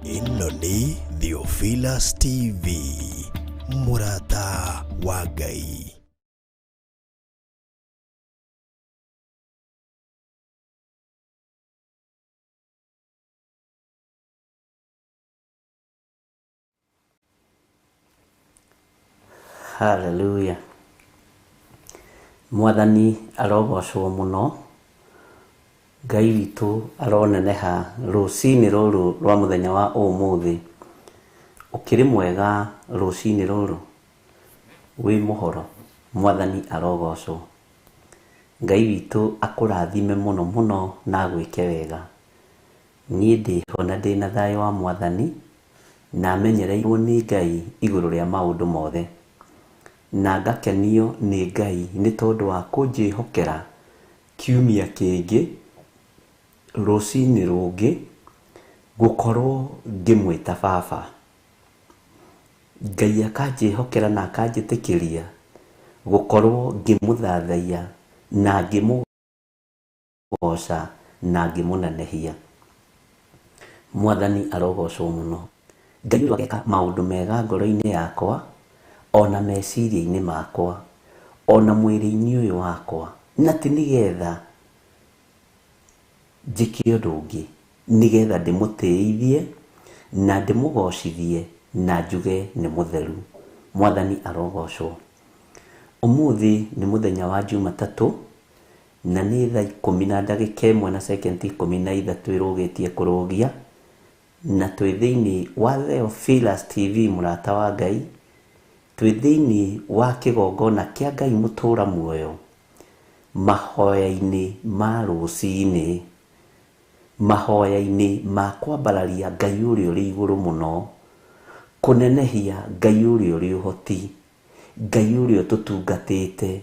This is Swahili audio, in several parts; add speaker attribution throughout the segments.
Speaker 1: Ĩno nĩ Theophilus TV, mũrata wa Ngai.
Speaker 2: Hallelujah. Mwathani arogocwo muno. Ngai witũ aroneneha rũcinĩ rũrũ rwa mũthenya wa ũmũthĩ. Ũkĩrĩ mwega rũcinĩ rũrũ, wĩ mũhoro, Mwathani arogocwo. Ngai witũ akũrathime mũno mũno na agwĩke wega. Niĩ ndĩho na ndĩna thayũ wa Mwathani, na menyereirwo nĩ Ngai igũrũ rĩa maũndũ mothe. Na ngakenio nĩ Ngai nĩ tondũ wa kũnjĩhokera kiumia kĩngĩ, rũcinĩ rũngĩ, gũkorwo ngĩmwĩta baba. Ngai akanjĩhokera na akanjĩtĩkĩria gũkorwo ngĩmũthathaiya na ngĩmũgoca na ngĩmũnenehia. Mwathani arogocwo mũno. Ngai witũ ageka maũndũ mega ngoro-inĩ yakwa, ona meciria-inĩ makwa, ona mwĩrĩ-inĩ ũyũ wakwa, na ti nĩgetha njĩke ũndũ ũngĩ, nĩgetha ndĩmũtĩithie na ndĩmũgocithie na njuge nĩ mũtheru. Mwathani arogocwo. Ũmũthĩ nĩ mũthenya wa Jumatatũ, na nĩ thaa 10:01 na sekendi 13 ĩrũgĩtie kũrũgia, na twĩ thĩinĩ wa Theophilus TV, mũrata wa Ngai. Twĩ thĩinĩ wa kĩgongona kĩa Ngai mũtũra muoyo, mahoya-inĩ ma rũcinĩ, mahoya-inĩ ma kwambararia Ngai ũrĩa ũrĩ igũrũ mũno, kũnenehia Ngai ũrĩa ũrĩ ũhoti, Ngai ũrĩa ũtũtungatĩte,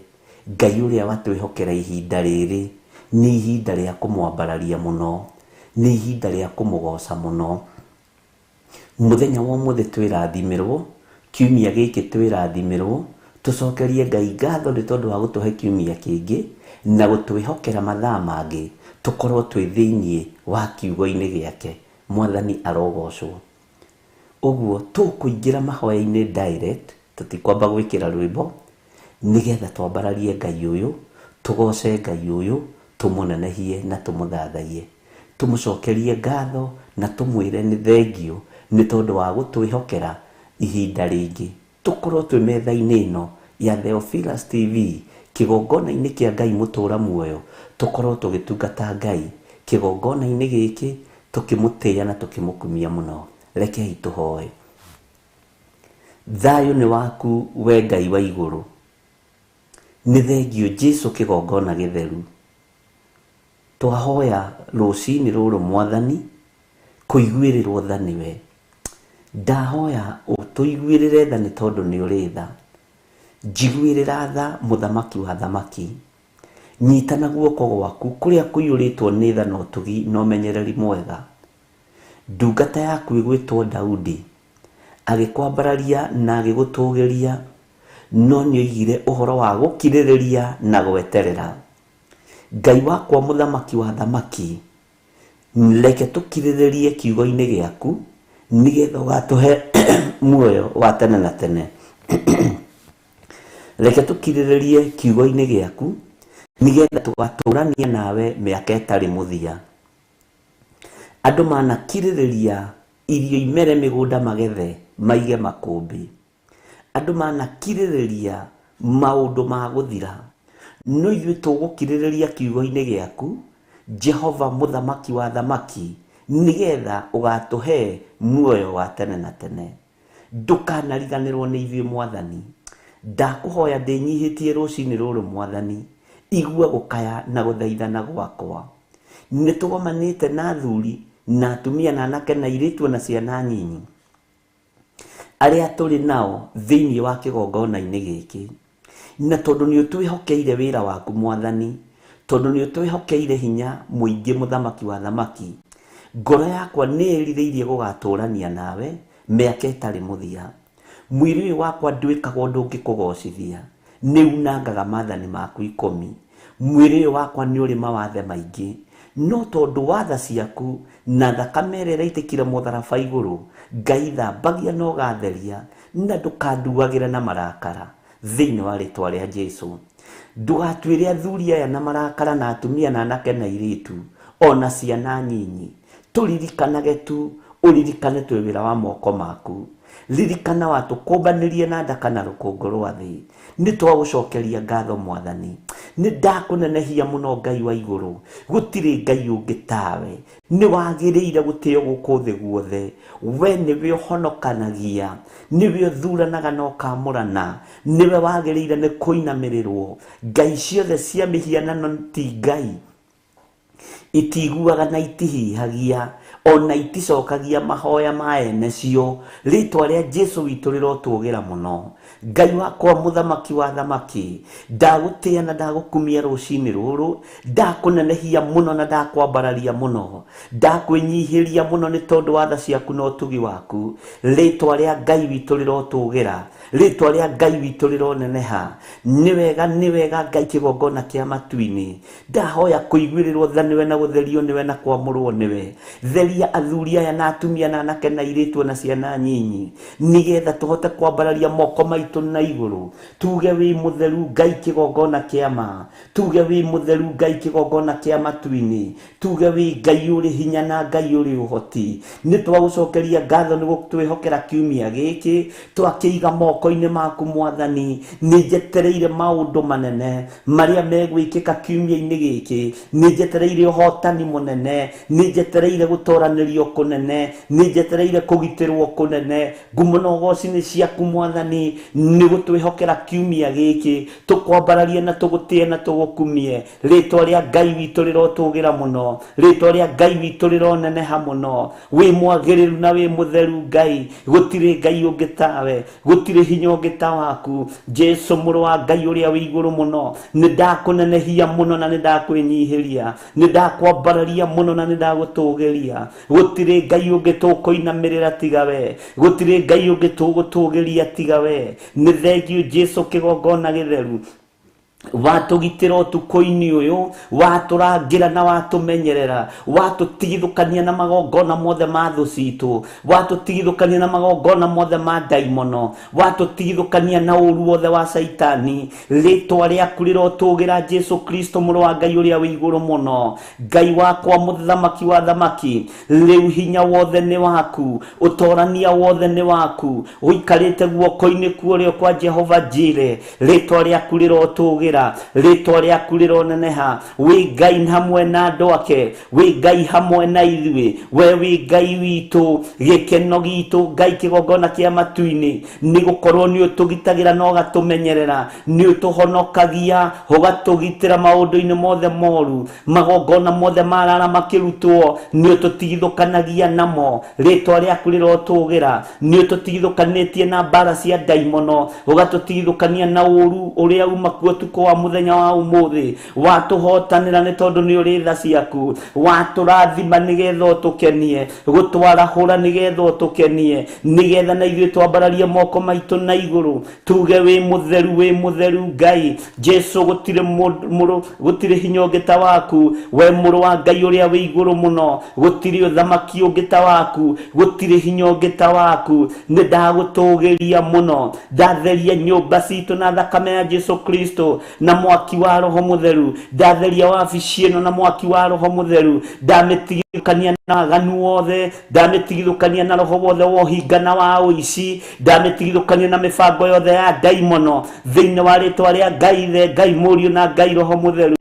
Speaker 2: Ngai ũrĩa watwĩhokera ihinda rĩrĩ. Nĩ ihinda rĩa kũmwambararia mũno, nĩ ihinda rĩa kũmũgoca mũno. Mũthenya wa ũmũthĩ twĩrathimirwo, kiumia gĩkĩ twĩrathimirwo, tũcokerie Ngai ngatho nĩ tondũ wa gũtũhe kiumia kĩngĩ na gũtwĩhokera mathaa mangĩ tũkorwo twĩ thĩinĩ wa kiugo-inĩ gĩake. Mwathani arogocwo. Ũguo tũkũingĩra mahoya-inĩ direct, tũtikwamba gwĩkĩra rwĩmbo, nĩgetha twambararie Ngai ũyũ, tũgoce Ngai ũyũ, tũmũnenehie na tũmũthathaiye, tũmũcokerie ngatho na tũmwĩre nĩ thengio nĩ tondũ wa gũtwĩhokera ihinda rĩngĩ. Tũkorwo twĩ metha-inĩ ĩno ya Theophilus TV, kĩgongona-inĩ kĩa Ngai mũtũra muoyo, tũkorwo tũgĩtungata Ngai kĩgongona-inĩ gĩkĩ, tũkĩmũtĩĩa na tũkĩmũkumia mũno. Rekei tũhoe. Thayũ nĩ waku, we Ngai wa igũrũ. Nĩ thengio Jesũ kĩgongona gĩtheru. Twahoya rũcinĩ rũrũ Mwathani, kũiguĩrĩrwo tha nĩwe. Ndahoya ũtũiguĩrĩre tha nĩ tondũ nĩ ũrĩ tha. Njiguĩrĩra tha mũthamaki wa thamaki. Nyitana guoko gwaku kũrĩa kũiyũrĩtwo nĩ tha na ũtugi na ũmenyereri mwega. Ndungata yaku ĩgwĩtwo Daudi agĩkwambararia na agĩgũtũgĩria, no nĩ oigire ũhoro wa gũkirĩrĩria na gweterera. Ngai wakwa mũthamaki wa thamaki, reke tũkirĩrĩrie kiugo-inĩ gĩaku, nĩgetha ũgatũhe muoyo wa tene na tene. Reke tũkirĩrĩrie kiugo-inĩ gĩaku, nĩgetha tũgatũrania nawe mĩaka ĩtarĩ mũthia. Andũ manakirĩrĩria irio imere mĩgũnda magethe, maige makũmbĩ. Andũ manakirĩrĩria maũndũ ma gũthira, no ithuĩ tũgũkirĩrĩria kiugo-inĩ gĩaku, Jehova mũthamaki wa thamaki, nĩgetha ũgatũhe muoyo wa tene na tene. Ndũkanariganĩrwo nĩ ithuĩ Mwathani. Ndakũhoya ndĩnyihĩtie rũcinĩ rũrũ Mwathani, igua gũkaya na gũthaithana gwakwa. Nĩ tũgomanĩte na athuri na atumia na anake na airĩtu na ciana nyinyi, arĩa tũrĩ nao thĩinĩ wa kĩgongona-inĩ gĩkĩ. Na tondũ nĩ ũtwĩhokeire wĩra waku Mwathani, tondũ nĩ ũtwĩhokeire hinya mũingĩ mũthamaki wa thamaki, ngoro yakwa nĩ ĩrirĩirie gũgatũrania nawe mĩaka ĩtarĩ mũthia. Mwĩrĩ ũyũ wakwa ndwĩkaga ũndũ ũngĩkũgocithia, nĩ unangaga maathani maku 10. Mwĩrĩ ũyũ wakwa nĩ ũrĩ mawathe maingĩ, no tondu wa tha ciaku na thakame ĩrĩa ĩraitĩkire mũtharaba igũrũ, Ngai thambagia na ũgatheria na ndũkanduagĩre na marakara thĩinĩ wa rĩtwa rĩa Jesu. Ndũgatuĩre athuri aya na marakara na atumia na anake na airĩtu ona ciana nyinyi. Tũririkanage tu, ũririkane twĩ wĩra wa moko maku. Ririkana watũkũmbanĩrie na ndaka na rũkũngũ rwa thĩ. Nĩ twagũcokeria ngatho Mwathani. Nĩ ndakũnenehia mũno Ngai wa igũrũ. Gũtirĩ Ngai ũngĩ tawe. Nĩ wagĩrĩire gũtĩo gũkũ thĩ guothe. We nĩwe ũhonokanagia, nĩwe ũthuranaga na ũkamũrana, nĩwe wagĩrĩire nĩ kũinamĩrĩrwo. Ngai ciothe cia mĩhianano ti Ngai. Itiguaga na itihihagia, ona iticokagia mahoya ma ene cio. Rĩtwa rĩa Jesu witũ rĩrotũgĩra mũno. Ngai wakwa mũthamaki wa thamaki, ndagũtĩa na ndagũkumia rũcinĩ rũrũ, ndakũnenehia mũno na ndakwambararia mũno, ndakwĩnyihĩria mũno nĩ tondũ wa tha ciaku na ũtugi waku. Rĩtwa rĩa Ngai witũ rĩrotũgĩra, rĩtwa rĩa Ngai witũ rĩroneneha. Nĩ wega Ngai kĩgongona kĩa matu-inĩ. Ndahoya kũiguĩrĩrwo tha nĩwe na gũtherio nĩwe na kwamũrwo nĩwe. Theria athuri aya na atumia na anake na airĩtu na ciana nyinyi, nĩgetha tũhote kwambararia moko maitũ na igũrũ. Tuge wĩ mũtheru Ngai kĩgongona kĩa ma, tuge wĩ mũtheru Ngai kĩgongona kĩa matu-inĩ, tuge wĩ Ngai ũrĩ hinya na Ngai ũrĩ ũhoti. Nĩ twagũcokeria ngatho nĩ gũtwĩhokera kiumia gĩkĩ, twakĩiga moko-inĩ maku Mwathani. Nĩ njetereire maũndũ manene marĩa megwĩkĩka kiumia-inĩ gĩkĩ. Nĩ njetereire ũhotani mũnene, nĩ njetereire gũtoranĩrio kũnene, nĩ njetereire kũgitĩrwo kũnene. Ngumo na ũgooci-inĩ ciaku Mwathani, nĩ gũtwĩhokera kiumia gĩkĩ, tũkwambararie na tũgũtĩe na tũgũkumie. Rĩtwa rĩa Ngai witũ rĩrotũgĩra mũno, rĩtwa rĩa Ngai witũ rĩroneneha mũno. Wĩ mwagĩrĩru na wĩ mũtheru Ngai, gũtirĩ Ngai ũngĩ tawe, gũtirĩ hinya ũngĩ ta waku. Jesu mũrũ wa Ngai ũrĩa wĩ igũrũ mũno, nĩ ndakũnenehia mũno na nĩ ndakwĩnyihĩria, nĩ ndakwambararia mũno na nĩ ndagũtũgĩria. Gũtirĩ Ngai ũngĩ tũkũinamĩrĩra tiga we, gũtirĩ Ngai ũngĩ tũgũtũgĩria tiga we. Nĩ thengiũ Jesu kĩgongona gĩtheru, watũgitĩra ũtukũ-inĩ ũyũ, watũrangĩra na watũmenyerera, watũtigithũkania na magongona mothe ma thũ citũ, watũtigithũkania na magongona mothe ma ndaimono, watũtigithũkania na ũru wothe wa Saitani. Rĩtwa rĩaku rĩrotũgĩra Jesu Kristo mũrũ wa Ngai ũrĩa wĩ igũrũ mũno. Ngai wakwa mũthamaki wa thamaki, rĩu hinya wothe nĩ waku, ũtorania wothe nĩ waku, ũikarĩte guoko-inĩ kuorĩo kwa Jehova Jireh. Rĩtwa rĩaku rĩrotũgĩra, rĩtwa rĩaku rĩroneneha. Wĩ Ngai hamwe na andũ ake, wĩ Ngai hamwe na ithuĩ, we wĩ Ngai witũ, gĩkeno gitũ, Ngai kĩgongona kĩa matu-inĩ. Nĩ gũkorwo nĩ ũtũgitagĩra na ũgatũmenyerera, nĩ ũtũhonokagia, ũgatũgitĩra maũndũ-inĩ mothe moru, magongona mothe marara makĩrutwo, nĩ ũtũtigithũkanagia namo. Rĩtwa rĩaku rĩrotũgĩra, nĩ ũtũtigithũkanĩtie na mbara cia ndaimono, ũgatũtigithũkania na ũru ũrĩa uma kuo tuko wa muthenya wa umuthi. Watũhotanĩra nĩ tondũ nĩ ũrĩ tha ciaku, watũrathima nĩgetha ũtũkenie, gũtwarahũra nĩgetha ũtũkenie, nĩgetha na ithuĩ twambararie moko maitũ na igũrũ, tuge wĩ mũtheru Ngai. Jesu gũtirĩ hinya ũngĩ ta waku, we mũrũ wa Ngai ũrĩa wĩ igũrũ mũno, gũtirĩ ũthamaki ũngĩ ta waku, gũtirĩ hinya ũngĩ ta waku. Nĩ ndagũtũgĩria mũno, ndatheria nyũmba citũ na thakame ya Jesu Kristo na mwaki wa Roho Mũtheru, ndatheria wabici ĩno na mwaki wa Roho Mũtheru, ndamĩtigithũkania na aganu wothe, ndamĩtigithũkania na roho wothe wa ũhinga na wa ũici, ndamĩtigithũkania na mĩbango yothe ya ndaimono, thĩinĩ wa rĩtwa rĩa Ngai Ithe, Ngai Mũriũ na Ngai Roho Mũtheru.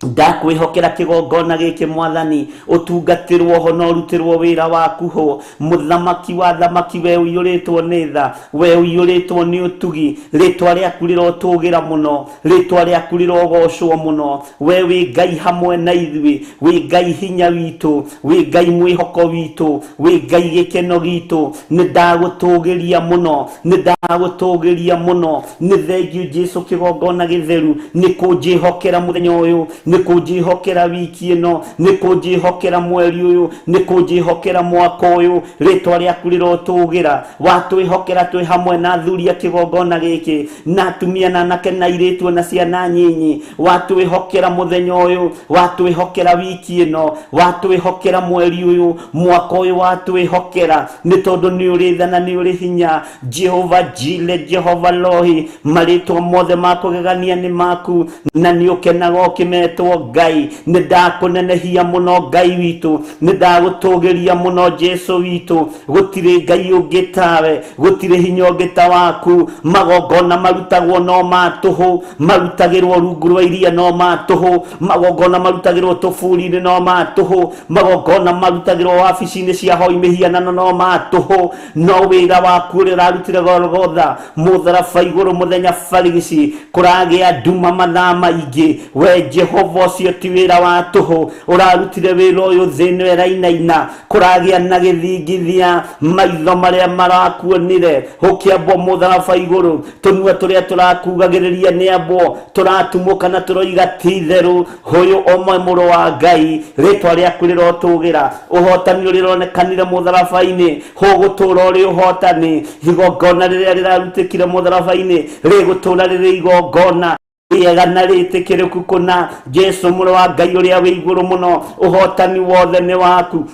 Speaker 2: Ndakwĩhokera kĩgongona gĩkĩ Mwathani, ũtungatĩrwo ho na ũrutĩrwo wĩra waku ho. Mũthamaki wa thamaki, we ũiyũrĩtwo nĩ tha, we ũiyũrĩtwo nĩ ũtugi. Rĩtwa rĩaku rĩrotũgĩra mũno, rĩtwa rĩaku rĩrogocwo mũno. We wĩ Ngai hamwe na ithuĩ, wĩ Ngai hinya witũ, wĩ Ngai mwĩhoko witũ, wĩ Ngai gĩkeno gitũ. Nĩ ndagũtũgĩria mũno, nĩ ndagũtũgĩria mũno. Nĩ thengiũ Jesu kĩgongona gĩtheru, nĩ kũnjĩhokera mũthenya ũyũ, nikujihokera wiki ino, nikujihokera mweri uyu, nikujihokera mwaka uyu. Ritwa rĩaku rirotugira, watwihokera twi hamwe na thuria kigongona giki, na atumia na anake na airitu na ciana nyinyi. Watwihokera muthenya uyu, watwihokera wiki ino, watwihokera mweri uyu, mwaka uyu watwihokera, ni tondu ni uri tha na ni uri hinya. Jehova Jile, Jehova Lohi, maritwa mothe makugegania ni maku, na ni ukenaga ukimetwo Ngai. Ni ndakunenehia muno Ngai witu, ni ndagutugiria muno Jesu witu. Gutire Ngai ungi tawe, gutire hinya ungi ta waku. Magongona marutagwo no matuhu, marutagirwo rungu rwa iria no matuhu, magongona marutagirwo tuburi-ini no matuhu, magongona marutagirwo wabici-ini cia hoi mihianano no matuhu. No wira waku urarutire Golgotha, mutharaba iguru muthenya barigici, kuragia nduma mathaa maingi. We Jehova ucio ti wira wa tuhu, urarutire wira uyu thini werainaina, kuragia na githingithia maitho maria marakuonire. Ukiambwo mutharaba iguru, tunua turia turakugagiriria ni ambwo, turatumuka na turoiga ti theru. Huyu omwe muru wa Ngai, ritwa riaku rirotugira, uhotani urironekanire mutharaba-ini, hugutura uri uhotani. Igongona riria rirarutikire mutharaba-ini rigutura riri igongona riega na ritikiriku kuna. Jesu muru wa Ngai uria wi iguru muno, uhotani wothe ni waku.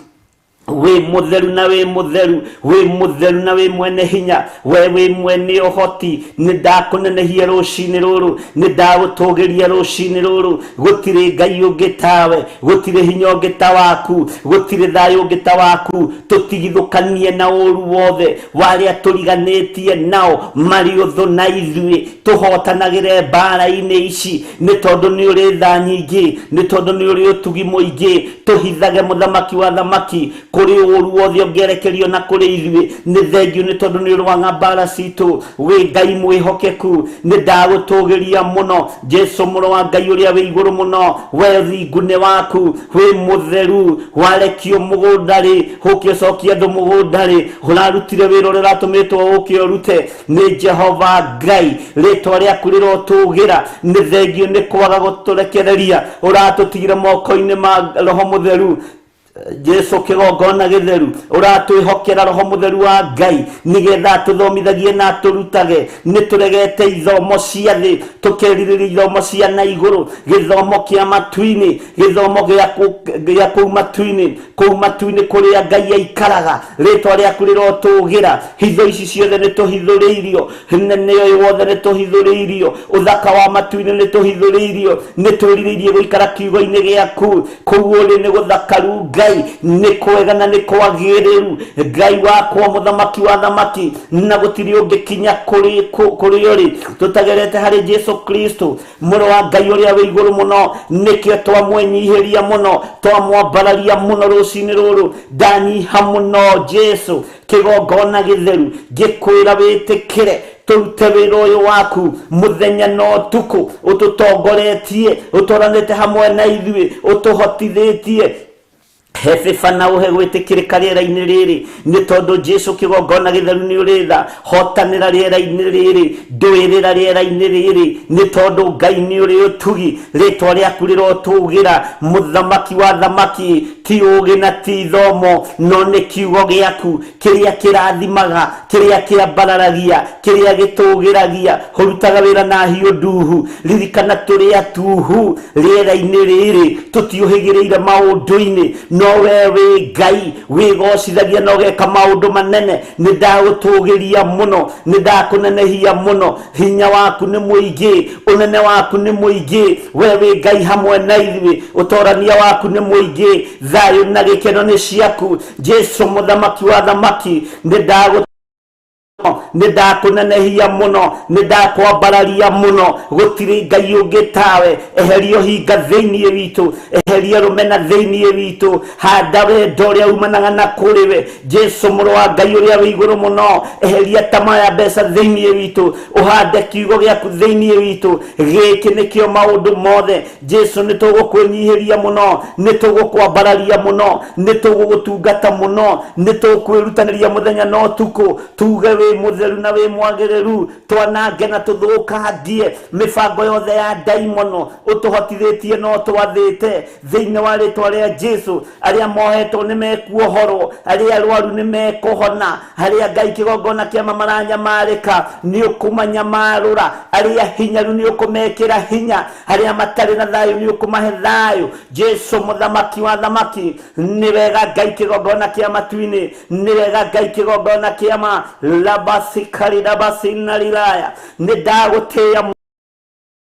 Speaker 2: We mutheru na we mutheru, we mutheru na we mwene hinya, we mwene uhoti. Ni ndakunenehia rucini ruru, ni ndagutugiria rucini ruru. Gutire Ngai ungi tawe, gutire hinya ungi ta waku, gutire thayu ungi ta waku. Tutigithukanie na uru wothe waria turiganitie nao mari uthu na ithui, tuhotanagire mbara-ini ici. Ni tondu ni uri tha nyingi, ni tondu ni uri utugi muingi. Tuhithage muthamaki wa thamaki kuri uru wothe ungerekerio na kuri ithui. Ni thengiu ni tondu ni urwanga mbara citu. We Ngai mwihokeku, ni ndagutugiria muno. Jesu muru wa Ngai uria wi iguru muno, we thingu ni waku. We mutheru, warekio mugundari, ukiocokia ndu mugundari, urarutire wira uria uratumitwo ukiorute. Ni Jehova Ngai, ritwa riaku rirotugira. Ni thengiu ni kwaga guturekereria, uratutigire moko-ini ma Roho Mutheru. Jesu kigongona githeru, uratwihokera Roho Mutheru wa Ngai, nigetha tuthomithagie na turutage. Ni turegete ithomo cia thi, tukeririra ithomo cia na iguru, githomo kia matu-ini, githomo gia kuu matu-ini, kuu matu-ini kuria Ngai aikaraga. Ritwa riaku rirotugira, hitho ici ciothe ni tuhithuriirio, nene uyu wothe ni tuhithuriirio, uthaka wa matu-ini ni tuhithuriirio. Ni twiririirie guikara kiugo-ini giaku, kuu uri ni guthakaru Ngai, ni kwega na ni kwagiriru. Ngai wakwa muthamaki wa thamaki, na gutiri ungikinya kuri uri tutagerete hari Jesu Kristo muru wa Ngai uria wi iguru muno. Nikio twamwenyihiria muno, twamwambararia muno rucini ruru. Ndanyiha muno Jesu, kigongona githeru gikwira witikire turute wira uyu waku muthenya no tuku. Ututongoretie, utoranite hamwe na ithui, utuhotithitie. Hefe na uhe gwitikirika riera-ini riri, ni tondu Jesu kigongona githeru ni uri tha. Hotanira riera-ini riri, nduirira riera-ini riri, ni tondu Ngai ni uri utugi. Ritwa riaku rirotugira, muthamaki wa thamaki. Ti ugi na ti thomo, no ni kiugo giaku kiria kirathimaga, kiria kiambararagia, kiria gitugiragia. Hurutaga wira na hiu nduhu, ririkana turi atuhu riera-ini riri. Tutiuhigiriire maundu-ini, no we wi Ngai wigocithagia na ugeka maundu manene. Ni ndagutugiria muno, ni ndakunenehia muno. Hinya waku ni muingi, unene waku ni muingi. We wi Ngai hamwe na ithui, utorania waku ni muingi. Thayu na gikeno ni ciaku Jesu muthamaki wa thamaki. Ni ndakunenehia muno, ni ndakwambararia muno. Gutiri Ngai ungi tawe. Eheria hinga thiini witu, eheria rumena thiini witu. Handa wendo uria umanaga na kuri we Jesu muru wa Ngai uria wi iguru muno. Eheria tama ya mbeca thiini witu, uhande kiugo giaku thiini witu. Giki nikio maundu mothe Jesu, ni tugukwenyihiria muno, ni tugukwambararia muno, ni tugugutungata muno, ni tukwirutaniria muthenya no tuku. Tuge wĩ mũtheru na wĩ mwagĩrĩru, twanange na tũthũkangie mĩbango yothe ya ndaimono ũtũhotithĩtie no twathĩte thĩinĩ wa rĩtwa rĩa Jesũ. Arĩa mohetwo nĩ mekuohorwo, arĩa arwaru nĩ mekũhona, arĩa Ngai kĩgongona kĩama maranyamarĩka nĩ ũkũmanyamarũra, arĩa hinyaru nĩ ũkũmekĩra hinya, arĩa matarĩ na thayũ nĩ ũkũmahe thayũ. Jesũ mũthamaki wa thamaki, nĩ wega Ngai kĩgongona kĩa matu-inĩ, nĩ wega Ngai kĩgongona kĩama labasikari basina lilaya. Nĩ ndagũtĩĩa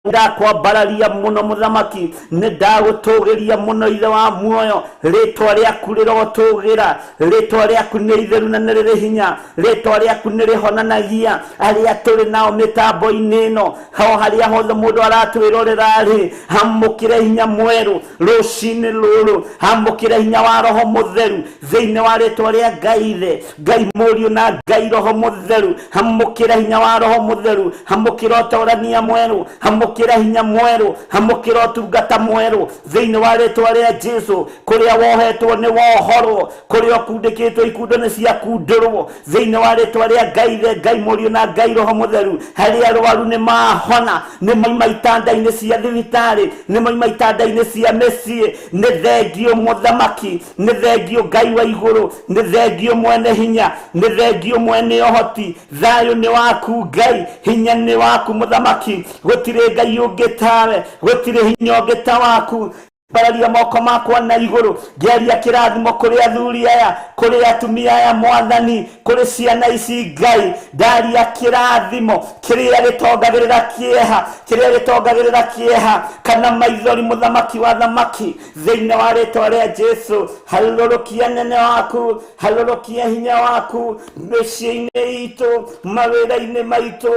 Speaker 2: ndakwambararia muno mũthamaki, nĩ ndagũtũgĩria mũno ithe wa muoyo. Rĩtwa rĩaku rĩrotũgĩra, rĩtwa rĩaku nĩ itheru na nĩ rĩrĩ hinya, rĩtwa rĩaku nĩ rĩhonanagia arĩa tũrĩ nao mĩtambo-inĩ ĩno, ho harĩa hothe mũndũ aratwĩrorera rĩ, hamũkĩre hinya mwerũ rũcinĩ rũrũ, hamũkĩre hinya wa Roho Mũtheru thĩinĩ wa rĩtwa rĩa Ngai Ithe, Ngai Mũriũ na Ngai Roho Mũtheru. Hamũkĩre hinya wa Roho Mũtheru, hamũkĩre ũtorania mwerũ, hamũkĩra hinya mwerũ, hamũkĩra ũtungata mwerũ thĩinĩ wa rĩtwa rĩa Jesũ. Kũrĩa wohetwo nĩ wohorwo, kũrĩa ũkundĩkĩtwo ikundo nĩ ciakundĩrwo thĩinĩ wa rĩtwa rĩa Ngai Ithe, Ngai Mũriũ na Ngai Roho Mũtheru. Harĩa arwaru nĩ mahona, nĩ moima itanda-inĩ cia thibitarĩ, nĩ moima itanda-inĩ cia mĩciĩ. Nĩ thengio mũthamaki, nĩ thengio Ngai wa igũrũ, nĩ thengio mwene hinya, nĩ thengio mwene ũhoti. Thayũ nĩ waku Ngai, hinya nĩ waku mũthamaki, gũtirĩ Ngai ũngĩ tawe, gũtirĩ hinya ũngĩ ta waku. Bararia moko makwa na igũrũ, ngĩaria kĩrathimo kũrĩ athuri aya, kũrĩ atumia aya Mwathani, kũrĩ ciana ici Ngai. Ndaria kĩrathimo kĩrĩa gĩtongagĩrĩra kĩeha, kĩrĩa gĩtongagĩrĩra kĩeha kana maithori mũthamaki wa thamaki thĩinĩ wa rĩtwa rĩa Jesũ. Harũrũkia nene waku, harũrũkia hinya waku mĩciĩ-inĩ itũ, mawĩra-inĩ maitũ,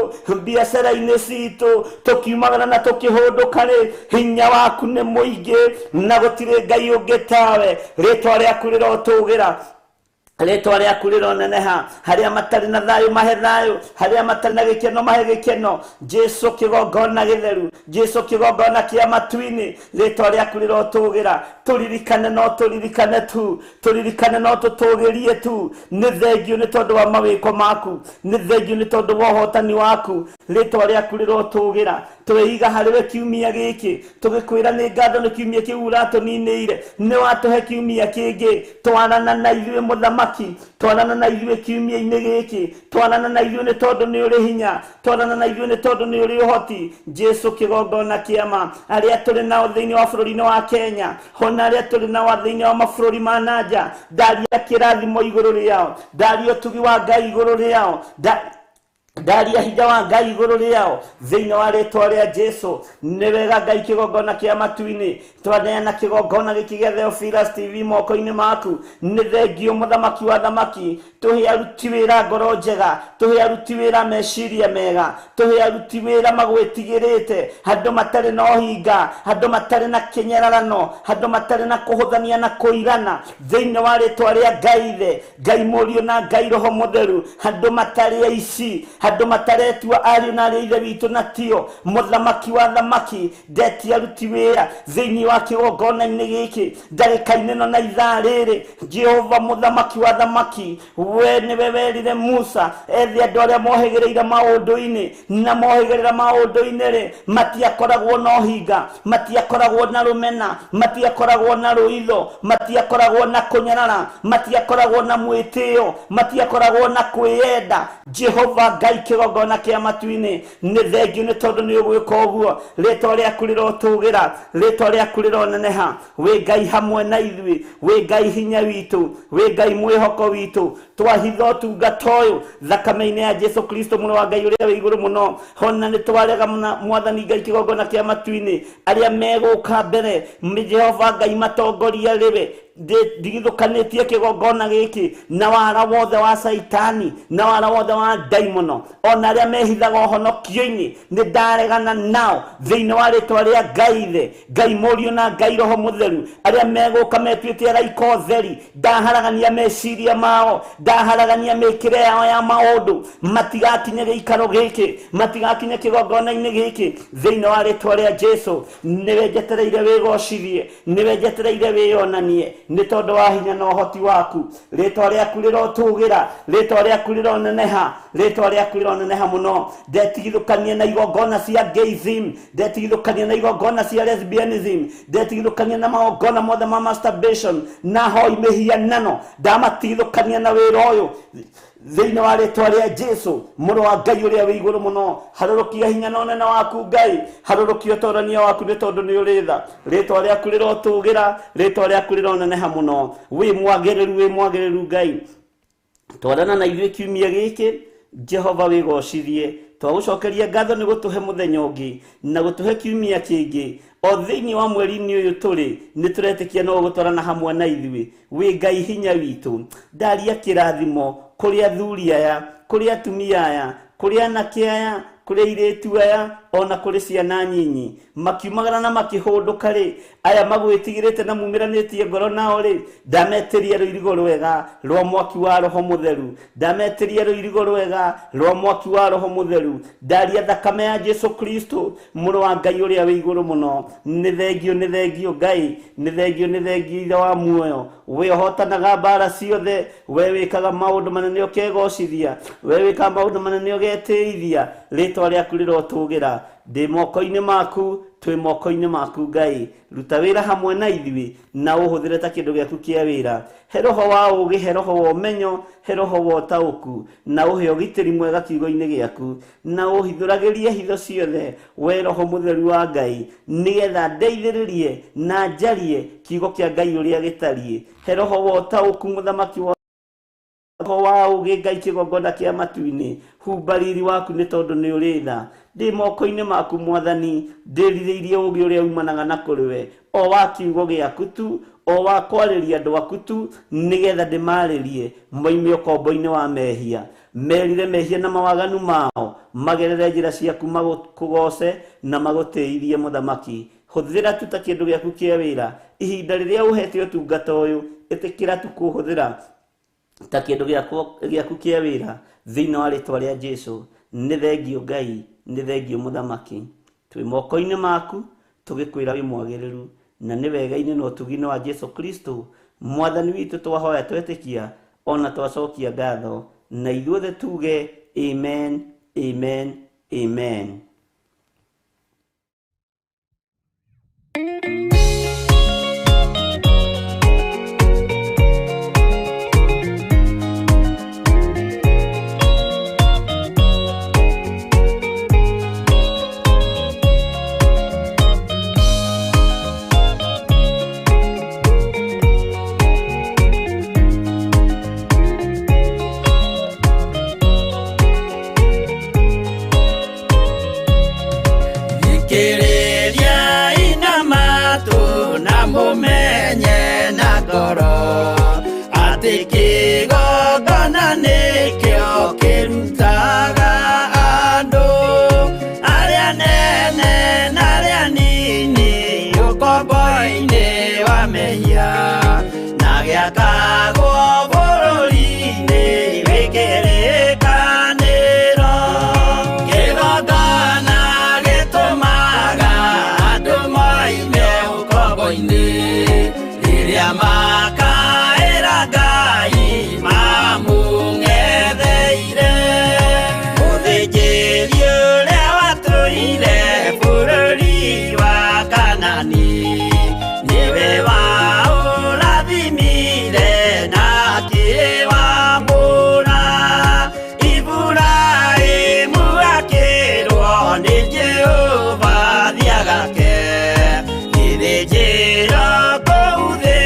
Speaker 2: biacara-inĩ citũ, tũkiumagara na tũkĩhũndũka rĩ, hinya waku nĩ mũingĩ na gũtirĩ Ngai ũngĩ tawe. Rĩtwa rĩaku rĩrotũgĩra, rĩtwa rĩaku rĩroneneha. Harĩa matarĩ na thayũ mahe thayũ, harĩa matarĩ na gĩkeno mahe gĩkeno. Jesũ kĩgongona gĩtheru, Jesũ kĩgongona kĩa matu-inĩ, rĩtwa rĩaku rĩrotũgĩra. Tũririkane no tũririkane tu, tũririkane no tũtũgĩrie tu. Nĩ thengio nĩ tondũ wa mawĩko maku, nĩ thengio nĩ tondũ wa ũhotani waku. Rĩtwa rĩaku rĩrotũgĩra. Twĩiga harĩwe kiumia gĩkĩ, tũgĩkwĩra nĩ ngatho nĩ kiumia kĩu ũratũninĩire, nĩ watũhe kiumia kĩngĩ. Twarana na ithuĩ mũthamaki, twarana na ithuĩ kiumia-inĩ gĩkĩ, twarana na ithuĩ nĩ tondũ nĩ ũrĩ hinya, twarana na ithuĩ nĩ tondũ nĩ ũrĩ ũhoti. Jesũ kĩgongona kĩama, arĩa tũrĩ nao thĩinĩ wa bũrũri-inĩ wa Kenya, hona arĩa tũrĩ nao thĩinĩ wa mabũrũri ma nanja, ndaria kĩrathimo igũrũ rĩao, ndaria ũtugi wa Ngai igũrũ rĩao, ndaria hinya wa Ngai igũrũ rĩao thĩinĩ wa rĩtwa rĩa Jesũ. Nĩ wega Ngai kĩgongona kĩa matu-inĩ, twaneana kĩgongona gĩkĩ gĩa Theophilus TV moko-inĩ maku. Nĩ thengio mũthamaki wa thamaki, tũhe aruti wĩra ngoro njega, tũhe aruti wĩra meciria mega, tũhe aruti wĩra magwĩtigĩrĩte, andũ matarĩ na ũhinga, andũ matarĩ na kĩnyararano, andũ matarĩ na kũhũthania na kũirana thĩinĩ wa rĩtwa rĩa Ngai Ithe, Ngai Mũriũ na Ngai Roho Mũtheru. Andũ matarĩ aici, andũ mataretua ariũ na arĩa ithe witũ na tio. Mũthamaki wa thamaki, ndetia aruti wĩra thĩinĩ wa kĩgongona-inĩ gĩkĩ ndagĩka-inĩ ĩno na ithaa rĩrĩ. Jehova mũthamaki wa thamaki, we nĩwe werire Musa ethe andũ arĩa mohĩgĩrĩire maũndũ-inĩ, na mohĩgĩrĩra maũndũ-inĩ rĩ, matiakoragwo na ũhinga, matiakoragwo na rũmena, matiakoragwo na rũitho, matiakoragwo na kũnyarara, matiakoragwo na mwĩtĩo, matiakoragwo na kwĩyenda. Jehova Ngai kĩgongona kĩa matu-inĩ, nĩ thengio nĩ tondũ nĩ ũgwĩka ũguo. Rĩtwa rĩaku rĩrotũgĩra, rĩtwa rĩaku rĩroneneha. Wĩ Ngai hamwe na ithuĩ, wĩ Ngai hinya witũ, wĩ Ngai mwĩhoko witũ. Twahitha ũtungata ũyũ thakame-inĩ ya Jesũ Kristo mũrũ wa Ngai ũrĩa wĩ igũrũ mũno. Hona nĩ twarega Mwathani Ngai kĩgongona kĩa matu-inĩ, arĩa megũka mbere Jehova Ngai matongoria rĩwe ndigithũkanĩtie kĩgongona gĩkĩ na wara wothe wa Saitani, na wara wothe wa ndaimono, ona arĩa mehithaga ũhonokio-inĩ nĩ ndaregana nao thĩinĩ wa rĩtwa rĩa Ngai Ithe, Ngai Mũriũ na Ngai Roho Mũtheru. Arĩa megũka metuĩte araika ũtheri, ndaharagania meciria mao, ndaharagania mĩkĩre yao ya maũndũ, matigakinye gĩikaro gĩkĩ, matigakinye kĩgongona-inĩ gĩkĩ thĩinĩ wa rĩtwa rĩa Jesũ. Nĩwe njetereire wĩgocithie, nĩwe njetereire wĩyonanie, nĩ tondũ wa hinya na ũhoti waku. Rĩtwa rĩaku rĩrotũgĩra, rĩtwa rĩaku rĩroneneha, rĩtwa rĩaku rĩroneneha mũno. Ndetigithũkania na igongona cia gayism, ndetigithũkania na igongona cia lesbianism, ndetigithũkania na magongona mothe ma masturbation na hoi mĩhianano. Ndamatigithũkania na wĩra ũyũ thĩinĩ wa rĩtwa rĩa Jesũ, mũrũ wa Ngai ũrĩa wĩ igũrũ mũno. Harũrũkia hinya na ũnene waku Ngai, harũrũkia ũtonania waku nĩ tondũ nĩ ũrĩ tha. Rĩtwa rĩaku rĩrotũgĩra, rĩtwa rĩaku rĩroneneha mũno. Wĩ mwagĩrĩru Ngai. Twarana na ithuĩ kiumia gĩkĩ, Jehova wĩgocithie. Twagũcokeria ngatho nĩ gũtũhe mũthenya ũngĩ na gũtũhe kiumia kĩngĩ. O thĩinĩ wa mweri-inĩ ũyũ tũrĩ, nĩ tũretĩkia no gũtwarana hamwe na ithuĩ. Wĩ Ngai hinya witũ. Ndaria kĩrathimo kũrĩ athuri aya, kũrĩ atumia aya, kũrĩ anake aya, kũrĩ airĩtu aya, ona kũrĩ ciana nyinyi. Makiumagara na makĩhũndũka rĩ, aya magwĩtigĩrĩte na mumiranĩtie ngoro nao rĩ, ndametĩria rũirigo rwega rwa mwaki wa Roho Mũtheru. Ndametĩria rũirigo rwega rwa mwaki wa Roho Mũtheru. Ndaria thakame ya Jesũ Kristo, mũrũ wa Ngai ũrĩa wĩ igũrũ mũno. Nĩ thengio Ngai, nĩ thengio Ithe wa muoyo. We ũhotanaga mbara ciothe, we wĩkaga maũndũ manene ũkegocithia, we wĩkaga maũndũ manene ũgetĩithia. Rĩtwa rĩaku rĩrotũgĩra. Ndĩ moko-inĩ maku, twĩ moko-inĩ maku Ngai. Ruta wĩra hamwe na ithuĩ na ũhũthĩre ta kĩndũ gĩaku kĩa wĩra. He roho wa ũũgĩ, he roho wa ũmenyo, he roho wa ũtaũku, na ũhe ũgitĩri mwega kiugo-inĩ gĩaku, na ũhithũragĩrie hitho ciothe, we Roho Mũtheru wa Ngai, nĩgetha ndeithĩrĩrie na njarie kiugo kĩa Ngai ũrĩa gĩtariĩ. He roho wa ũtaũku, mũthamaki wa wa ũũgĩ Ngai, kĩgongona kĩa matu-inĩ. Humba riri waku nĩ tondũ nĩ ũrĩ tha. Ndĩ moko-inĩ maku Mwathani, ndĩrirĩirie ũũgĩ ũrĩa umanaga na kũrĩ we, o wa kiugo gĩaku tu, o wa kwarĩria andũ aku tu, nĩgetha ndĩmarĩrie moime ũkombo-inĩ wa mehia. Merire mehia na mawaganu mao, magerere njĩra ciaku magũkũgoce na magũtĩithie mũthamaki. Hũthĩra tu ta kĩndũ gĩaku kĩa wĩra. Ihinda rĩrĩa ũhete ũtungata ũyũ, ĩtĩkĩra tu kũhũthĩra ta kĩndũ gĩaku kĩa wĩra thĩinĩ wa rĩtwa rĩa Jesũ. Nĩ thengio Ngai, nĩ thengio mũthamaki. Twĩ moko-inĩ maku, tũgĩkwĩra wĩ mwagĩrĩru, na nĩ wega-inĩ na ũtugi-inĩ wa Jesũ Kristo Mwathani witũ twahoya twetĩkia, ona twacokia ngatho, na ithuothe tuge amen, amen, amen.
Speaker 3: Mumenye na ngoro atĩ kĩgongona nĩkĩo kĩrutaga andũ arĩa nene na arĩa nini ũkombo-inĩ wa mehia, na gĩakagwo bũrũri-inĩ wĩkĩrĩkanĩro. Kĩgongona gĩtũmaga andũ moime ũkombo-inĩ rĩrĩa makaĩra Ngai mamũng'etheire. Mũthĩnjĩri ũrĩa watũire bũrũri wa Kanani, nĩwe waũrathimire na akĩwamũra. Iburahĩmu akĩrwo nĩ Jehova thiagake, gĩthĩnjĩro kũu thĩ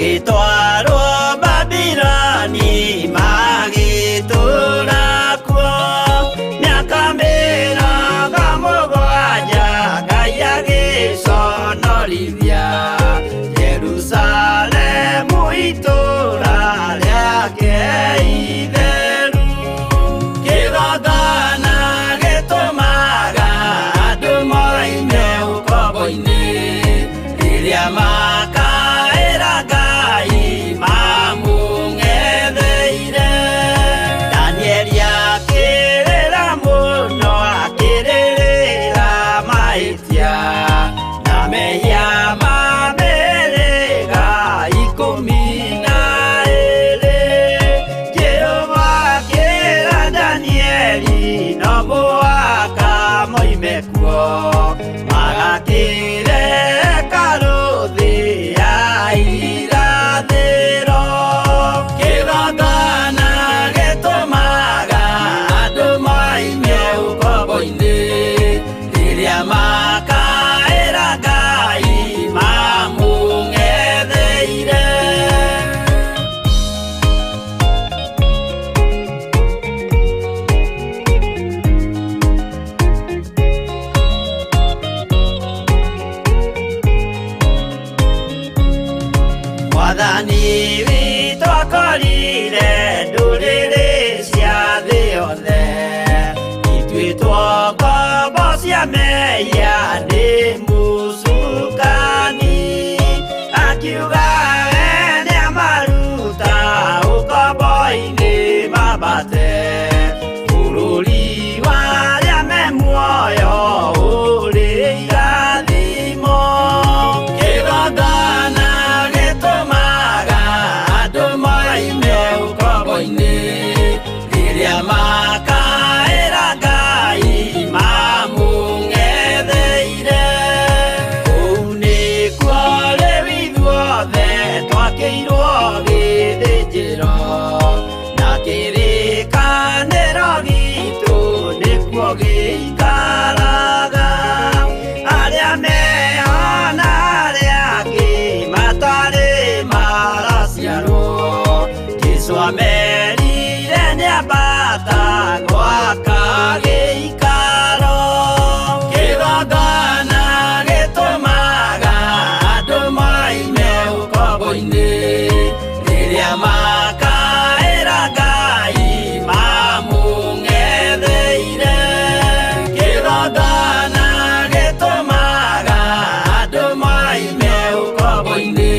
Speaker 3: magĩtwarwo Babironi magĩtũũra kuo mĩaka mĩrongo mũgwanja Ngai agĩconorithia Jerusalemu itũũra rĩake itheru kĩgongona gĩtũmaga andũ moime ũkombo-inĩ rĩrĩa makaĩra Ngai mamũng'etheire Danieli akĩrĩra mũno akĩrĩrĩra mahĩtia na mehia ma mĩhĩrĩga ikũmi na ĩĩrĩ Jehova akĩĩra Danieli no mũhaka moime kuo magakĩre hekarũ thĩ ya irathĩro kĩgongona gĩtũmaga andũ moime ũkombo-inĩ rĩrĩa makaĩra Ngai mamũng'etheire Mwathani witũ akorire ndũrĩrĩ cia thĩ yothe ituĩtwo ngombo cia mehia nĩ mũcukani akiuga we nĩamaruta ũkombo-inĩ mambate bũrũri wa arĩa me muoyo ũrĩ irathimo kĩgongona gĩtũmaga andũ moime ũkombo-inĩ rĩrĩa makaĩra Ngai mamũng'etheire kũu nĩkuo rĩu ithuothe twakĩirwo gĩthĩnjĩro na kĩrĩkanĩro gitũ nĩkuo gĩikaraga arĩa meho na arĩa angĩ matarĩ maraciarwo Jesũ amerire nĩambata gwaka gĩikaro kĩgongona gĩtũmaga andũ moime ũkombo-inĩ rĩrĩa makaĩra Ngai mamũng'etheire kĩgongona gĩtũmaga andũ moime ũkombo-inĩ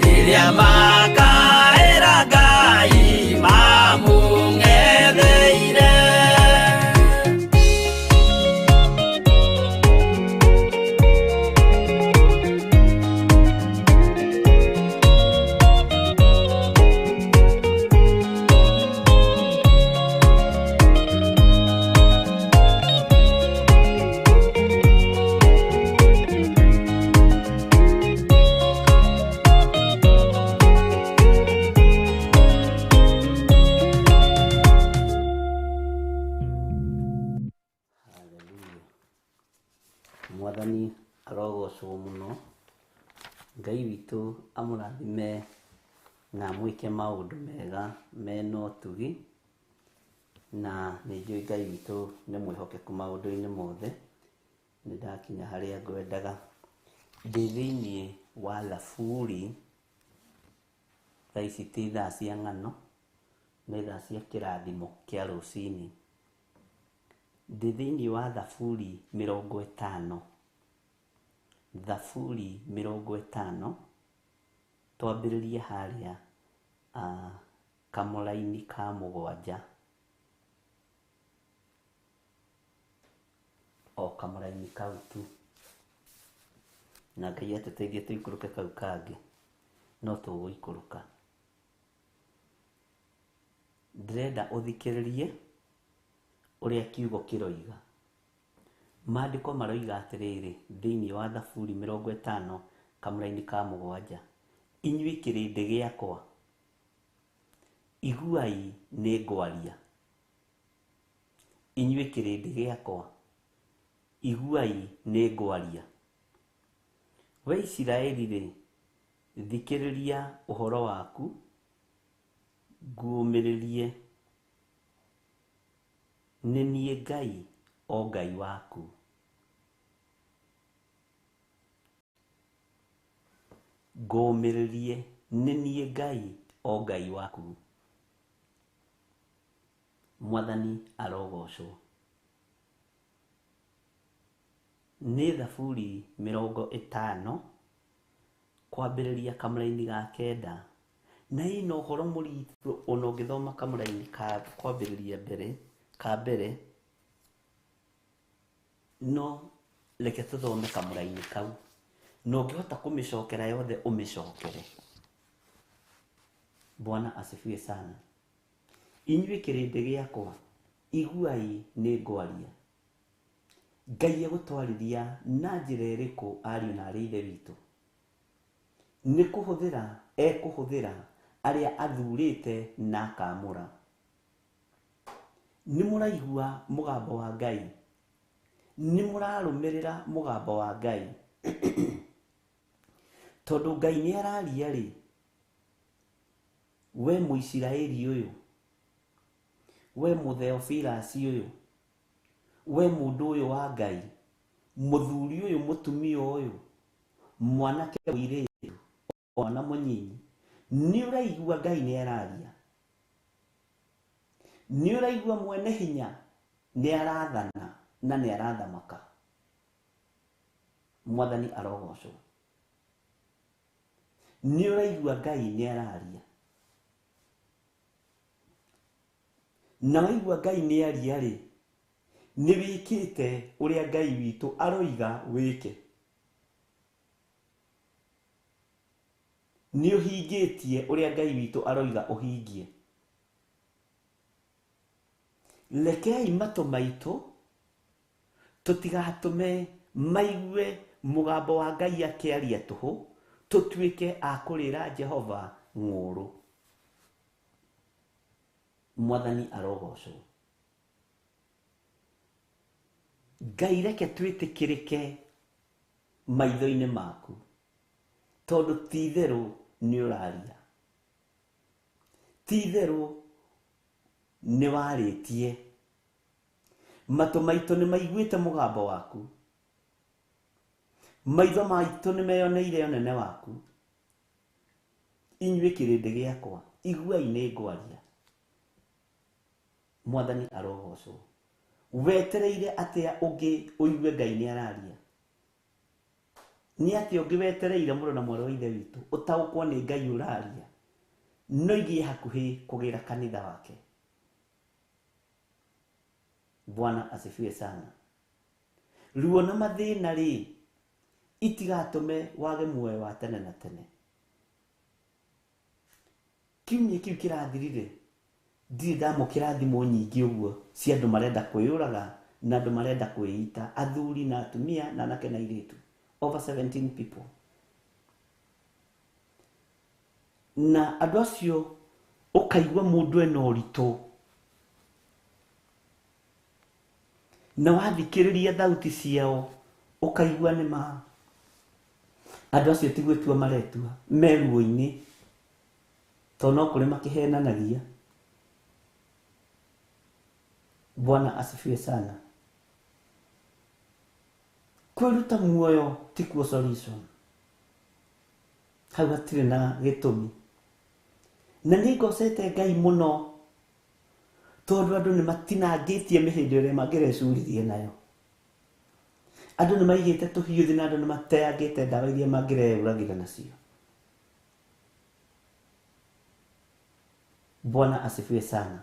Speaker 3: rĩrĩa makaĩra Ngai mamũng'etheire Mwathani arogocwo mũno Ngai witũ amũrathime na mwĩke maũndũ mega mena ũtugi na nĩnjũĩ Ngai witũ nĩ mwĩhokeku maũndũ-inĩ mothe nĩndakinya harĩa ngwendaga ndĩ thĩinĩ wa Thaburi thaa ici ti thaa cia ng'ano nĩ thaa cia kĩrathimo kĩa rũcinĩ ndĩ thĩinĩ wa Thaburi 50 Thaburi 50 twambĩrĩrie harĩa kamũraini ka 7 o kamũraini kau tu na Ngai atũteithie tũikũrũke kau kangĩ no tũgũikũrũka ndĩrenda ũthikĩrĩrie ũrĩa kiugo kĩroiga maandĩko maroiga atĩrĩrĩ thĩinĩ wa Thaburi 50 kamũraini ka 7 inyuĩ kĩrĩndĩ gĩakwa iguai nĩ ngwaria inyuĩ kĩrĩndĩ gĩakwa iguai nĩ ngwaria we Isiraeli rĩ
Speaker 2: thikiriria uhoro waku nguumiririe nĩ niĩ Ngai o Ngai waku. Nguumiririe nĩ niĩ Ngai o Ngai waku. Mwathani arogocwo. Nĩ Thaburi 50 kwambĩrĩria kamũraini ga 9, na ĩno ũhoro mũritũ ona ũngĩthoma kamũraini ka kwambĩrĩria mbere, no reke tũthome kamũraini kau, na ũngĩhota kũmĩcokera yothe ũmĩcokere. Bwana asifiwe sana. Inyuĩ kĩrĩndĩ gĩakwa, iguai nĩ ngwaria. Ngai egũtwarithia na njĩra ĩrĩkũ ariũ na arĩ ithe witũ? Nĩ kũhũthĩra ekũhũthĩra arĩa athurĩte na akamũra. Nĩ mũraigua mũgambo wa Ngai? Nĩ mũrarũmĩrĩra mũgambo wa Ngai? Tondũ Ngai nĩ araria rĩ, we Mũisiraeli ũyũ, we Mũtheophilus ũyũ, we mũndũ ũyũ wa Ngai, mũthuri ũyũ, mũtumia ũyũ, mwanake mũirĩtu, mwana mũnyinyi, nĩ ũraigua Ngai nĩ araria? Nĩ ũraigua mwene hinya nĩ arathana na nĩ arathamaka? Mwathani arogocwo. Nĩ ũraigua Ngai nĩ araria? Na waigua Ngai nĩ aria rĩ, nĩ wĩkĩte ũrĩa Ngai witũ aroiga wĩke? Nĩ ũhingĩtie ũrĩa Ngai witũ aroiga ũhingie? Rekei matũ maitũ tũtigatũme maigue mũgambo wa Ngai akĩaria tũhũ, tũtuĩke a kũrĩra Jehova ng'ũrũ. Mwathani arogocwo. Ngai reke twĩtĩkĩrĩke maitho-inĩ maku, tondũ ti-itherũ nĩ ũraria. Ti-itherũ nĩ warĩtie. Matũ maitũ nĩ maiguĩte mũgambo waku. Maitho maitũ nĩ meyoneire ũnene waku. Inyuĩ kĩrĩndĩ gĩakwa, iguai nĩ ngwaria. Mwathani arogocwo. Wetereire atĩa ũngĩ ũigue Ngai nĩ araria? Nĩ atĩa ũngĩ wetereire mũrũ na mwarĩ wa ithe witũ ũtaũkwo nĩ Ngai ũraria, no igie hakuhĩ kũgĩra kanitha wake? Bwana asifiwe sana. Ruo na mathĩna rĩ, itigatũme wage muoyo wa tene na tene. Kiumia kĩu kĩrathirire, ndirĩ ndamũkĩra thimũ nyingĩ ũguo cia andũ marenda kwĩyũraga na andũ marenda kwĩita, athuri na atumia na anake na airĩtu. Over 17 people. Na andũ acio ũkaigua mũndũ ena ũritũ, na wathikĩrĩria thauti ciao ũkaigua nĩ ma andũ acio ti gwĩtua maretua, me ruo-inĩ, tondũ no kũrĩ makĩhenanagia. Bwana asifiwe sana. Kwĩruta muoyo tikuo solution. Hau hatirĩ na gĩtũmi. Na nĩ ngocete Ngai mũno, tondũ andũ nĩ matinangĩtie mĩhĩndo ĩrĩa mangĩrecuririe nayo. Andũ nĩ maigĩte tũhiũ thĩ na andũ nĩ mateangĩte ndawa iria mangĩreũragĩra nacio. Bwana asifiwe sana.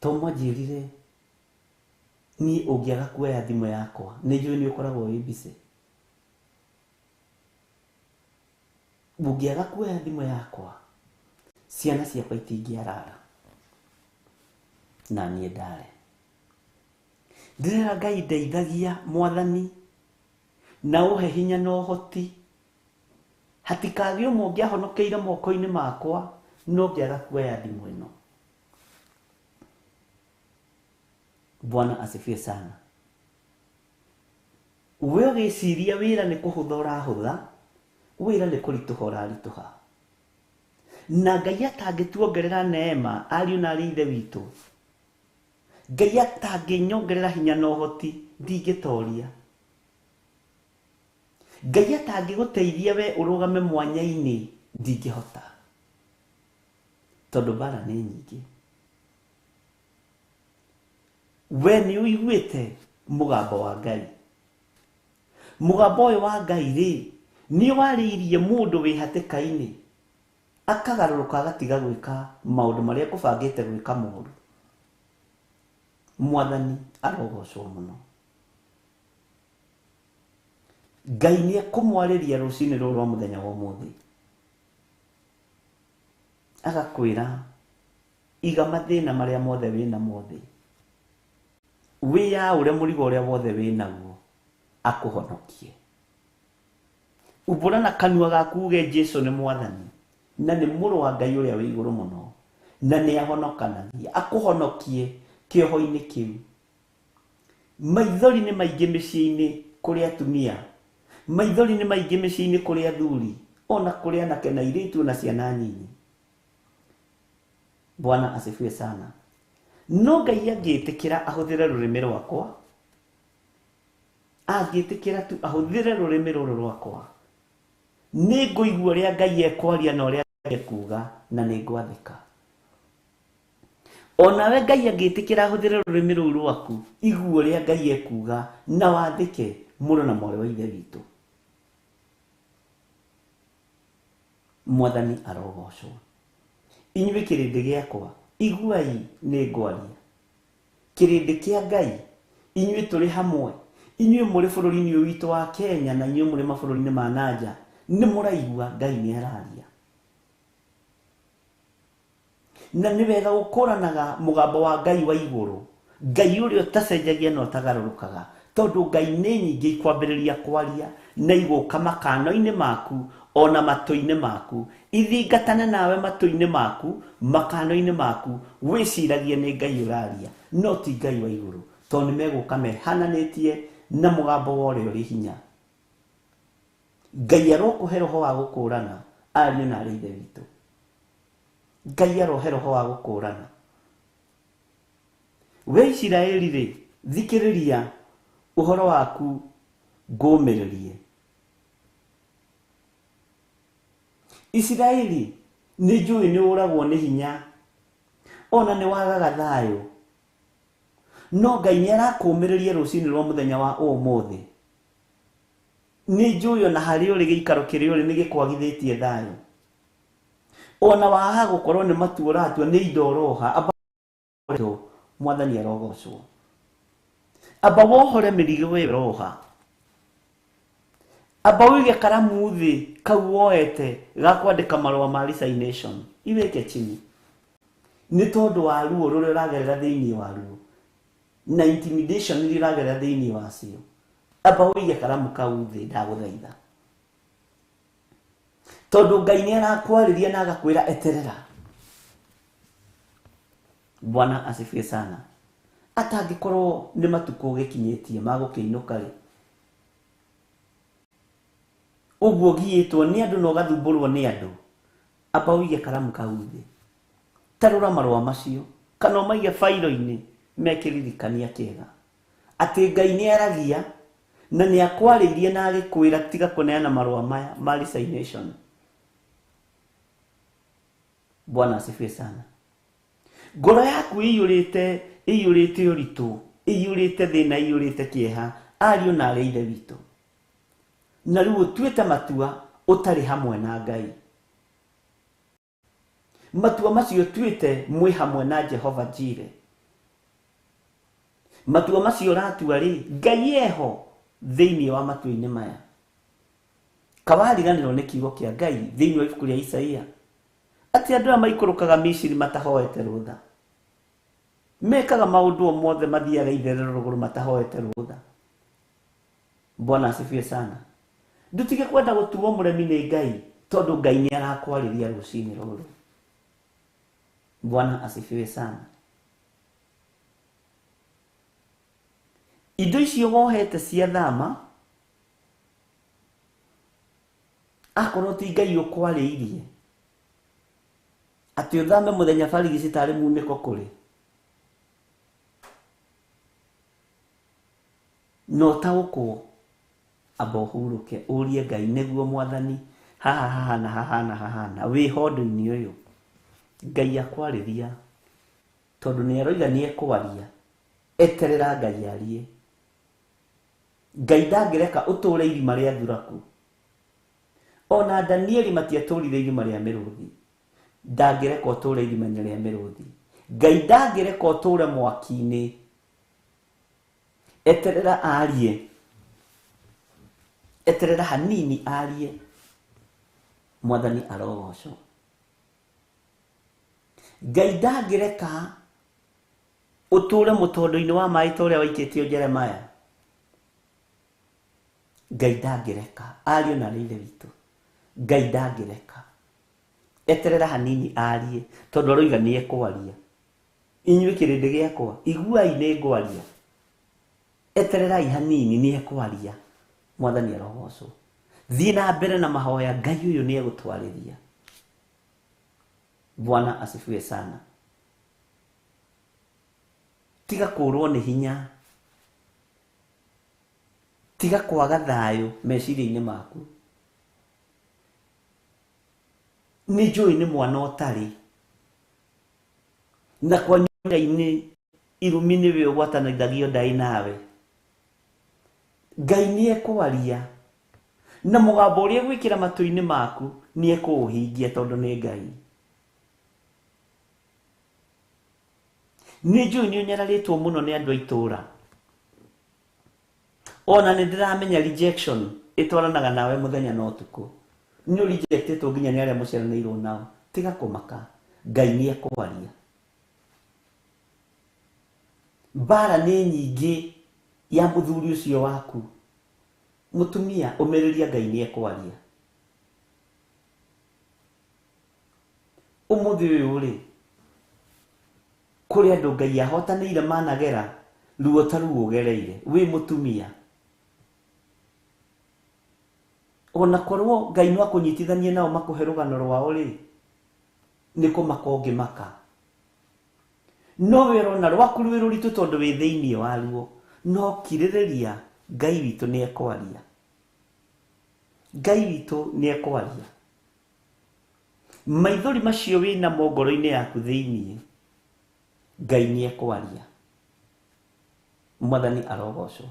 Speaker 2: To mwanjĩrire niĩ ũngĩaga kuoya thimũ yakwa, nĩ njũĩ nĩ ũkoragwo wĩ busy. Ũngĩaga kuoya thimũ yakwa, ciana ciakwa itingĩarara na niĩ ndare. Ndĩrera Ngai ndeithagia Mwathani, na ũhe hinya na ũhoti, hatikagĩe ũmwe ũngĩahonokeire moko-inĩ makwa no ngĩaga kuoya thimũ ĩno. Bwana asifiwe sana. We ũgĩciria wĩra nĩ kũhũtha ũrahũtha, wĩra nĩ kũritũha ũraritũha. Na Ngai atangĩtuongerera neema ariũ na arĩ ithe witũ, Ngai atangĩnyongerera hinya na ũhoti, ndingĩtoria. Ngai atangĩgũteithia we ũrũgame mwanya-inĩ, ndingĩhota. Tondũ mbara nĩ nyingĩ. We nĩ ũiguĩte mũgambo wa Ngai. Mũgambo ũyũ wa Ngai rĩ, nĩ warĩirie mũndũ wĩ hatĩka-inĩ, akagarũrũka agatiga gwĩka maũndũ marĩa ekũbangĩte gwĩka moru. Mwathani arogocwo mũno. Ngai nĩ ekũmwarĩria rũcinĩ rũrũ rwa mũthenya wa ũmũthĩ, agakwĩra iga mathĩna marĩa mothe wĩna mothe, wĩyaũre mũrigo ũrĩa wothe wĩnaguo, akũhonokie. Umbũra na kanua gaku uge Jesũ nĩ Mwathani na nĩ mũrũ wa Ngai ũrĩa wĩ igũrũ mũno, na nĩ ahonokanagia, akũhonokie kĩoho-inĩ kĩu. Maithori nĩ maingĩ mĩciĩ-inĩ kũrĩ atumia, maithori nĩ maingĩ mĩciĩ-inĩ kũrĩ athuri, ona kũrĩ anake na airĩtu na ciana nyinyi. Bwana asifiwe sana. No Ngai angĩtĩkĩra ahũthĩre rũrĩmĩ rwakwa, angĩtĩkĩra tu ahũthĩre rũrĩmĩ rũrũ rwakwa, nĩ ngũigua ũrĩa Ngai ekwaria na ũrĩa ekuga, na nĩ ngwathĩka. Onawe Ngai angĩtĩkĩra ahũthĩre rũrĩmĩ rũu rwaku, igua ũrĩa Ngai ekuga na wathĩke, mũrũ na mwarĩ wa ithe witũ. Mwathani arogocwo. Inyuĩ kĩrĩndĩ gĩakwa, iguai nĩ ngwaria. Kĩrĩndĩ kĩa Ngai, inyuĩ tũrĩ hamwe, inyuĩ mũrĩ bũrũri-inĩ ũyũ witũ wa Kenya na inyuĩ mũrĩ mabũrũri-inĩ ma nanja, nĩ mũraigua Ngai nĩ araria. Na nĩ wega gũkũranaga mũgambo wa Ngai wa igũrũ, Ngai ũrĩa ũtacenjagia na ũtagarũrũkaga, tondũ Ngai nĩ nyingĩ ikwambĩrĩria kwaria na igũka makano-inĩ maku, ona matũ-inĩ maku, ithingatane nawe matũ-inĩ maku, makano-inĩ maku, wĩciragie nĩ Ngai ũraria, no ti Ngai wa igũrũ, tondũ nĩ megũka mehananĩtie na mũgambo wa ũrĩa ũrĩ hinya. Ngai arokũhe roho wa gũkũrana ariũ na arĩ ithe witũ. Ngai arohe roho wa gũkũrana. We Isiraeli rĩ, thikĩrĩria ũhoro waku ngũmĩrĩrie. Isiraeli, nĩ njũĩ nĩ ũragwo nĩ hinya, ona nĩ wagaga thayũ, no Ngai nĩ arakũmĩrĩria rũcinĩ rwa mũthenya wa ũmũthĩ. Nĩ njũĩ ona harĩ ũrĩ gĩikaro kĩrĩ ũrĩ nĩ gĩkwagithĩtie thayũ, ona waha gũkorwo nĩ matua ũratua, nĩ indo ũroha. Mwathani arogocwo. Amba wohore mĩrigo we roha, amba wĩige karamu thĩ kau woete ga kwandĩka marũa ma resignation, iweke chini, nĩ tondũ wa ruo rũrĩa ũragerera thĩinĩ wa ruo na intimidation iria ũragerera thĩinĩ wacio. Amba wĩige karamu kau thĩ, ndagũthaitha, tondũ Ngai nĩ arakwarĩria na agakwĩra eterera. Bwana asifiwe sana. Atangĩkorwo nĩ matukũ ũgĩkinyĩtie ma gũkĩinũka rĩ, ũguo ũgiĩtwo nĩ andũ na ũgathumbũrwo nĩ andũ, amba wĩige karamu kau thĩ, tarũra marũa macio, kana ũmaige bairo-inĩ, mekĩririkania kĩega atĩ Ngai nĩ aragia na nĩ akwarĩirie na agĩkwĩra tiga kũneana marũa maya ma resignation. Bwana asifiwe sana. Ngoro yaku ĩiyũrĩte ũritũ, ĩiyũrĩte thĩna, ĩiyũrĩte kĩeha, ariũ na arĩ ithe witũ, na rĩu ũtuĩte matua ũtarĩ hamwe na Ngai. Matua macio tuĩte mwĩ hamwe na Jehova Jireh. Matua macio ũratua rĩ, Ngai eho thĩinĩ wa matua-inĩ maya. Kawariganĩrwo nĩ kiugo kĩa Ngai thĩinĩ wa ibuku rĩa Isaia, atĩ andũ aya maikũrũkaga Misiri matahoete rũtha, mekaga maũndũ o mothe, mathiaga itherero rũgũrũ matahoete rũtha. Bwana asifiwe sana. Ndutige kwenda gũtuo mũremi nĩ Ngai, tondũ Ngai nĩ arakwarĩria rũcinĩ rũrũ. Bwana asifiwe sana. Indo icio wohete cia thama, akorwo ti Ngai ũkwarĩirie atĩ ũthame mũthenya barigici tarĩ munĩko kũrĩ no taũkwo amba ũhurũke ũrie Ngai nĩguo Mwathani haha na wĩho ũndũ-inĩ ũyũ Ngai akwarĩria tondũ nĩaroiga nĩekwaria eterera Ngai arie. Ngai ndangĩreka ũtũũre irima rĩa thuraku. Ona Danieli matiatũũrire irima rĩa mĩrũthi, ndangĩreka ũtũũre irima-inĩ rĩa mĩrũthi. Ngai ndangĩreka ũtũũre mwaki-inĩ. Eterera arie, eterera hanini arie. Mwathani arogocwo. Ngai ndangĩreka ũtũũre mũtondo-inĩ wa maaĩ ta ũrĩa waikĩtio Jeremaya. Ngai ndangĩreka arie na rĩire witũ. Ngai ndangĩreka eterera hanini arie tondũ aroiga nĩekwaria. Inyuĩ kĩrĩndĩ gĩakwa iguai nĩngwaria. Etererai hanini nĩekwaria. Mwathani arogocwo. Thiĩ na mbere na mahoya, Ngai ũyũ nĩegũtwarĩria. Bwana asifiwe sana. Tiga kũrwo nĩ hinya, tiga kwaga thayũ meciria-inĩ maku. Nĩ njũĩ nĩ mwana ũtarĩ na kwa nyũmba-inĩ irumi nĩwe ũgwatanagio ndai nawe. Ngai nĩekwaria na mũgambo ũrĩa gwĩkĩra matũ-inĩ maku nĩekũũhingia tondũ nĩ Ngai. Nĩ njũĩ nĩũnyararĩtwo mũno nĩ andũ a itũũra. Ona nĩndĩramenya rejection ĩtwaranaga nawe mũthenya na ũtukũ. Nĩ rejectĩtwo nginya nĩ arĩa mũciaranĩirwo nao. Tiga kũmaka, Ngai nĩekwaria. Mbara nĩ nyingĩ ya mũthuri ũcio waku. Mũtumia ũmĩrĩria, Ngai nĩekwaria. Ũmũthĩ ũyũ rĩ, kũrĩ andũ Ngai ahotanĩire managera ruo ta ruo ũgereire wĩ mũtumia. Ona korwo Ngai no akũnyitithanie nao makũhe rũgano rwao rĩ, nĩ kũmaka ũngĩmaka. No wĩrona rwaku rwĩ rũritũ tondũ wĩ thĩinĩ waruo, no kirĩrĩria, Ngai witũ nĩekwaria. Ngai witũ nĩekwaria. Maithori macio wĩna mo ngoro-inĩ yaku thĩinĩ, Ngai nĩekwaria. Mwathani arogocwo.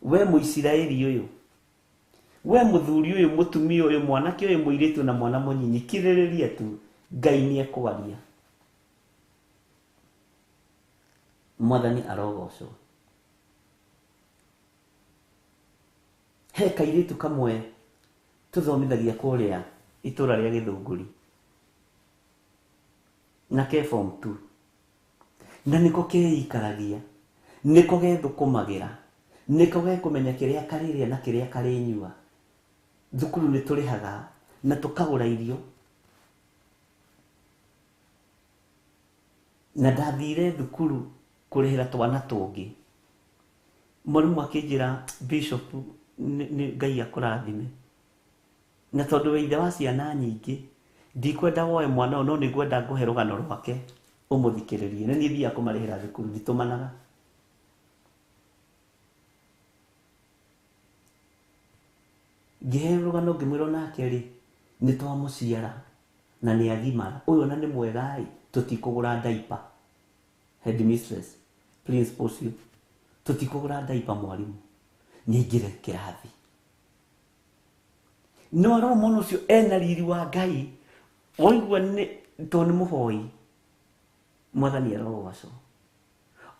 Speaker 2: We Mũisiraeli ũyũ, we mũthuri ũyũ, mũtumia ũyũ, mwanake ũyũ, mũirĩtu na mwana mũnyinyi, kirĩrĩria tu, Ngai nĩekwaria. Mwathani arogocwo. He kairĩtu kamwe tũthomithagia kũrĩa itũũra rĩa Gĩthũngũri, na ke form 2, na nĩko keikaragia, nĩko gethũkũmagĩra, nĩko gekũmenya kĩrĩa karĩrĩa na kĩrĩa karĩnyua. Thukuru nĩ tũrĩhaga na tũkagũra irio. Na ndathire thukuru kũrĩhĩra twana tũngĩ, mwarimũ akĩnjĩra, Bishop, nĩ Ngai akũrathime, na tondũ wĩ ithe wa ciana nyingĩ, ndikwenda woe mwana ũyũ, no nĩngwenda ngũhe rũgano rwake ũmũthikĩrĩrie. Na niĩ thiaga kũmarĩhĩra thukuru, nditũmanaga. Ngĩhe rũgano ngĩmwĩra nake rĩ, nĩ twamũciara na nĩ agimara. Ũyũ na nĩ mwega ĩ, tũtikũgũra diaper. Headmistress, principal ũcio, tũtikũgũra diaper mwarimũ. Nĩaingĩre kĩrathi. No arora mwana ũcio ena riri wa Ngai, waigua tondũ nĩ mũhoi. Mwathani arogocwo.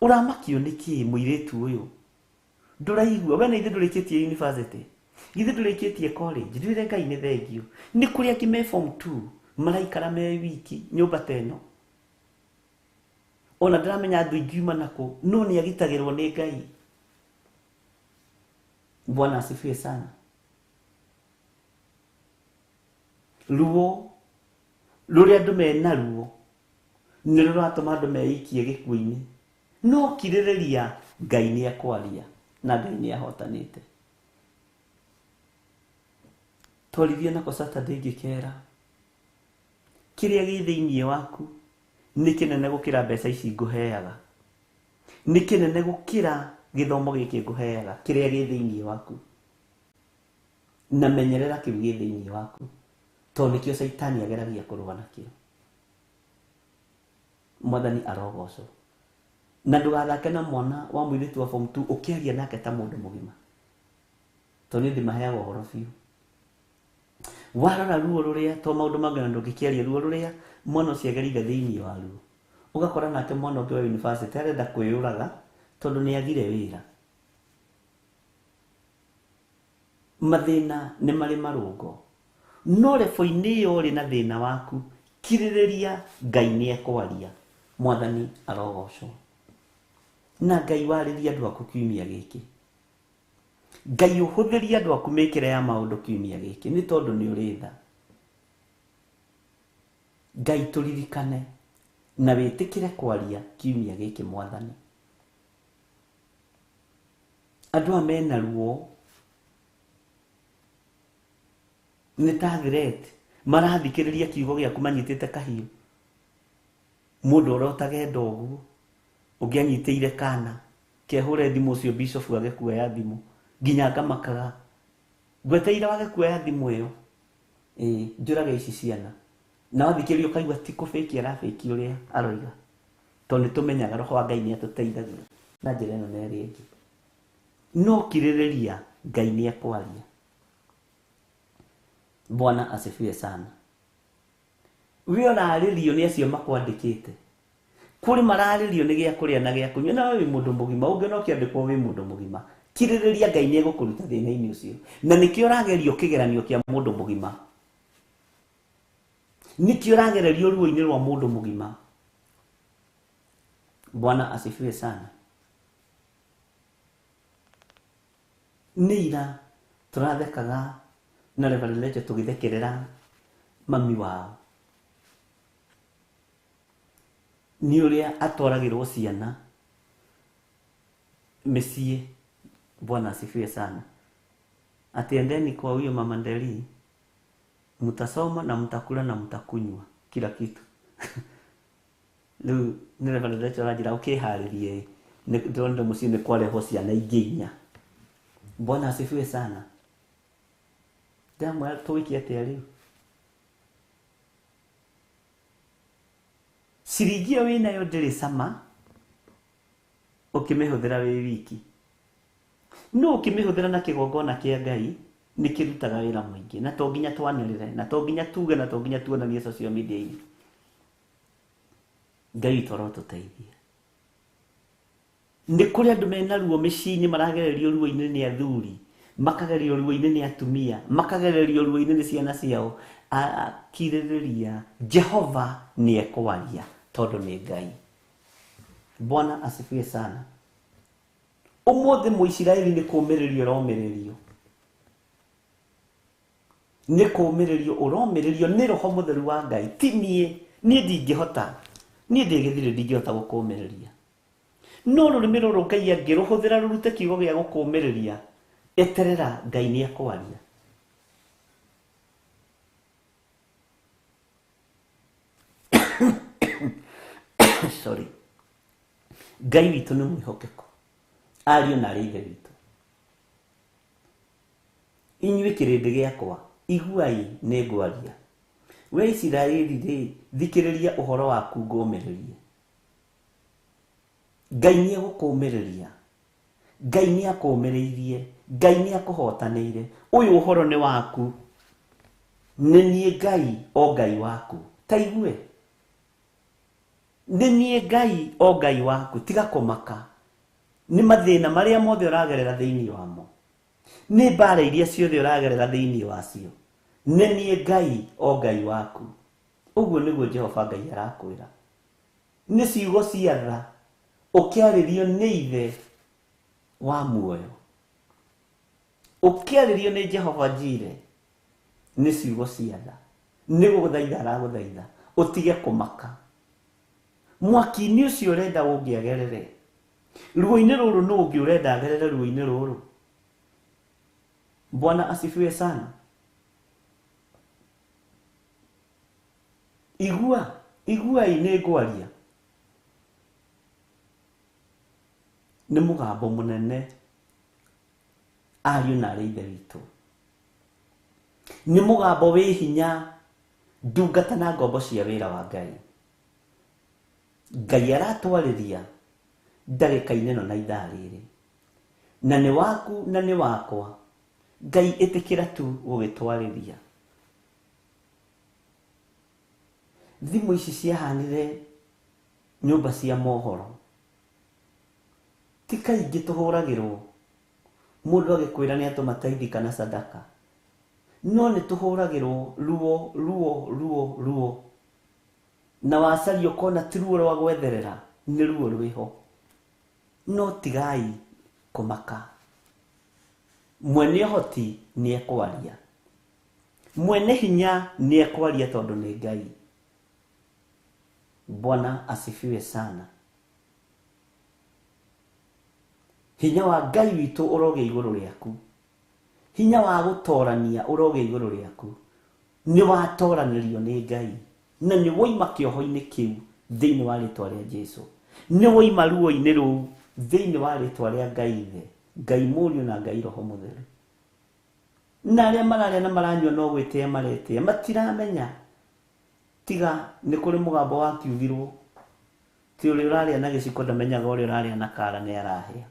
Speaker 2: Ũramakio nĩkĩ mũirĩtu ũyũ? Ndũraigua we na ithe ndũrĩkĩtie university, ithe ndũrĩkĩtie college. Ndwĩre Ngai nĩ thengio. Nĩ kũrĩ angĩ me form 2 maraikara me wiki nyũmba ta ĩno. Ona ndĩramenya andũ ingiuma nako, no nĩ agitagĩrwo nĩ Ngai. Bwana asifiwe sana. Ruo rũrĩa andũ mena ruo nĩ rũratũma andũ meikie gĩkuũ-inĩ, no kirĩrĩria, Ngai nĩekwaria na Ngai nĩahotanĩte. twarithia nako Saturday ngĩkera kĩrĩa gĩ thĩinĩ waku nĩ kĩnene gũkĩra mbeca ici ngũheaga, nĩ kĩnene gũkĩra gĩthomo gĩkĩ ngũheaga, kĩrĩa gĩ thĩinĩ waku. Na menyerera kĩu gĩ thĩinĩ waku, tondũ nĩkĩo Saitani ageragia kũrũa nakĩo. Mwathani arogocwo. Na ndũgathake na mwana wa mũirĩtu wa form 2 ũkĩaria nake ta mũndũ mũgima, tondũ nĩ ndĩmaheaga ũhoro biũ. Warora ruo rũrĩa to maũndũ mangĩ na ndũngĩkĩaria ruo rũrĩa mwana ũcio agerire thĩinĩ wa ruo, ũgakora nake mwana ũngĩ wa university arenda kwĩyũraga tondũ nĩ athire wĩra. Mathĩna nĩ marĩ marũngo, no rebo-inĩ ĩyo ũrĩ na thĩna waku, kirĩrĩria, Ngai nĩ ekwaria. Mwathani arogocwo. Na Ngai warĩria andũ aku kiumia gĩkĩ, Ngai ũhũthĩria andũ aku mĩkĩre ya maũndũ kiumia gĩkĩ, nĩ tondũ nĩ ũrĩ tha. Ngai tũririkane na wĩtĩkĩre kwaria kiumia gĩkĩ Mwathani. Andũ a mena ruo nĩ ta threat, marathikĩrĩria kiugo gĩaku manyitĩte kahiũ. Mũndũ ũrotage ndogu, ũngĩ anyitĩire kana, kehũre thimũ ũcio bishop age kuoya thimũ, nginya ngamakaga. Ngweteire wage kuoya thimũ ĩyo, njũrage ici ciana. Na wathikĩrĩria ũkaigua ti kũbĩki arabĩki ũrĩa aroiga, tondũ nĩtũmenyaga Roho wa Ngai nĩ atũteithagia na njĩra ĩno na ĩrĩa ĩngĩ. No kirĩrĩria, Ngai nĩ ekwaria. Bwana asifiwe sana. We ũrarĩrio nĩ acio makwandĩkĩte. Kũrĩ mararĩrio nĩ gĩa kũrĩa na gĩa kũnyua, na wĩ mũndũ mũgima, ũngĩ no kĩandĩkwo wĩ mũndũ mũgima. Kirĩrĩria, Ngai nĩ egũkũruta thĩna-inĩ ũcio. Na nĩkĩo ũragerio kĩgeranio kĩa mũndũ mũgima. Nĩkĩo ũragererio ruo-inĩ rwa mũndũ mũgima. Bwana asifiwe sana. Nĩ ira tũrathekaga na Reverend Leche tũgĩthekerera mami wao. Nĩ ũrĩa atwaragĩrwo ciana mĩciĩ. Bwana asifiwe sana. Atiendeni kwa huyo mama Nderi, mtasoma na mtakula na mtakunywa kila kitu. Rĩu nĩ Reverend Leche arajĩra ũkĩharĩrie, ndĩronire mũciĩ nĩ kwarehwo ciana ingĩ inya. Bwana asifiwe sana. Ndamwĩra tũwĩke atĩa rĩu? Ciringi ĩyo wĩnayo ndĩrĩ cama ũkĩmĩhũthĩra wĩ wiki, no ũkĩmĩhũthĩra na kĩgongona kĩa Ngai nĩ kĩrutaga wĩra mũingĩ. Na to nginya twanĩrĩre, na to nginya tuge, na to nginya tuonanie social media-inĩ. Ngai toro tũteithie. Nĩ kũrĩ andũ mena ruo mĩciĩ-inĩ maragererio ruo-inĩ nĩ athuri, makagererio ruo-inĩ nĩ atumia, makagererio ruo-inĩ nĩ ciana ciao. Kirĩrĩria, Jehova nĩ ekwaria tondũ nĩ Ngai. Bwana asifiwe sana. Ũmũthĩ Mũisiraeli nĩ kũũmĩrĩrio ũromĩrĩrio. Nĩ kũũmĩrĩrio ũromĩrĩrio nĩ Roho Mũtheru wa Ngai. Ti niĩ ndingĩhota, niĩ ndĩgĩthire ndingĩhota gũkũũmĩrĩria. No rũrĩmĩ rũrũ Ngai angĩrũhũthĩra rũrute kiugo gĩa gũkũũmĩrĩria, eterera, Ngai nĩ ekwaria. Sorry. Ngai witũ nĩ mwĩhokeku, ariũ na arĩ ithe witũ. Inyuĩ kĩrĩndĩ gĩakwa, iguai nĩ ngwaria. We Isiraeli rĩ, thikĩrĩria ũhoro waku ngũũmĩrĩrie. Ngai nĩ egũkũũmĩrĩria, Ngai nĩ akũũmĩrĩirie, Ngai nĩ akũhotanĩire. Ũyũ ũhoro nĩ waku, nĩ niĩ Ngai o Ngai waku. Ta igue, nĩ niĩ Ngai o Ngai waku, tiga kũmaka. Nĩ mathĩna marĩa mothe ũragerera thĩinĩ wamo, nĩ mbara iria ciothe ũragerera thĩinĩ wacio, nĩ niĩ Ngai o Ngai waku. Ũguo nĩguo Jehova Ngai arakwĩra. Nĩ ciugo cia tha ũkĩarĩrio nĩ ithe wa muoyo, ũkĩarĩrio nĩ Jehova Jire. Nĩ ciugo cia tha, nĩ gũgũthaitha aragũthaitha ũtige kũmaka. Mwaki-inĩ ũcio ũrenda ũngĩagerere, ruo-inĩ rũrũ nũ ũngĩ ũrenda agerere ruo-inĩ rũrũ? Bwana asifiwe sana. iguai nĩ ngwaria. Nĩ mũgambo mũnene ariũ na ithe witũ. Nĩ mũgambo wĩ hinya ndungata na ngombo cia wĩra wa Ngai. Ngai aratwarĩria ndagĩka-inĩ ĩno na ithaa rĩrĩ. Na nĩ waku na nĩ wakwa. Ngai ĩtĩkĩra tu gũgĩtwarĩria. Thimũ ici ciahanire nyũmba cia mohoro. Ti kaingĩ tũhũragĩrwo mũndũ agĩkwĩra nĩ atũma tithe kana sadaka. No nĩ tũhũragĩrwo ruo. Na wacaria ũkona ti ruo rwa gwetherera, nĩ ruo rwĩho. No tigai kũmaka. Mwene ũhoti nĩ ekwaria. Mwene hinya nĩ ekwaria tondũ nĩ Ngai. Bwana asifiwe sana. Hinya wa Ngai witũ ũrogĩa igũrũ rĩaku. Hinya wa gũtorania ũrogĩa igũrũ rĩaku. Nĩ watoranĩrio nĩ Ngai. Na nĩ woima kĩoho-inĩ kĩu thĩinĩ wa rĩtwa rĩa Jesũ. Nĩ woima ruo-inĩ rũu thĩinĩ wa rĩtwa rĩa Ngai Ithe, Ngai Mũriũ na Ngai Roho Mũtheru. Na arĩa mararĩa na maranyua no gwĩtĩĩa maretĩĩa, matiramenya. Tiga nĩ kũrĩ mũgambo wakiugirwo. Ti ũrĩa ũrarĩa na gĩciko ndamenyaga ũrĩa ũrarĩa na kara nĩ arahĩa.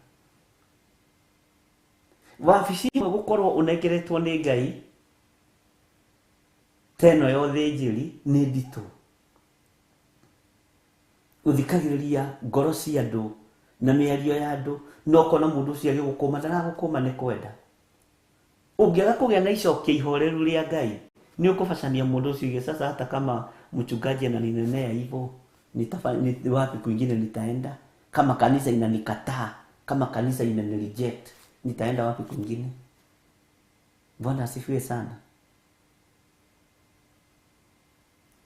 Speaker 2: Wabici ĩmwe gũkorwo ũnengeretwo nĩ Ngai teno yothe njĩri nĩ nditũ. Ũthikagĩrĩria ngoro cia andũ na mĩario ya andũ, no kona mũndũ ũcio agĩgũkũma ndaragũkũma nĩ kwenda. Ũngĩaga kũgĩa na icokio ihoreru rĩa Ngai, ni ukufashania mũndũ ũcio hivi sasa. Hata kama mchungaji ananinenea hivyo, ni wapi kwingine nitaenda? Kama kanisa inanikataa, kama kanisa inanireject, nitaenda wapi kwingine? Bwana asifiwe sana.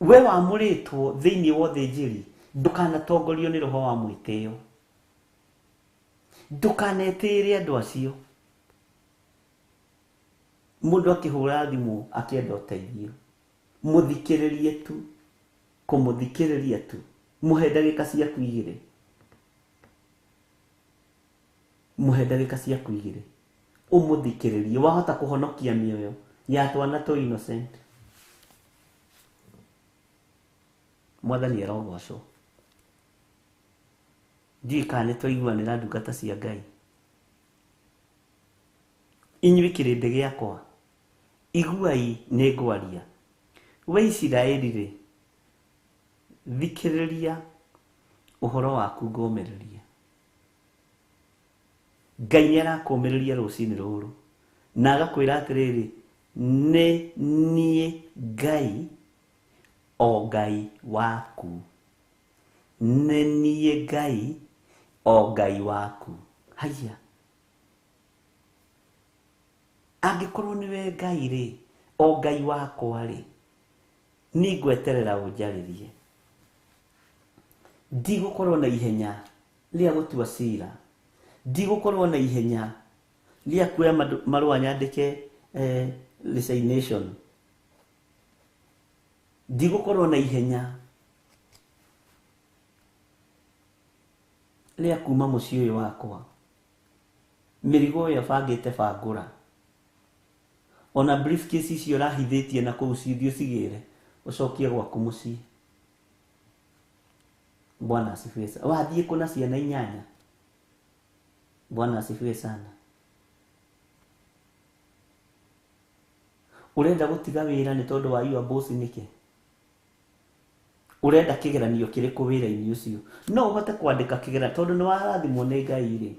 Speaker 2: We wamũrĩtwo thĩinĩ wothe njĩri, ndũkanatongorio nĩ roho wa mwĩtĩo. Ndũkanetĩĩre andũ acio. Mũndũ akĩhũra thimũ akĩenda ũteithio, mũthikĩrĩrie tu, kũmũthikĩrĩria tu, mũhe ndagĩka ciaku 2. Mũhe ndagĩka ciaku 2, ũmũthikĩrĩrie. Wahota kũhonokia mĩoyo ya twana tũ innocent. Mwathani arogocwo. Ndiũĩ kana nĩtwaiguanĩra ndungata cia Ngai. Inyuĩ kĩrĩndĩ gĩakwa, iguai nĩ ngwaria. We Isiraeli rĩ, thikĩrĩria ũhoro waku ngũmĩrĩria. Ngai nĩarakũmĩrĩria rũcinĩ rũrũ na agakwĩra atĩrĩrĩ, nĩ niĩ Ngai, o Ngai waku. Nĩ niĩ Ngai, o Ngai waku. Haya, angĩkorwo nĩwe Ngai rĩ, o Ngai wakwa rĩ, nĩ ngweterera ũnjarĩrie. Ndigũkorwo na ihenya rĩa gũtua cira. Ndigũkorwo na ihenya rĩa kuoya marũa nyandĩke resignation. Ndigũkorwo na ihenya rĩa kuma mũciĩ ũyũ wakwa. Mĩrigo ĩyo bangĩte bangũra. Ona briefcase icio ũrahithĩtie na kũu cithiĩ ũcigĩre, ũcokie gwaku mũciĩ. Bwana asifiwe sana. Wathiĩ kuna ciana 8. Bwana asifiwe sana. Urenda gũtiga wĩra nĩ tondũ wa your boss nĩkĩ? Urenda kĩgeranio kĩrĩkũ wĩra-inĩ ũcio? No ũhote kwandĩka kĩgeranio tondũ nĩ warathimwo nĩ Ngai rĩ.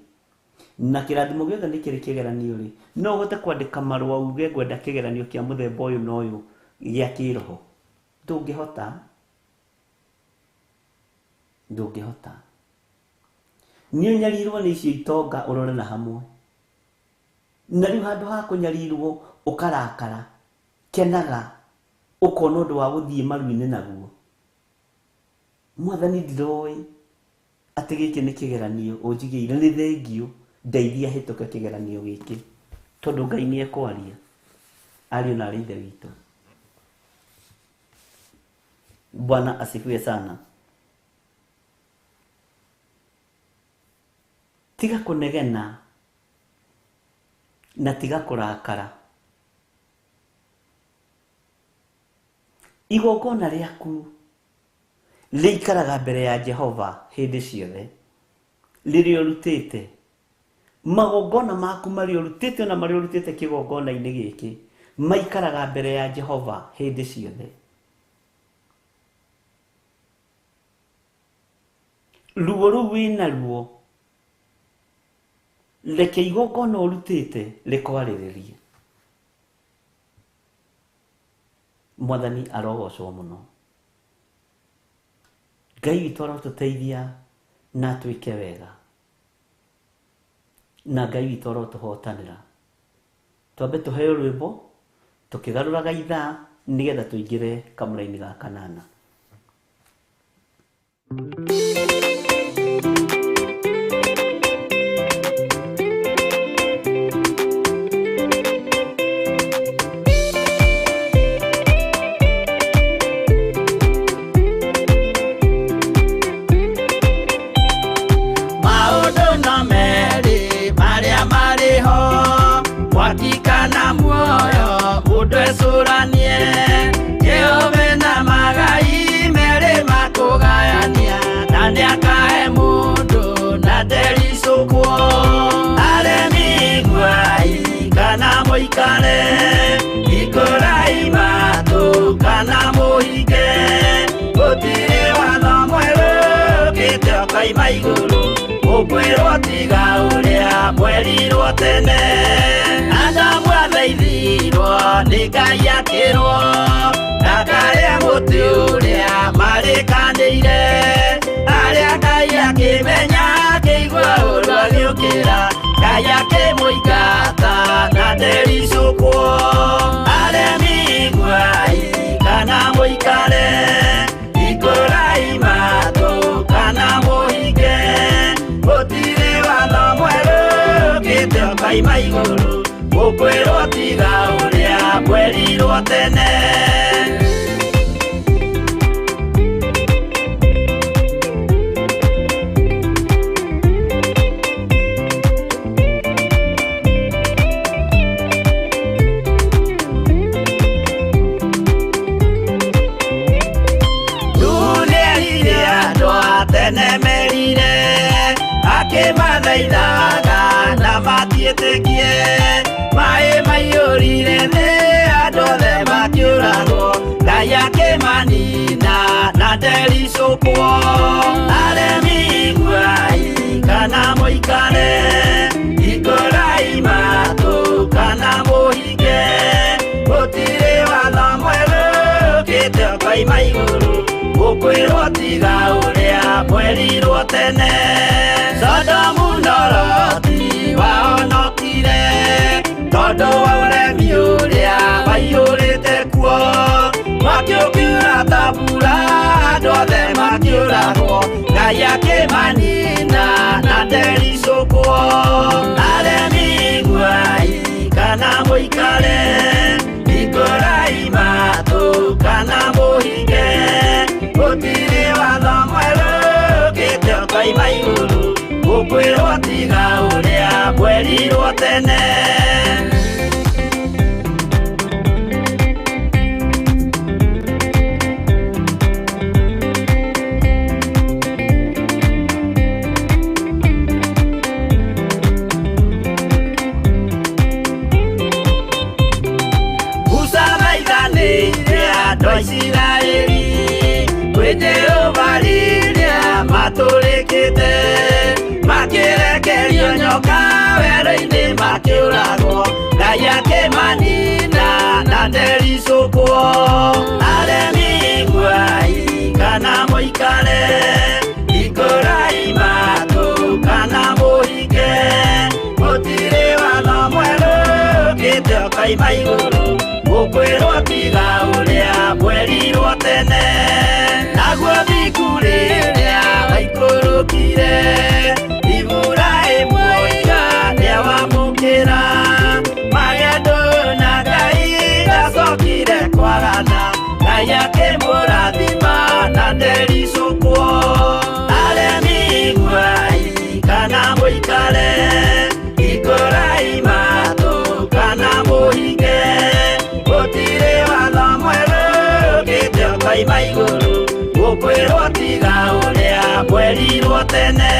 Speaker 2: Na kĩrathimo gĩothe nĩ kĩrĩ kĩgeranio rĩ. No ũhote kwandĩka marũa uge ngwenda kĩgeranio kĩa mũthemba ũyũ na ũyũ gĩa kĩroho. Ndũngĩhota. Ndũngĩhota. Nĩ ũnyarirwo nĩ icio itonga ũrore na hamwe. Na rĩu handũ ha kũnyarirwo ũkarakara, kenaga, ũkona ũndũ wa gũthiĩ maru-inĩ naguo. Mwathani ndiroĩ atĩ gĩkĩ nĩ kĩgeranio ũnjigĩire, nĩ thengio, ndeithia hĩtũke kĩgeranio gĩkĩ, tondũ Ngai nĩ ekwaria. Ariũ na ithe witũ, Bwana asifiwe sana. Tiga kunegena na tiga kurakara. Igongona rĩaku rĩikaraga mbere ya Jehova hĩndĩ ciothe. Rĩrĩa ũrutĩte magongona maku marĩa ũrutĩte na marĩa ũrutĩte kĩgongona-inĩ gĩkĩ maikaraga mbere ya Jehova hĩndĩ ciothe. Ruo rũu wĩna ruo, reke igongona ũrutĩte rĩkwarĩrĩrie. Mwathani arogocwo mũno. Ngai witũ arotũteithia na twĩke wega, na Ngai witũ arotũhotanĩra. Twambe tũheo rwĩmbo tũkĩgarũraga ithaa nĩgetha tũingĩre kamũra-inĩ ga kanana.
Speaker 4: Wakikana muoyo udwesuranie Jehova na magai mere makugayania nani akae mundu na derisukwo aremi gwai kana moikare ikorai matu kana moige gutire watho mweru gite okaima iguru ukwirwo tiga uria mwerirwo tene Adamu athaithirwo nĩ Ngai akĩrwo ndakarĩa mũtĩ ũrĩa marĩkanĩire arĩa Ngai akĩmenya akĩigua ũru agĩũkĩra Ngai akĩmũingata na ndericũkwo aremi gwai kana mũikare ikũrai matũ kana mũhinge gũtirĩ watho mwerũ gĩte okaima igũrũ ukwirwo tiga uria mwerirwo tene Nũnĩerire andũ a tene merire akĩmathaithaga na matiĩtĩkie Mae maiyũrire thĩ andũ othe makĩũragwo Ngai akĩmanina na ndericũkwo aremi gwai kana mũikare ikũrai matũ kana mũhinge gũtirĩ watho mwerũ gĩte okaima igũrũ ũkwĩrwo tiga ũrĩa mwerirwo tene Sodomu na Loti wahonokire tondũ wa ũremi ũrĩa waiyũrĩte kuo makĩũkĩra ta mbura andũ othe makĩũragwo Ngai akĩmanina na ndericũkwo aremi gwai kana mũikare ikũrai matũ kana mũhinge gũtirĩ watho mwerũ gĩte okaima igũrũ ũkwĩrwo tiga ũrĩa mwerirwo tene Isiraeli kwĩ Jehova rĩrĩa matũrĩkĩte makĩrekerio nyoka werũ-inĩ makĩũragwo Ngai akĩmanina na ndericũkwo aremi gwai kana mũikare ikũrai matũ kana mũhinge gũtirĩ watho mwerũ gĩte okaima igũrũ ũkwĩrwo tiga ũrĩa mwerirwo tene naguo thiku rĩrĩa waikũrũkire Iburahĩmu oiga nĩawamũkĩra magendo na Ngai ndacokire kwarana Ngai akĩmũrathima kaima iguru gukwirwo tiga uria mwerirwo tene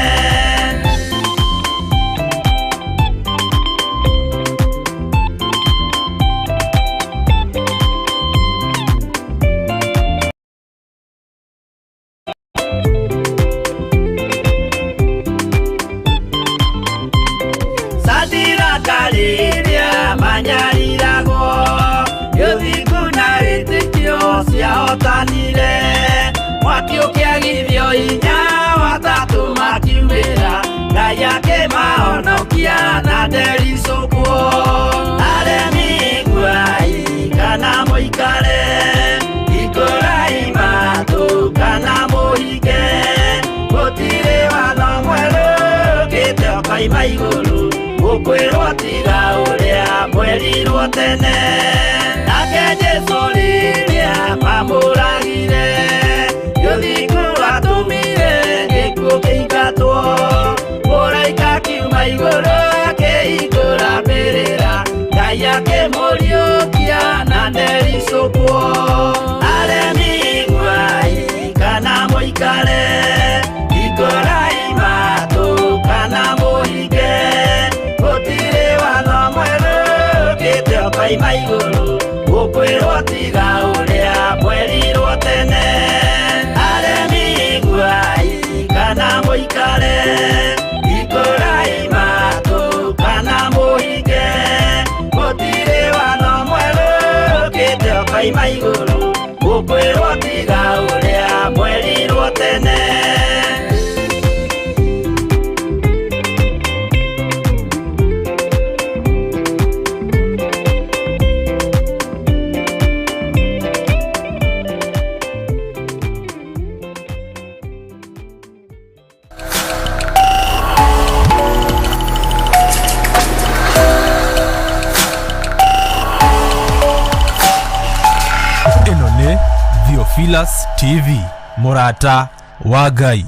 Speaker 4: Kaliria manyariragwo yuthiku na wĩtĩkio ciahotanire mwaki ũkĩagithio hinya watatũ makiumĩra Ngai akĩmahonokia na ndericũkwo aremi iguai kana mũikare ikũrai matũ kana mũhinge gũtirĩ watho mwerũ ũkĩte ũkaima igũrũ gukwirwo tiga uria mwerirwo tene nake Jesu rĩrĩa mamũragire yũthingu atumire gĩkuũ kĩingatwo mũraika kiuma igũrũ akĩhingũra mbĩrĩra Ngai akĩmũriũkia na ndericũkwo aremi iguai kana mũikare ikũrai matũ kana mũhinge kaima igũrũ gukwirwo tiga uria mwerirwo tene aremi iguai kana mũikare ikũrai matũ kana mũhinge gũtirĩ watho mwerũ ũkĩte kaima igũrũ gukwirwo tiga uria mwerirwo tene
Speaker 5: Theophilus TV Murata wa Ngai.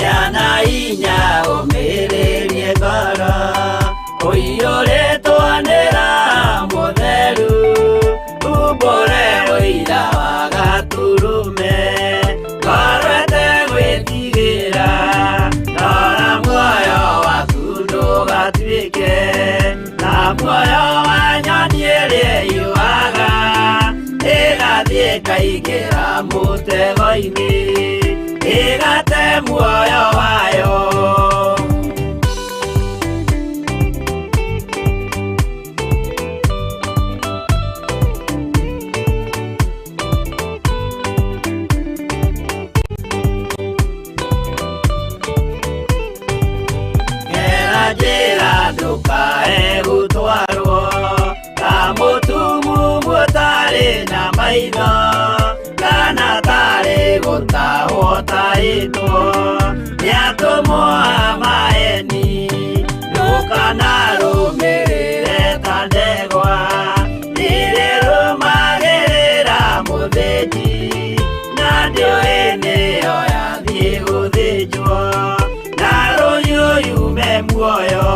Speaker 4: Yana inya umirerie ngoro uiyũrĩtwo nĩ Roho Mũtheru umbũre ũira wa Gaturume ngorwete gwĩtigĩra rora muoyo waku ndũgatuĩke na muoyo wa nyoni ĩrĩa yũaga ĩgathiĩ ĩkaingĩra mũtego-inĩ ĩgate muoyo wayo njĩra ndũkae gũtwarwo ta mũtumu mũtarĩ na maitho kana tarĩ gũtahwo tahĩtwo nĩatũmwo maeni ndũkanarũmĩrĩre ta ndegwa ĩrĩrũmagĩrĩra mũthĩnji na ndĩũĩ nĩyo yathiĩ gũthĩnjwo na rũhiũ yume muoyo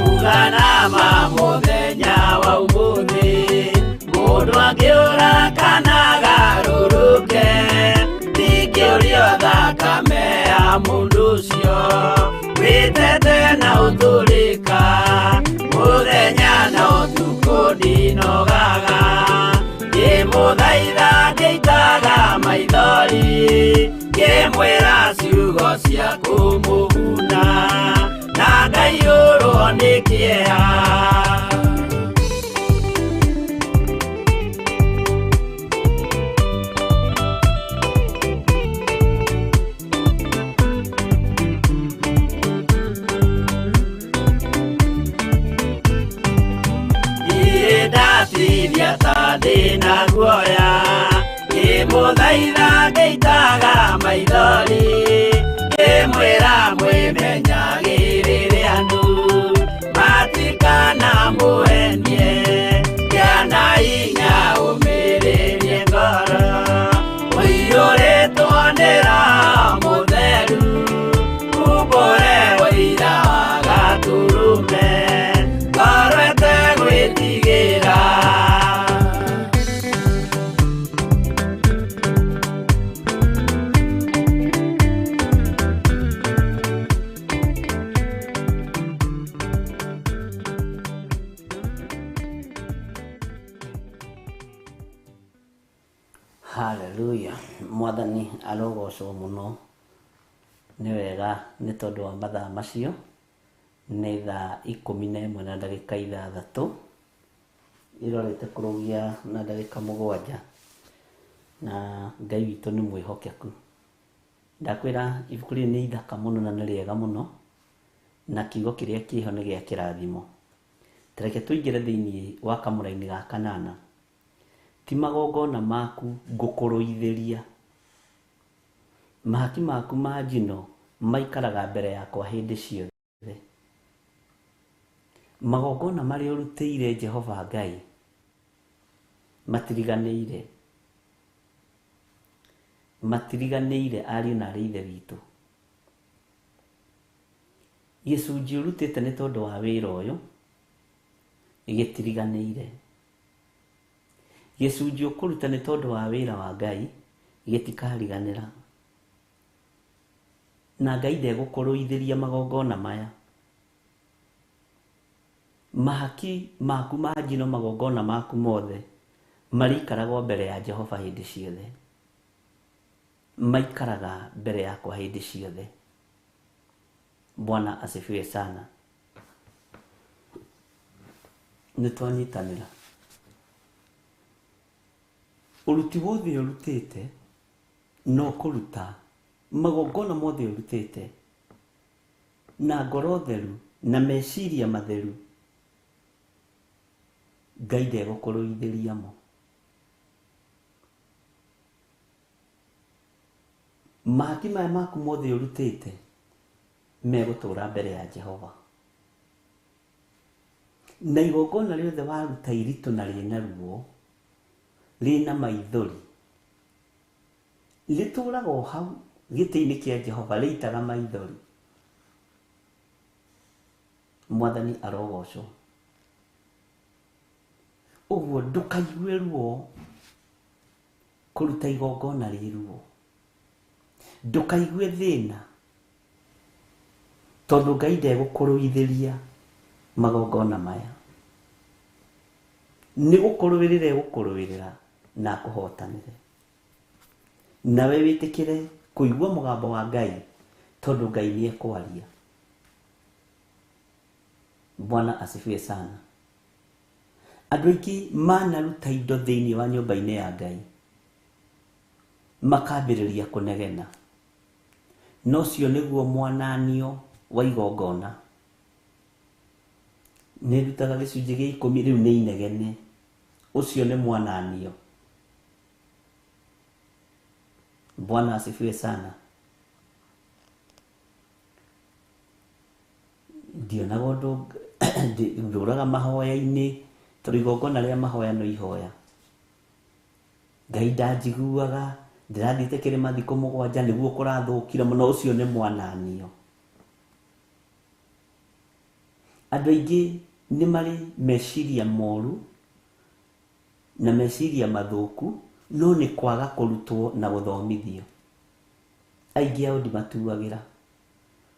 Speaker 4: uganama mũthenya wa ũmũthĩ mũndũ angĩũra kana garũrũke ndingĩũrio thakame ya mũndũ ũcio wĩtete na ũtũrĩka mũthenya na ũtukũ ndinogaga ngĩmũthaitha ngĩitaga maithori ngĩmwĩra ciugo cia kũmũguna na ngaiyũrwo nĩ kĩeha ndĩreciria ta ndĩna guoya ngĩmũthaitha ngĩitaga maithori ngĩmwĩra mwĩmenyagĩrĩre andũ matikana mũhenie kĩana hinya ũmĩrĩrie ngoro ũiyũrĩtwo nĩ Roho Mũtheru umbũre ũira wa Gatũrũme ngoro ĩtegwĩtigĩra.
Speaker 2: Haleluya. Mwathani arogocwo muno. Nĩ wega nĩ tondũ wa mathaa macio nĩ thaa 11:06 irorete kũrũgia na ndagĩka 7 na Ngai witũ nĩ mwĩhokeku. Ndakwĩra ibuku rĩrĩ nĩ ithaka mũno na nĩ rĩega mũno na kiugo kĩrĩa kĩho nĩ gĩa kĩrathimo. Tareke tũingĩre thĩinĩ wa kamũra-inĩ ga kanana. Ti magongona maku ngũkũrũithĩria. Mahaki maku ma njino maikaraga mbere yakwa hĩndĩ ciothe. Magongona marĩa ũrutĩire Jehova Ngai matiriganĩire ariũ na aarĩ ithe witũ. Gĩcunjĩ ũrutĩte nĩ tondũ wa wĩra ũyũ gĩtiriganĩire. Gĩcunjĩ ũkũruta nĩ tondũ wa wĩra wa Ngai gĩtikariganĩra. Na Ngai ndegũkũrũithĩria magongona maya. Mahaki maku ma njino magongona maku mothe marikaragwo mbere ya Jehova hĩndĩ ciothe. Maikaraga mbere yakwa hĩndĩ ciothe. Bwana asifiwe sana. Nĩtwanyitanĩra. Ũruti wothe ũrutĩte no kũruta magongona mothe ũrutĩte na ngoro theru na meciria matheru, Ngai ndegũkũrũithĩria mo. Mahaki maya maku mothe ũrutĩte megũtũũra mbere ya Jehova. Na igongona rĩothe waruta iritũ na rĩna ruo rĩna maithori rĩtũũraga o hau gĩtĩ-inĩ kĩa Jehova rĩitaga maithori. Mwathani arogocwo. Ũguo ndũkaigue ruo kũruta igongona rĩ ruo. Ndũkaigue thĩna tondũ Ngai ndegũkũrũithĩria magongona maya. Nĩ gũkũrũĩrĩra egũkũrũĩrĩra na kũhotanĩre. Nawe wĩtĩkĩre kũigua mũgambo wa Ngai tondũ Ngai nĩ ekwaria. Bwana asifiwe sana. Andũ aingĩ manaruta indo thĩinĩ wa nyũmba-inĩ ya Ngai makambĩrĩria kũnegena. No cio nĩguo mwananio wa igongona. Nĩ ndutaga gĩcunjĩ gĩa 10 rĩu nĩ inegene. Ũcio nĩ mwananio. Bwana asifiwe sana. Ndionaga ũndũ ndũraga mahoya-inĩ tondũ igongona rĩa mahoya no ihoya. Ngai ndanjiguaga ndĩrathiĩte kĩrĩma thikũ 7 nĩguo kũrathũkire mũno. Ũcio nĩ mwananio. Andũ aingĩ nĩ marĩ meciria moru na meciria mathũku no nĩ kwaga kũrutwo na gũthomithio. Aingĩ ao ndimatuagĩra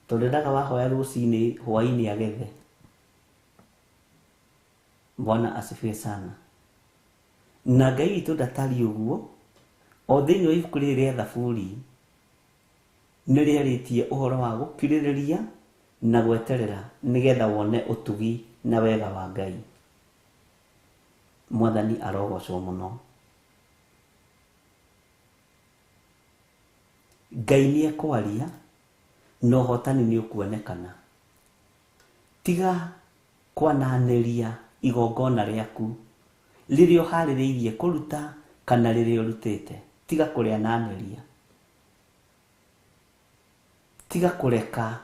Speaker 2: tondũ ndaga wahoya rũcinĩ hwainĩ agethe. Bwana asifiwe sana. Na Ngai witũ ndatari ũguo. O thĩinĩ wa ibuku rĩrĩ rĩa Thaburi nĩ rĩarĩtie ũhoro wa gũkirĩrĩria na gweterera nĩgetha wone ũtugi na wega wa Ngai. Mwathani arogocwo mũno. Ngai nĩ ekwaria na ũhotani nĩ ũkuonekana. Tiga kwananĩria igongona rĩaku rĩrĩa ũharĩrĩirie kũruta kana rĩrĩa ũrutĩte. Tiga kũrĩa na meria, tiga kũreka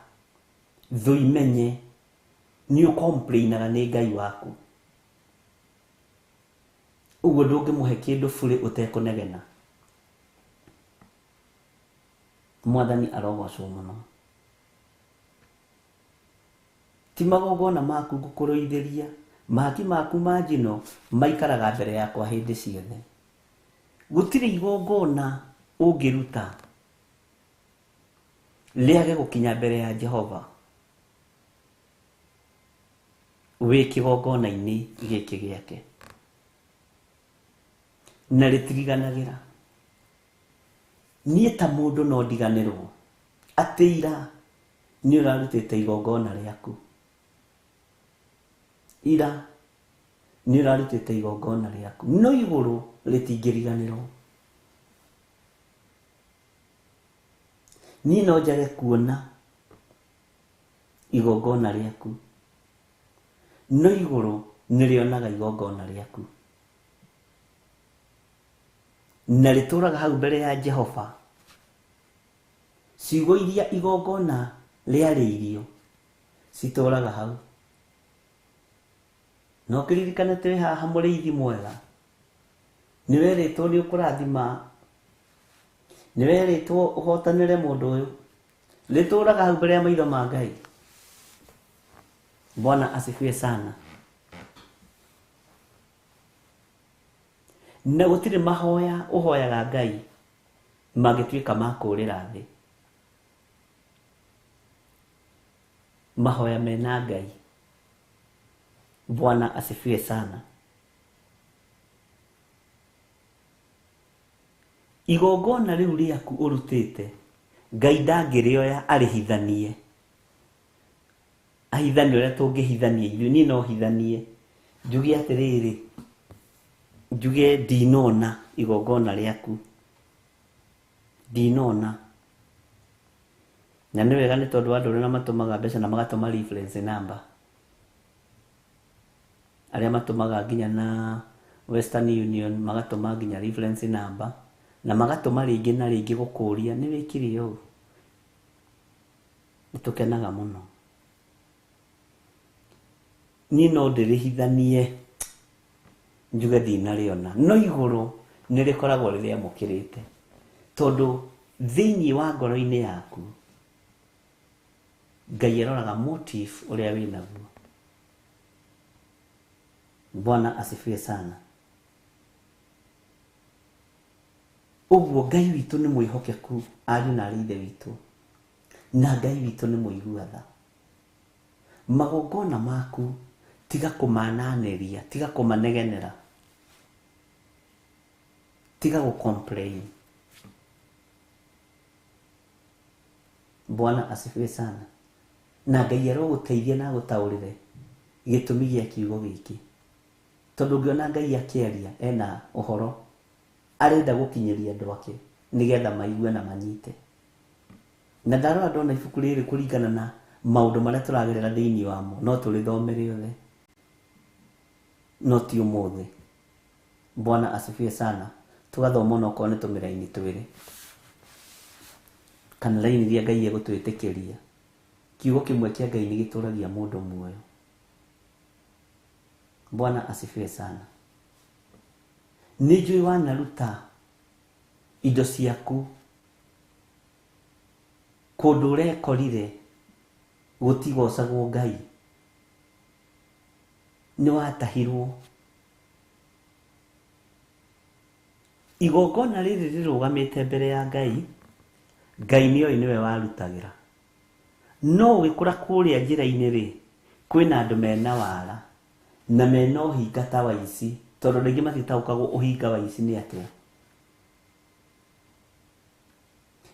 Speaker 2: thũ imenye nĩ ũcomplainaga nĩ Ngai waku. Ũguo ndũngĩmũhe kĩndũ bũrĩ ũtekũnegena. Mwathani arogocwo mũno. Ti magongona maku ngũkũrũithĩria, mahaki maku ma njino maikaraga mbere yakwa hĩndĩ ciothe. Gũtirĩ igongona ũngĩruta rĩage gũkinya mbere ya Jehova wĩ kĩgongona-inĩ gĩkĩ gĩake, na rĩtiriganagĩra. Niĩ ta mũndũ no ndiganĩrwo atĩ ira nĩ ũrarutĩte igongona rĩaku. Ira nĩ ũrarutĩte igongona rĩaku, no igũrũ rĩtingĩriganĩrwo. Niĩ no njage kuona igongona rĩaku, no igũrũ nĩrĩonaga igongona rĩaku, na rĩtũraga hau mbere ya Jehova. Ciugo iria igongona rĩarĩirio citũraga hau. No kĩririkane twĩ haha mũrĩithi mwega, nĩ werĩtwo nĩ ũkũrathima, nĩ werĩtwo ũhotanĩre mũndũ ũyũ, rĩtũraga hau mbere ya maitho ma Ngai. Bwana asifiwe sana. Na gũtirĩ mahoya ũhoyaga Ngai mangĩtuĩka ma kũũrĩra thĩ. Mahoya mena Ngai. Bwana asifiwe sana. Igongona rĩu rĩaku ũrutĩte, Ngai ndangĩrĩoya arĩhithanie. Ahithanie ũrĩa tũngĩhithania ithuĩ. Niĩ no hithanie njuge atĩrĩrĩ, njuge ndinona igongona rĩaku, ndinona. Na nĩ wega nĩ tondũ andũ arĩa matũmaga mbeca na magatũma reference number, arĩa matũmaga nginya na Western Union magatũma nginya reference number, na magatũma rĩngĩ na rĩngĩ gũkũria nĩ wĩkire ũũ. Nĩtũkenaga mũno. Niĩ no ndĩrĩhithanie njuge ndinarĩona, no igũrũ nĩ rĩkoragwo rĩrĩamũkĩrĩte, tondũ thĩinĩ wa ngoro-inĩ yaku Ngai aroraga motive ũrĩa wĩnaguo. Bwana asifiwe sana. Ũguo Ngai witũ nĩ mwĩhokeku, ariũ na aarĩ a Ithe witũ, na Ngai witũ nĩ mũigua tha. Magongona maku tiga kũmananĩria, tiga kũmanegenera, tiga gũcomplain. Bwana asifiwe sana. Na Ngai arogũteithia na gũtaũrĩre gĩtũmi gĩa kiugo gĩkĩ, tondũ ũngĩona Ngai akĩaria ena ũhoro arenda gũkinyĩria andũ ake nĩgetha maigue na manyite. Na ndarora ndona ibuku rĩrĩ kũringana na maũndũ marĩa tũragerera thĩinĩ wamo, no tũrĩthome rĩothe, no ti ũmũthĩ. Bwana asifiwe sana. Tũgathoma onokorwo nĩ tũmĩraini twĩrĩ kana raini iria Ngai egũtwĩtĩkĩria. Kiugo kĩmwe kĩa Ngai nĩ gĩtũragia mũndũ muoyo. Bwana asifiwe sana. Nĩ njũĩ wanaruta indo ciaku kũndũ ũrekorire gũtigocagwo Ngai, nĩ watahirwo. Igongona rĩrĩ rĩrũgamĩte mbere ya Ngai, Ngai nĩoĩ nĩwe warutagĩra. No ũgĩkũra kũrĩa njĩra-inĩ rĩ, kwĩna andũ mena wara na mena ũhinga ta wa ici, tondũ rĩngĩ matitaũkagwo ũhinga wa ici nĩ atĩa.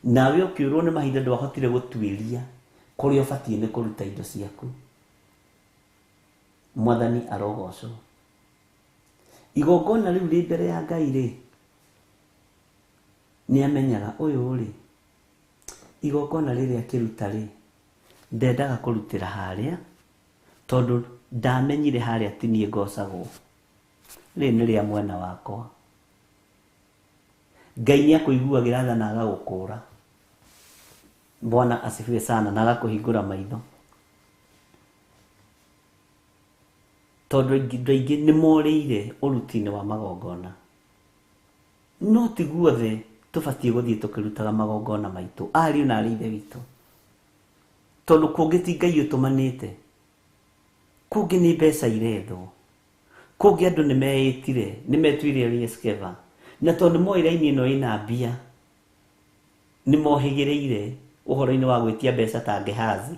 Speaker 2: Nawe ũkĩũrwo nĩ mahinda ndwahotire gũtuĩria kũrĩa ũbatiĩ nĩ kũruta indo ciaku. Mwathani arogocwo. Igongona rĩu rĩ mbere ya Ngai rĩ, nĩ amenyaga ũyũ rĩ, igongona rĩrĩa akĩruta rĩ, ndendaga kũrutĩra harĩa, tondũ ndamenyire harĩa ti niĩ ngocagwo. rĩ nĩ rĩa mwena wakwa. Ngai nĩ akũiguagĩra tha na agagũkũra. Bwana asifiwe sana, na agakũhingũra maitho. Tondũ aingĩ nĩ morĩire ũruti-inĩ wa magongona. No ti guothe tũbatiĩ gũthiĩ tũkĩrutaga magongona maitũ, ariũ na arĩ ithe witũ. Tondũ kũngĩ ti Ngai ũtũmanĩte, kũngĩ nĩ mbeca irethwo, kũngĩ andũ nĩ meĩtire, nĩ metuire ũrĩa skeva, na tondũ moĩ raini ĩno ĩna mbia, nĩ mohĩgĩrĩire ũhoro-inĩ wa gwĩtia mbeca ta Gehazi.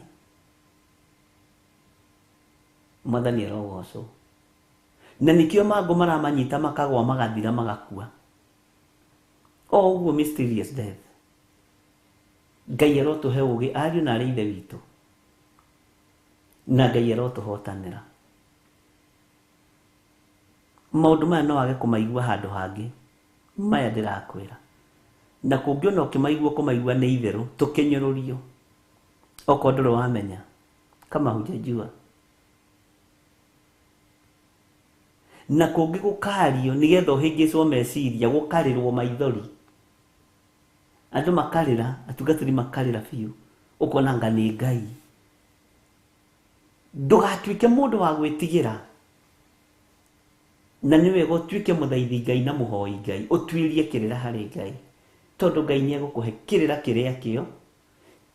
Speaker 2: Mwathani arogocwo. Na nĩkĩo mangũ maramanyita makagwa magathira magakua. O ũguo mysterious death. Ngai arotũhe ũgĩ ariũ na arĩ ithe witũ, na Ngai arotũhotanĩra. Maũndũ maya no wage kũmaigua handũ hangĩ, maya ndĩrakwĩra. Na kũngĩ ona ũkĩmaigua kũmaigua nĩ itherũ, tũkĩnyũrũrio. Okorwo ndũrĩ wamenya, kamahunjia njua. Na kũngĩ gũkario nĩgetha ũhĩngĩcwo meciria, gũkarĩrwo maithori. Andũ makarĩra, atungatĩri makarĩra biũ. Ũkona anga nĩ Ngai. Ndũgatuĩke mũndũ wa gwĩtigĩra. Na nĩ wega ũtuĩke mũthaithi Ngai na mũhoi Ngai, ũtuĩrie kĩrĩra harĩ Ngai. Tondũ Ngai nĩ egũkũhe kĩrĩra kĩrĩa kĩo,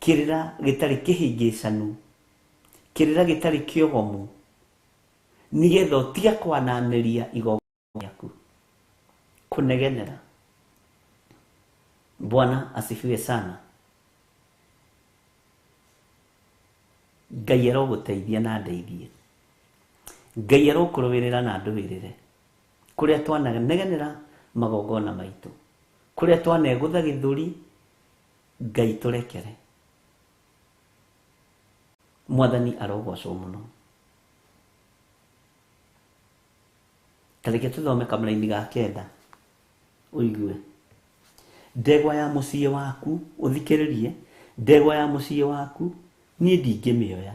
Speaker 2: kĩrĩra gĩtarĩ kĩhĩngĩcanu, kĩrĩra gĩtarĩ kĩogomu, nĩgetha ũtige kwananĩria igongona rĩaku, kũnegenera. Bwana asifiwe sana. Ngai arogũteithia na ndeithie. Ngai arokũrũĩrĩra na ndũĩrĩre. Kũrĩa twananegenera magongona maitũ, kũrĩa twanegũtha gĩthũri, Ngai tũrekere. Mwathani arogocwo mũno. Tareke tũthome kamũra-inĩ ga 9 ũigue. Ndegwa ya mũciĩ waku, ũthikĩrĩrie, ndegwa ya mũciĩ waku niĩ ndingĩmĩoya,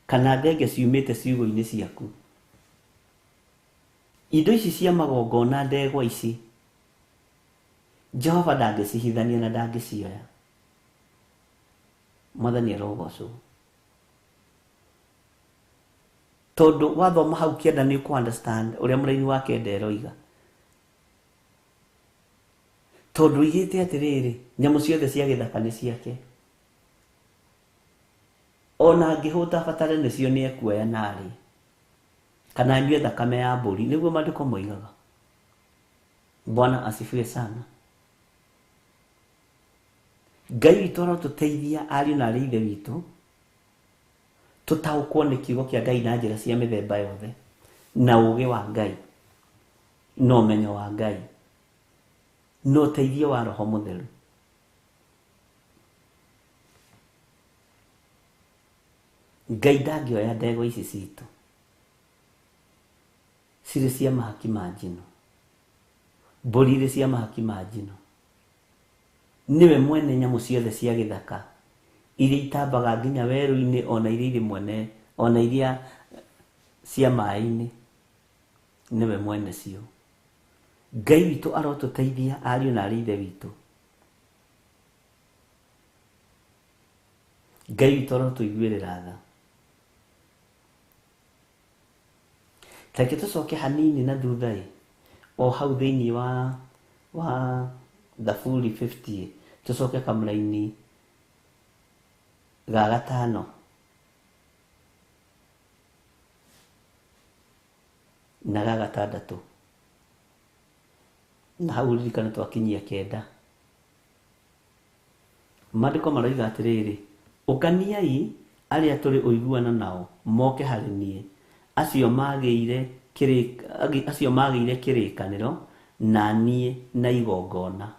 Speaker 2: kana ndenge ciumĩte ciugo-inĩ ciaku. Indo ici cia magongona, ndegwa ici, Jehova ndangĩcihithania na ndangĩcioya. Mwathani arogocwo. Tondũ wathoma hau 9 nĩ ũkũ-understand ũrĩa mũraini wa 9 eroiga. Tondũ igĩte atĩrĩrĩ, nyamũ ciothe cia gĩthaka nĩ ciake. Ona angĩhũta batare nĩcio nĩ ekuoya narĩ, kana anyue thakame ya mbũri, nĩguo maandĩko moigaga. Bwana asifiwe sana. Ngai witũ arotũteithia ariũ na arĩ ithe witũ, tũtaũkwo nĩ kiugo kĩa Ngai na njĩra cia mĩthemba yothe, na ũũgĩ wa Ngai, na ũmenyo wa Ngai, na ũteithio wa Roho Mũtheru. Ngai ndangĩoya ndegwa ici citũ cirĩ cia mahaki ma njino, mbũri irĩ cia mahaki ma njino. Niwe mwene nyamũ ciothe cia gĩthaka iria itambaga nginya werũ-inĩ, ona iria irĩ mwene, ona iria cia maĩ-inĩ, niwe mwene cio. Ngai witũ arotũteithia ariũ na arĩ ithe witũ. Ngai witũ arotũiguĩrĩra tha. Tareke tũcoke hanini na thutha-ĩ, o hau thĩinĩ wa Thaburi 50, tũcoke kamũra-inĩ ga 5 na ga 6, na hau ririkana twakinyia 9. Maandĩko maroiga atĩrĩrĩ, ũkaniai arĩa tũrĩ ũiguano nao moke harĩ niĩ, acio magĩire kĩrĩkanĩro na niĩ na igongona.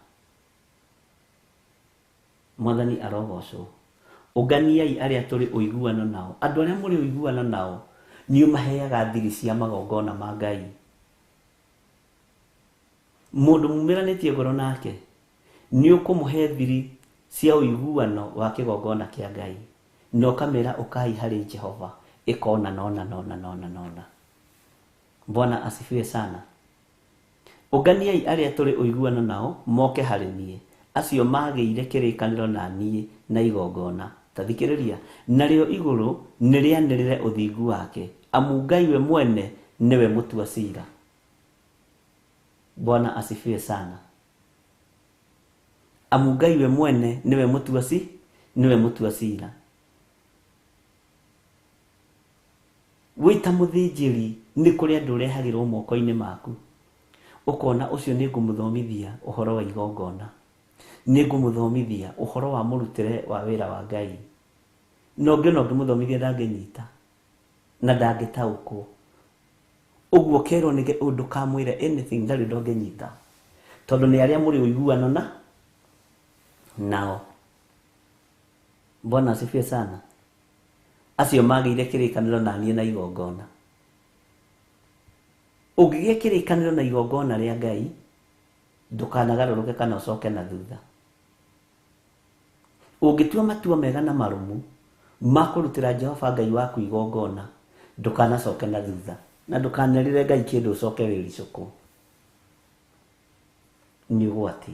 Speaker 2: Mwathani arogocwo. Ũnganiai arĩa tũrĩ ũiguano nao. Andũ arĩa mũrĩ ũiguano nao nĩ ũmaheaga thiri cia magongona ma Ngai. Mũndũ mumĩranĩtie ngoro nake nĩ ũkũmũhe thiri cia ũiguano wa kĩgongona kĩa Ngai, na ũkamĩra ũkai harĩ Jehova, ĩkona nona. Bwana asifiwe sana. Ũnganiai arĩa tũrĩ ũiguano nao moke harĩ niĩ, acio magĩire kĩrĩkanĩro na niĩ na igongona. Tathikĩrĩria, narĩo igũrũ nĩrĩanĩrĩre ũthingu wake, amu Ngai we mwene niwe mũtua cira. Bwana asifiwe sana. Amu Ngai we mwene niwe mũtua cira. Wĩta mũthĩnjĩri nĩ kũrĩ andũ ũrehagĩrwo moko-inĩ maku, ũkona ũcio nĩ ngũmũthomithia ũhoro wa igongona, nĩ ngũmũthomithia ũhoro wa mũrutĩre wa wĩra wa Ngai. No ngĩona ngĩmũthomithia ndangĩnyita na ndangĩtaũkwo. Ũguo kerwo nĩ ũndũ kamwĩre anything ndarĩ ndangĩnyita, tondũ nĩ arĩa mũrĩ ũiguano nao. Bwana asifiwe sana. Acio magĩire kĩrĩkanĩro na niĩ na igongona. Ũngĩgĩa kĩrĩkanĩro na igongona rĩa Ngai, ndũkanagarũrũke kana ũcoke na thutha. Ũngĩtua matua mega na marũmu ma kũrutĩra Jehova Ngai waku igongona, ndũkanacoke na thutha, na ndũkanerĩre Ngai kĩndũ ũcoke wĩricũkũ. Nĩ ũgwati.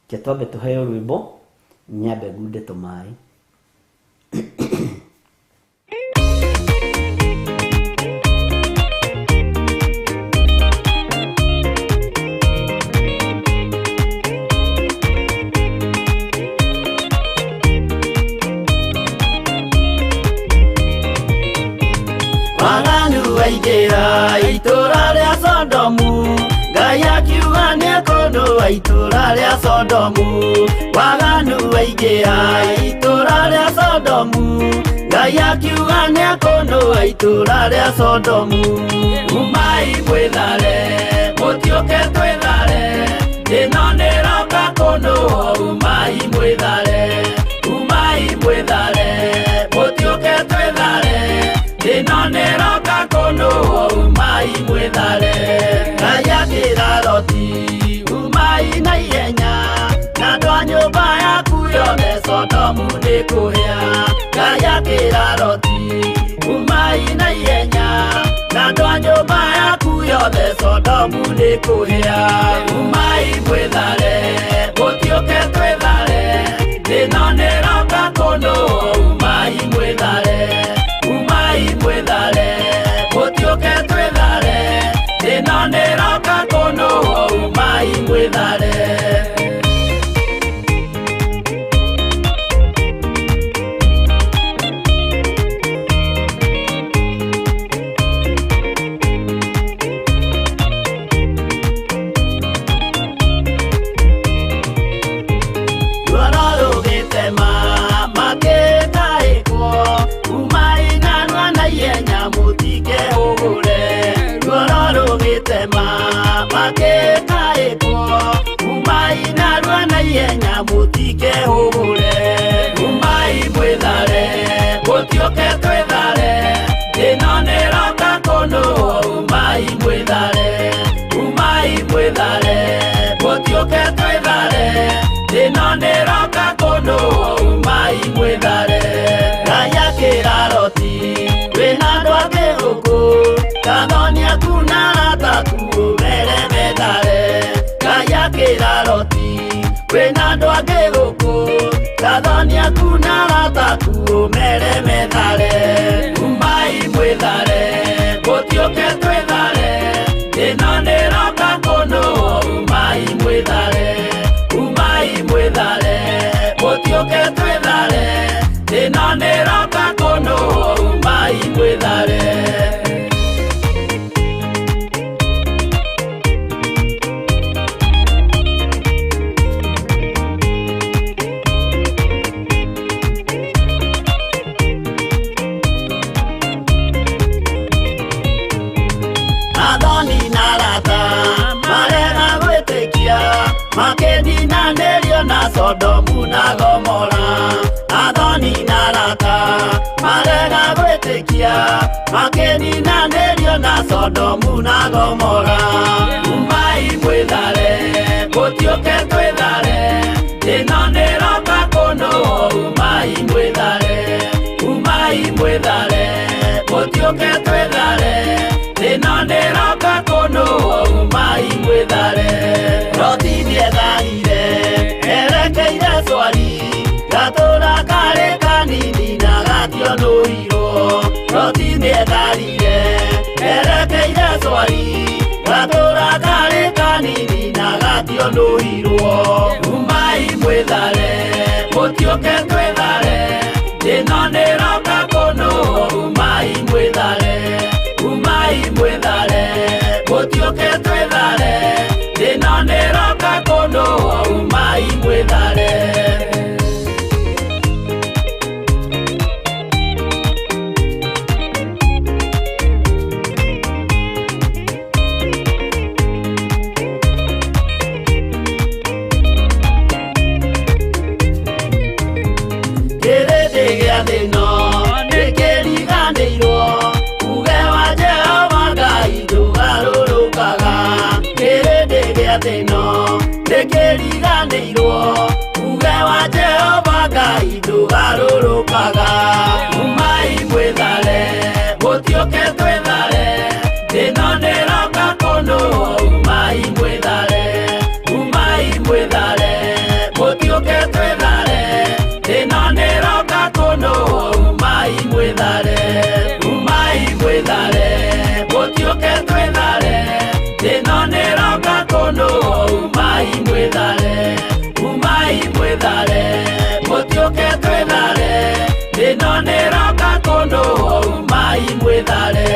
Speaker 2: Ke twambe tũheo rwĩmbo, nyambe ngunde tũmaĩ.
Speaker 4: Waingĩra itũra rĩa Sodomu, Ngai akiuga nĩekũndũa itũra rĩa Sodomu. Waganu waingĩra itũra rĩa Sodomu, Ngai akiuga nĩekũndũa itũra rĩa Sodomu. Umai mwĩthare, mũtiũke twĩthare, ĩno nĩroka kũndũa. Umai mwĩthare, mũtiũke twĩthare, ĩno nĩroka kũndũa. Umai mwĩthare. Ngai akĩra Loti, umai na ihenya, na andũ a nyũmba yaku yothe Sodomu nĩkũhĩa. Ngai akĩra Loti, umai na ihenya, na andũ a nyũmba yaku yothe Sodomu nĩkũhĩa. Umai mwĩthare, mũtiũke twĩthare, ĩno nĩroka kũndũa. Umai mwĩthare, mũtiũke twĩthare, ĩno nĩroka kũndũa. Umai mwĩthare. Umai mwĩthare, mũtiũke twĩthare, ĩno nĩroka kũndũa. Umai mwĩthare, mũtiũke twĩthare, ĩno nĩroka kũndũa. Umai mwĩthare. Ngai akĩra Loti, wĩna andũ angĩ gũkũ, gathonia ku na arataku ũmere methare. Ngai akĩra Loti, wĩna andũ angĩ gũkũ, gathonia ku na arataku ũmere methare. Umai mwĩthare, mũtiũke twĩthare, ĩno nĩroka kũndũa. Umai mwĩthare, mũtiũke twĩthare, ĩno nĩroka kũndũa. Umai mwĩthare. Makĩninanĩrio na Sodomu na Gomora. Athoni na arata marega gwĩtĩkia, makĩninanĩrio na Sodomu na Gomora. Umai mwĩthare, mũtiũke twĩthare, ĩno nĩroka kũndũa. Umai mwĩthare, mũtiũke twĩthare, ĩno nĩroka kũndũa. Umai mwĩthare. tionuirwo roti nĩetharire erekeire cwari gatũra karĩ kanini na gationuirwo umai mwĩthare mũtiũke twĩthare ĩno nĩroka kũnũo umai mwĩthare mũtiũke twĩthare ĩno nĩroka kũnũo umai mwĩthare Ndĩkĩriganĩirwo uge wa Jehova Ngai ndũgarũrũkaga umai mwĩthare mũtiũke twĩthare ĩno nĩroka kũnũo umai mwĩthare mũtiũke twĩthare ĩno nĩroka kũnũo umai mwĩthare mũtiũke twĩthare ĩno nĩroka kũnũo umai mwĩthare mũtiũke twĩthare ĩno nĩroka kũnũo umai mwĩthare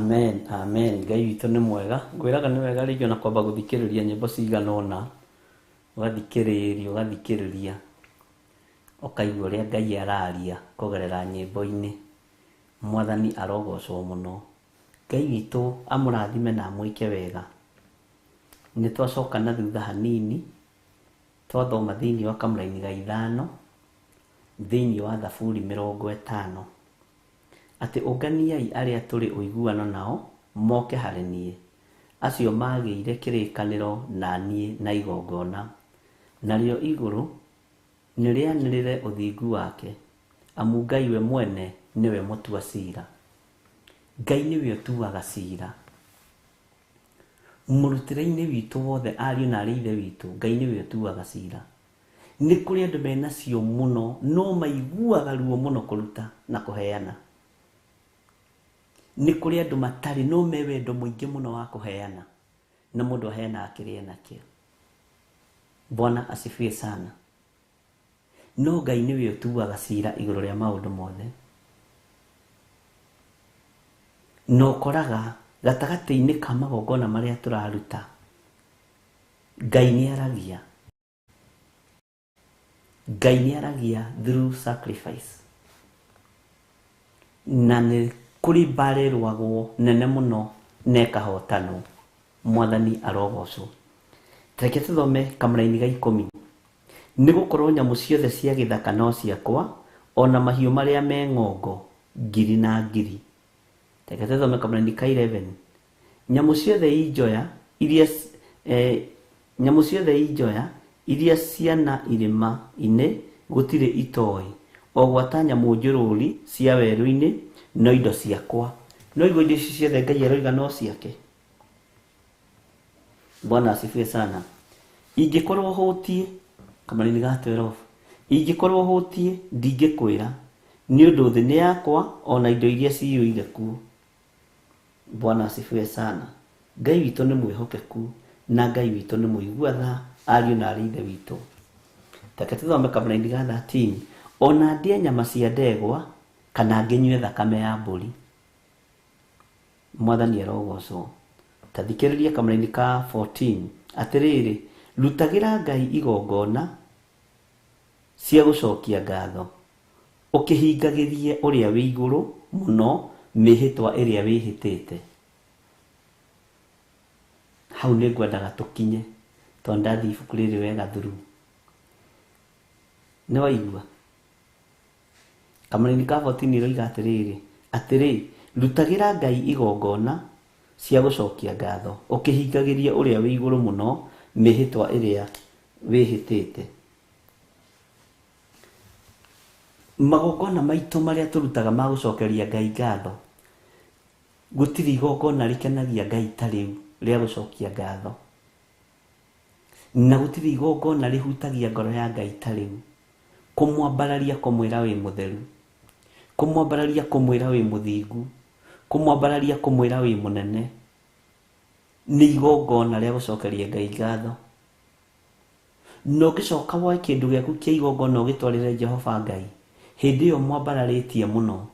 Speaker 2: Amen, amen. Ngai witũ nĩ mwega. Ngwĩraga nĩ wega rĩngĩ ona kwamba gũthikĩrĩria nyĩmbo cigana ũna. Ũgathikĩrĩria. Ũkaigua ũrĩa Ngai araria kũgerera nyĩmbo-inĩ. Mwathani arogocwo mũno. Ngai witũ amũrathime na amwĩke wega. Nĩ twacoka na thutha hanini. Twathoma thĩinĩ wa kamũra-inĩ ga 5 thĩinĩ wa Thaburi 50. Atĩ ũnganiai arĩa tũrĩ ũiguano nao moke harĩ niĩ. Acio magĩire kĩrĩkanĩro na niĩ na igongona. Narĩo igũrũ nĩrĩanĩrĩre ũthingu wake. Amu Ngai we mwene nĩwe mũtua cira. Ngai nĩwe ũtuaga cira. Mũrutĩre-inĩ witũ wothe ariũ na arĩ ithe witũ, Ngai nĩwe ũtuaga cira. Nĩ kũrĩ andũ menacio mũno no maiguaga ruo mũno kũruta na kũheana. Nĩ kũrĩ andũ matarĩ no me wendo mũingĩ mũno wa kũheana. Na mũndũ aheana kĩrĩa nakĩo. Bwana asifiwe sana. No Ngai nĩwe ũtuaga cira igũrũ rĩa maũndũ mothe. No ũkoraga gatagatĩ-inĩ ka magongona marĩa tũraruta, Ngai nĩaragia. Ngai nĩaragia through sacrifice. Na nĩ kũrĩ mbara ĩrũagwo nene mũno na ĩkahotanwo. Mwathani arogocwo. Reke tũthome kamũra-inĩ ga 10. Nĩgũkorwo nyamũ ciothe cia gĩthaka no ciakwa, ona mahiũ marĩa me ng'ongo ngiri na ngiri. Reke tũthome kamũra-inĩ ka 11. Nyamũ ciothe ijoya iria ciana irĩma-inĩ gũtirĩ itoĩ, o gwata nyamũ njũrũri cia werũ-inĩ no indo ciakwa. No igua indo ici ciothe Ngai aroiga no ciake. Bwana asifiwe sana. Ingĩkorwo hũtie kamũra-inĩ ga 12. Ingĩkorwo hũtie ndingĩkwĩra nĩ ũndũ thĩ nĩ yakwa ona indo iria ciyũire kuo. Bwana asifiwe sana. Ngai witũ nĩ mwĩhokeku na Ngai witũ nĩ mũigua tha ariũ na arĩ ithe witũ. Reke tũthome kamũra-inĩ ga 13. Ona ndĩe nyama cia ndegwa kana ngĩnyue thakame ya mbũri. Mwathani arogocwo. Tathikĩrĩria kamũra-inĩ ka 14. Atĩrĩrĩ, rutagĩra Ngai igongona cia gũcokia ngatho, ũkĩhingagĩrie ũrĩa wĩ igũrũ mũno mĩhĩtwa ĩrĩa wĩhĩtĩte. Hau nĩ ngwendaga tũkinye tondũ ndathiĩ ibuku rĩrĩ wega through. Nĩ waigua? Kamũra-inĩ ka 14 ĩroiga atĩrĩ, rutagĩra Ngai igongona cia gũcokia ngatho, ũkĩhingagĩrie ũrĩa wĩ igũrũ mũno mĩhĩtwa ĩrĩa wĩhĩtĩte. Magongona maitũ marĩa tũrutaga ma gũcokeria Ngai ngatho, gũtirĩ igongona rĩkenagia Ngai ta rĩu rĩa gũcokia ngatho. Na gũtirĩ igongona rĩhutagia ngoro ya Ngai ta rĩu. Kũmwambararia kũmwĩra wĩ mũtheru, kũmwambararia kũmwĩra wĩ mũthingu, kũmwambararia kũmwĩra wĩ mũnene, nĩ igongona rĩa gũcokeria Ngai ngatho. No ũngĩcoka woe kĩndũ gĩaku kĩa igongona ũgĩtwarĩre Jehova Ngai, hĩndĩ ĩyo mwambararĩtie mũno,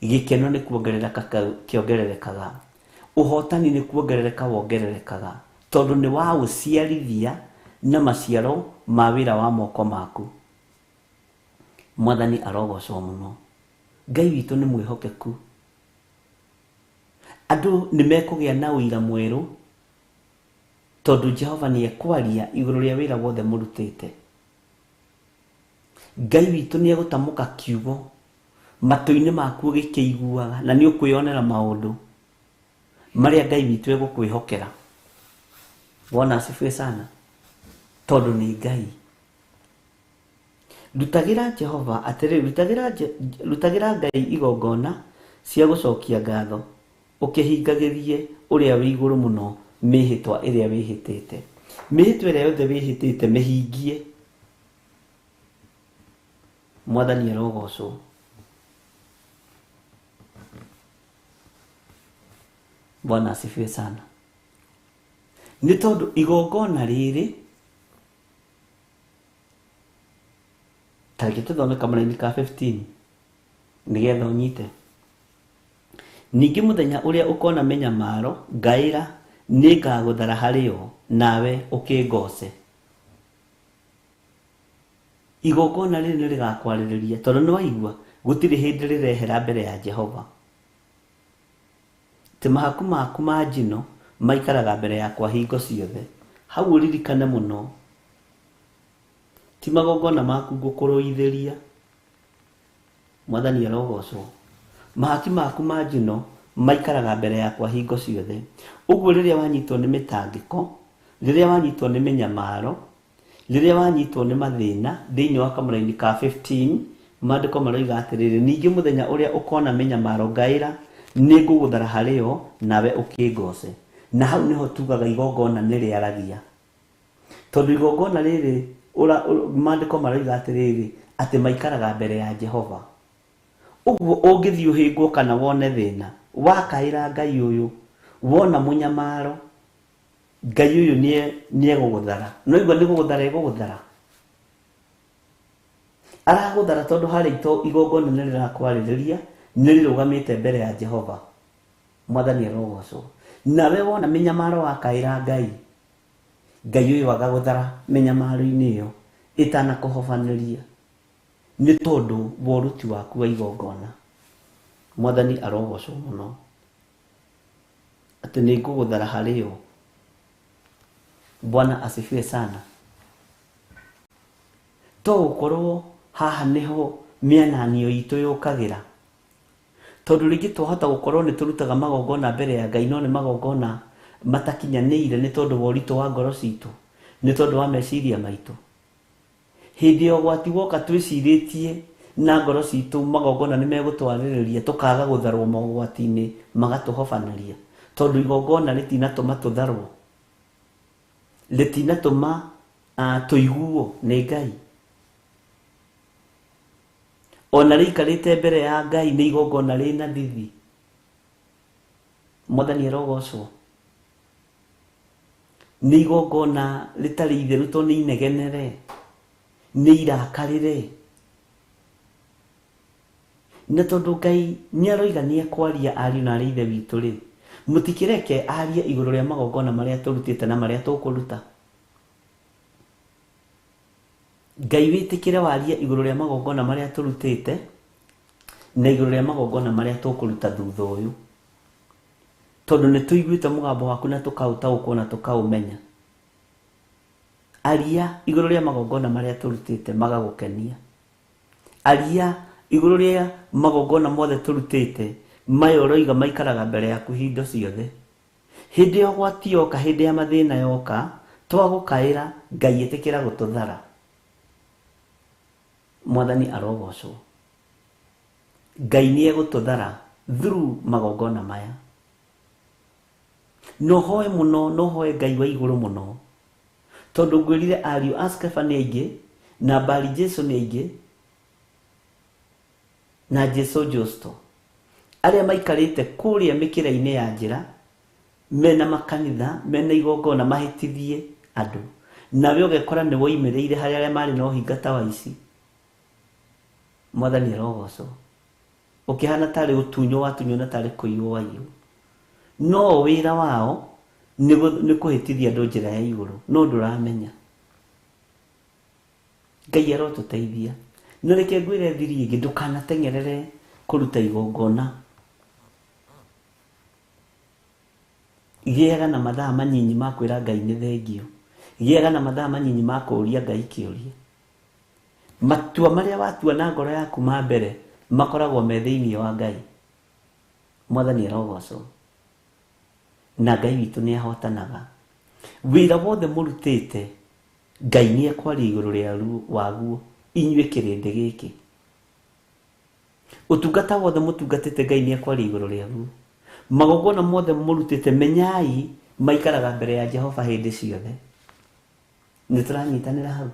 Speaker 2: gĩkeno nĩ kuongerereka kĩongererekaga, ũhotani nĩ kuongerereka wongererekaga, tondũ nĩ wa ũciarithia na maciaro ma wĩra wa moko maku. Mwathani arogocwo mũno. Ngai witũ nĩ mwĩhokeku. Andũ nĩ mekũgĩa na ũira mwerũ tondũ Jehova nĩ ekwaria igũrũ rĩa wĩra wothe mũrutĩte. Ngai witũ nĩ egũtamũka kiugo matũ-inĩ maku ũgĩkĩiguaga, na nĩ ũkwĩonera maũndũ marĩa Ngai witũ egũkwĩhokera. Bwana asifiwe sana. Tondũ nĩ Ngai. Rutagĩra Jehova atĩrĩ, rutagĩra Ngai igongona cia gũcokia ngatho, ũkĩhingagĩrie ũrĩa wĩ igũrũ mũno mĩhĩtwa ĩrĩa wĩhĩtĩte. Mĩhĩtwa ĩrĩa yothe wĩhĩtĩte mĩhingie. Mwathani arogocwo. Bwana asifiwe sana. Nĩ tondũ igongona rĩrĩ, tareke tũthome kamũra-inĩ ka 15 nĩgetha ũnyite. Ningĩ mũthenya ũrĩa ũkona mĩnyamaro ngaĩra nĩngagũthara harĩo nawe ũkĩngoce. Igongona rĩrĩ nĩrĩgakwarĩrĩria tondũ nĩwaigua gũtirĩ hĩndĩ rĩrehera mbere ya Jehova. Ti mahaku maku ma njino maikaraga mbere yakwa hingo ciothe. Hau ũririkane mũno. Ti magongona maku ngũkũrũithĩria. Mwathani arogocwo. Mahaki maku ma njino maikaraga mbere yakwa hingo ciothe. Ũguo rĩrĩa wanyitwo nĩ mĩtangĩko, rĩrĩa wanyitwo nĩ mĩnyamaro, rĩrĩa wanyitwo nĩ mathĩna thĩinĩ wa kamũra-inĩ ka 15, maandĩko maroiga atĩrĩrĩ, ningĩ mũthenya ũrĩa ũkona mĩnyamaro ngaĩra nĩngũgũthara harĩo nawe ũkĩngoce. Na hau nĩho tugaga igongona nĩrĩaragia. Tondũ igongona rĩrĩ maandĩko maroiga atĩrĩrĩ atĩ maikaraga mbere ya Jehova. Ũguo ũngĩthiĩ ũhĩngwo kana wone thĩna, wakaĩra Ngai ũyũ, wona mũnyamaro, Ngai ũyũ nĩegũgũthara. No igua nĩgũgũthara egũgũthara. Aragũthara tondũ harĩa igongona nĩrĩrakwarĩrĩria, nĩrĩrũgamĩte mbere ya Jehova. Mwathani arogocwo. Nawe wona mĩnyamaro wakaĩra Ngai, Ngai ũyũ agagũthara mĩnyamaro-inĩ ĩyo ĩtanakũhobanĩria. Nĩ tondũ wa ũruti waku wa igongona. Mwathani arogocwo mũno. Atĩ nĩngũgũthara harĩo. Bwana asifiwe sana. To gũkorwo haha nĩho mĩananio itũ yũkagĩra. Tondũ rĩngĩ twahota gũkorwo nĩtũrutaga magongona mbere ya Ngai, no nĩ magongona matakinyanĩire nĩ tondũ wa ũritũ wa ngoro citũ, nĩ tondũ wa meciria maitũ. Hĩndĩ ya ũgwati woka twĩcirĩtie na ngoro citũ magongona nĩmegũtwarĩrĩria, tũkaga gũtharwo mogwati-inĩ magatũhobanĩria. Tondũ igongona rĩtinatũma tũtharwo, rĩtinatũma tũiguo nĩ Ngai. Ona rĩikarĩte mbere ya Ngai nĩ igongona rĩna thithi. Mwathani arogocwo. Nĩ igongona rĩtarĩ itheru tondũ nĩ inegenere, nĩ irakarĩre. Na tondũ Ngai nĩaroiga nĩekwaria ariũ na arĩ ithe witũ rĩ, mũtikĩreke arie igũrũ rĩa magongona marĩa tũrutĩte na marĩa tũkũruta. Ngai wĩtĩkĩre warie igũrũ rĩa magongona marĩa tũrutĩte na igũrũ rĩa magongona marĩa tũkũruta thutha ũyũ. Tondũ nĩtũiguĩte mũgambo waku na tũkaũtaũkwo na tũkaũmenya. Aria igũrũ rĩa magongona marĩa tũrutĩte magagũkenia. Aria igũrũ rĩa magongona mothe tũrutĩte maya ũroiga maikaraga mbere yaku hingo ciothe. Hĩndĩ ya ũgwati yoka, hĩndĩ ya mathĩna yoka, twagũkaĩra, Ngai ĩtĩkĩra gũtũthara. Mwathani arogocwo. Ngai nĩegũtũthara through magongona maya. No hoe mũno, no hoe Ngai wa igũrũ mũno. Tondũ ngwĩrire ariũ a Skefa nĩ aingĩ, na Bari Jesu nĩ aingĩ, na Jesu Justo, arĩa maikarĩte kũrĩa mĩkĩra-inĩ ya njĩra, mena makanitha, mena igongona mahĩtithie andũ. Nawe ũgekora nĩ woimĩrĩire harĩ arĩa marĩ na ũhingata wa ici. Mwathani arogocwo. Ũkĩhana tarĩ ũtunywo watunywo na tarĩ kũiywo waiywo. No wĩra wao nĩ kũhĩtithia andũ njĩra ya igũrũ, no ndũramenya. Ngai arotũteithia. No reke ngwĩre thiri ĩngĩ, ndũkanateng'erere kũruta igongona. Gĩaga na mathaa manyinyi ma kwĩra Ngai nĩ thengio. Gĩaga na mathaa manyinyi ma kũũria Ngai kĩũria. Matua marĩa watua na ngoro yaku ma mbere makoragwo me thĩinĩ wa Ngai. Mwathani arogocwo. Na Ngai witũ nĩahotanaga. Wĩra wothe mũrutĩte, Ngai nĩekwaria igũrũ rĩa waguo, inyuĩ kĩrĩndĩ gĩkĩ. Ũtungata wothe mũtungatĩte, Ngai nĩekwaria igũrũ rĩaguo. Magongona mothe mũrutĩte, menyai maikaraga mbere ya Jehova hĩndĩ ciothe. Nĩtũranyitanĩra hau.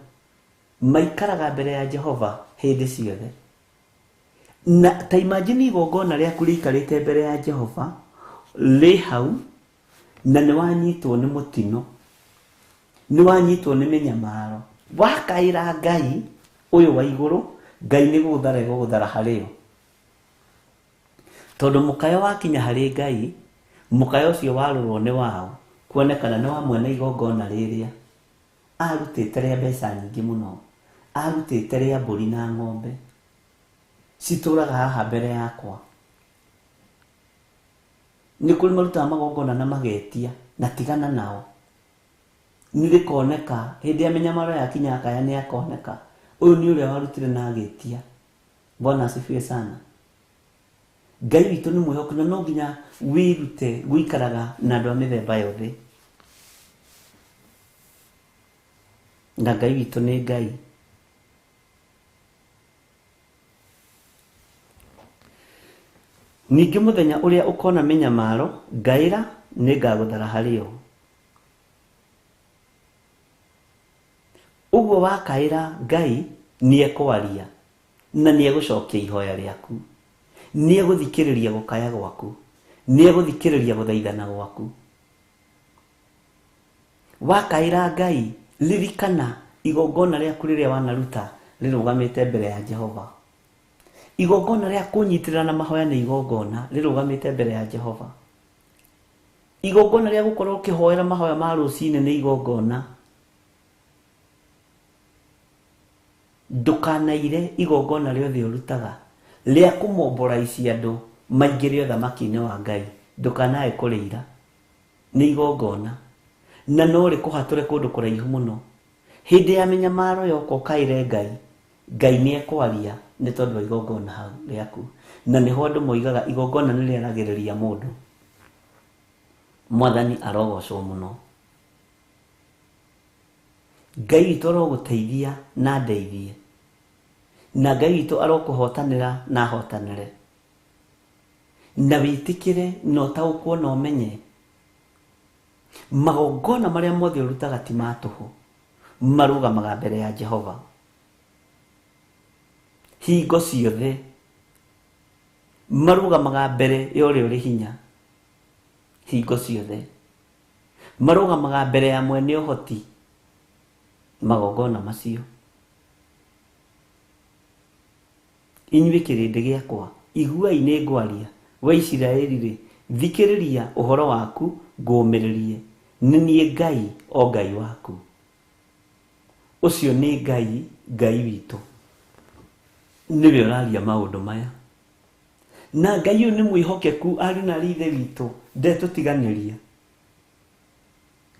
Speaker 2: Maikaraga mbere ya Jehova hĩndĩ ciothe. Na ta imagine igongona rĩaku rĩikarĩte mbere ya Jehova, rĩ hau, na nĩwanyitwo nĩ mũtino, nĩwanyitwo nĩ mĩnyamaro, wakaĩra Ngai ũyũ wa igũrũ, Ngai nĩgũgũthara egũgũthara harĩo. tondu mukayo wakinya hari Ngai, mukayo ucio warurwo ni wao kuonekana ni wa mwene igongona riria arutite ria mbeca nyingi muno, arutite ria mburi na ng'ombe cituraga haha mbere yakwa. Ni kuri maruta magongona na magetia na tigana nao. Nilikoneka hindi ya menyamaro yakinya akaya ni akoneka, uyu ni uria warutire na agetia. Bwana asifiwe sana. Ngai witu ni mwihoku na no nginya wirute guikaraga na andu a mithemba yothe. Na Ngai witu ni Ngai. Ningi muthenya uria ukona menyamaro ngaira ni ngaguthara hario. Uguo wakaira Ngai ni ekwaria na ni egucokia ihoya riaku, ni eguthikiriria gukaya gwaku, ni eguthikiriria guthaithana gwaku. Wakaira Ngai ririkana igongona riaku riria wanaruta rirugamite mbere ya Jehova. Igongona ria kunyitirana na mahoya ni igongona rirugamite mbere ya Jehova. Igongona ria gukorwo ukihoera mahoya ma rucine ni igongona. Ndukanaire igongona riothe urutaga ria kumomboraicia andu maingire uthamaki-ini wa Ngai. Ndukanae kurira ni igongona na no rikuhature kundu kuraihu muno. Hindi ya menyamaro yoko kaire Ngai, Ngai ni ekwaria ni tondu wa igongona hau riaku. Na niho andu moigaga igongona ni riaragiriria mundu. Mwathani arogocwo muno. Ngai witu aroguteithia na ndeithie, na Ngai witu arokuhotanira na hotanire, na witikire no taukwo no menye magongona maria mothe urutaga ti matuhu, marugamaga mbere ya Jehova. Hingo ciothe marugamaga mbere ya uria uri hinya. Hingo ciothe marugamaga mbere ya mwene uhoti. Magongona macio inyuĩ kĩrĩndĩ gĩakwa, iguai nĩ ngwaria. We Isiraeli rĩ, thikĩrĩria ũhoro waku ngũmĩrĩrie. Nĩ niĩ Ngai, o Ngai waku. Ũcio nĩ Ngai, Ngai witũ. Nĩwe ũraria maũndũ maya. Na Ngai ũyũ nĩ mwĩhokeku, ariũ na aarĩ a Ithe witũ, ndetũtiganĩria.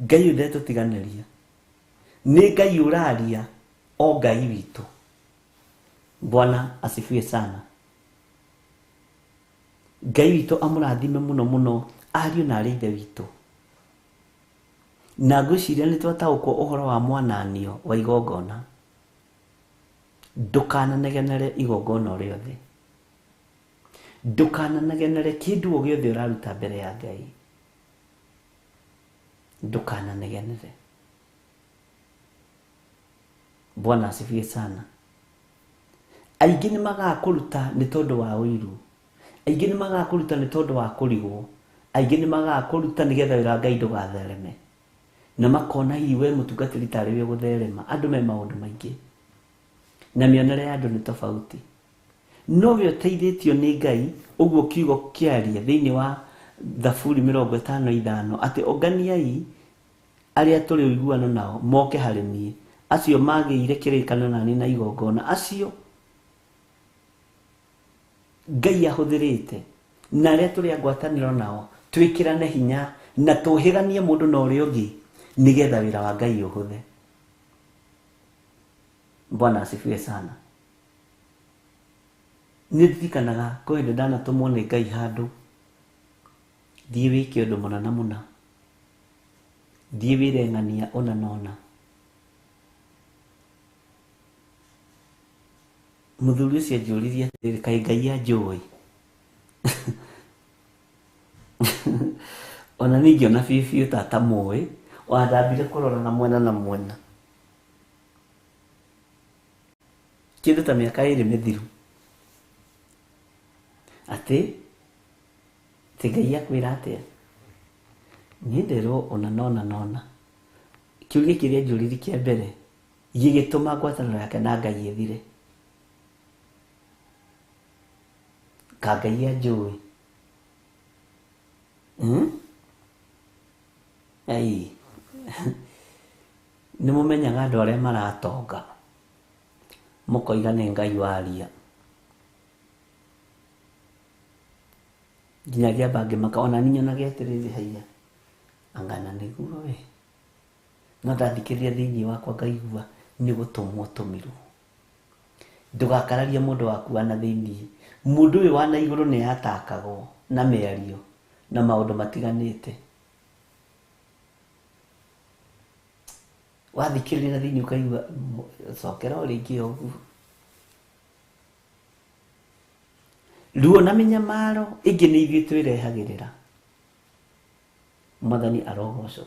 Speaker 2: Ngai ũyũ ndetũtiganĩria. Ni Ngai uraria, o Ngai witu. Bwana asifiwe sana. Ngai witu amurathime muno muno ariũ na aarĩ a Ithe witũ. Na ngwĩciria nĩ twataũkwo ũhoro wa mwananio wa igongona. Ndũkananegenere igongona o rĩothe. Ndũkananegenere kĩndũ o gĩothe ũraruta mbere ya Ngai. Ndũkananegenere. Bwana asifiwe sana. Aingĩ nĩ magaga kũruta nĩ tondũ wa ũiru. Aingĩ nĩ magaga kũruta nĩ tondũ wa kũrigwo. Aingĩ nĩ magaga kũruta nĩgetha wĩra wa Ngai ndũgathereme. Na makona hihi we mũtungatĩri tarĩ we gũtherema. Andũ me maũndũ maingĩ. Na mĩonere ya andũ nĩ tofauti. No we ũteithĩtio nĩ Ngai, ũguo kiugo kĩaria thĩinĩ wa Thaburi 55 atĩ onganiai arĩa tũrĩ ũiguano nao moke harĩ niĩ. Acio magĩire kĩrĩkanĩro nani na igongona. Acio Ngai ahũthĩrĩte na arĩa tũrĩ a ngwatanĩro nao twĩkĩrane hinya na tũhĩganie mũndũ na ũrĩa ũngĩ nĩgetha wĩra wa Ngai ũhũthe. Bwana asifiwe sana. Nĩndirikanaga kwĩ hĩndĩ ndanatũmwo nĩ Ngai handũ, thiĩ wĩke ũndũ mũna na mũna, thiĩ wĩre ng'ania ona na ona. Mũthuri ũcio anjũririe atĩrĩ, kaĩ Ngai anjũĩ? Ona niĩ ngĩona biũ ta atamũĩ, wandambire kũrora na mwena na mwena. Kĩndũ ta mĩaka 2 mĩthiru. Atĩ Ngai akwĩra atĩa? Niĩ nderwo ona nona nona. Kĩũria kĩrĩa anjũririe kĩa mbere gĩgĩtũma ngwatanĩro yake na Ngai ĩthire. Ka Ngai anjũĩ. Ai nĩ mũmenyaga andũ arĩa maratonga mũkoiga nĩ Ngai waria, nginyagia bangĩ makaona ninyonaga atĩrĩrĩ haiya angana nĩguo we, no ndathikĩrĩria thĩinĩ wakwa ngaigua nĩ gũtũmwo tũmirwo. Ndũgakararie mũndũ waku wana thĩinĩ, mũndũ ũyũ wana igũrũ nĩ atakagwo na mĩario na maũndũ matiganĩte. Wathikĩrĩria thĩinĩ ũkaigua cokera o rĩngĩ ũguo. Ruo na mĩnyamaro ĩngĩ nĩ ithuĩ twĩrehagĩrĩra. Mwathani arogocwo.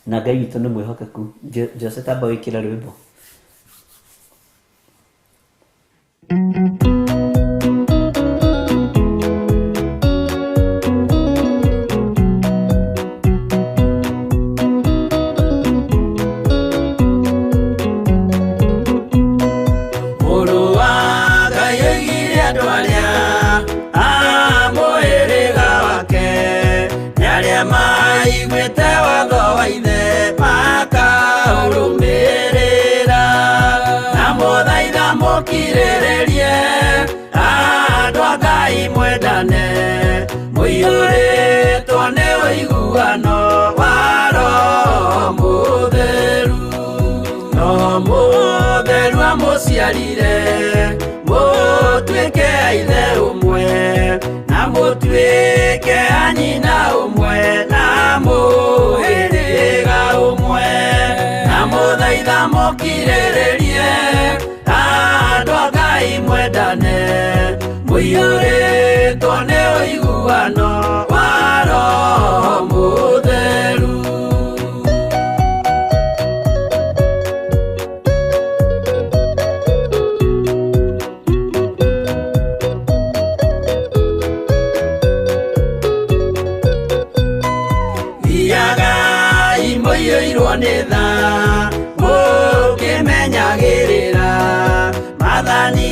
Speaker 2: Na Ngai witũ nĩ mwĩhokeku. Jose tamba wĩkĩre rwĩmbo.
Speaker 4: Kirĩrĩrie andũ a Ngai mwendane, mũiyũrĩtwo nĩ ũiguano wa Roho Mũtheru. Roho Mũtheru amũciarire mũtuĩke a ithe ũmwe, na mũtuĩke a nyina ũmwe, na mũhĩrĩga ũmwe, na mũthaitha mũkirĩrĩrie andũ a Ngai mwendane, mũiyũrĩtwo nĩ ũiguano wa Roho Mũtheru. Thiagai mũiyũirwo nĩ tha mũkĩmenyagĩrĩra mathani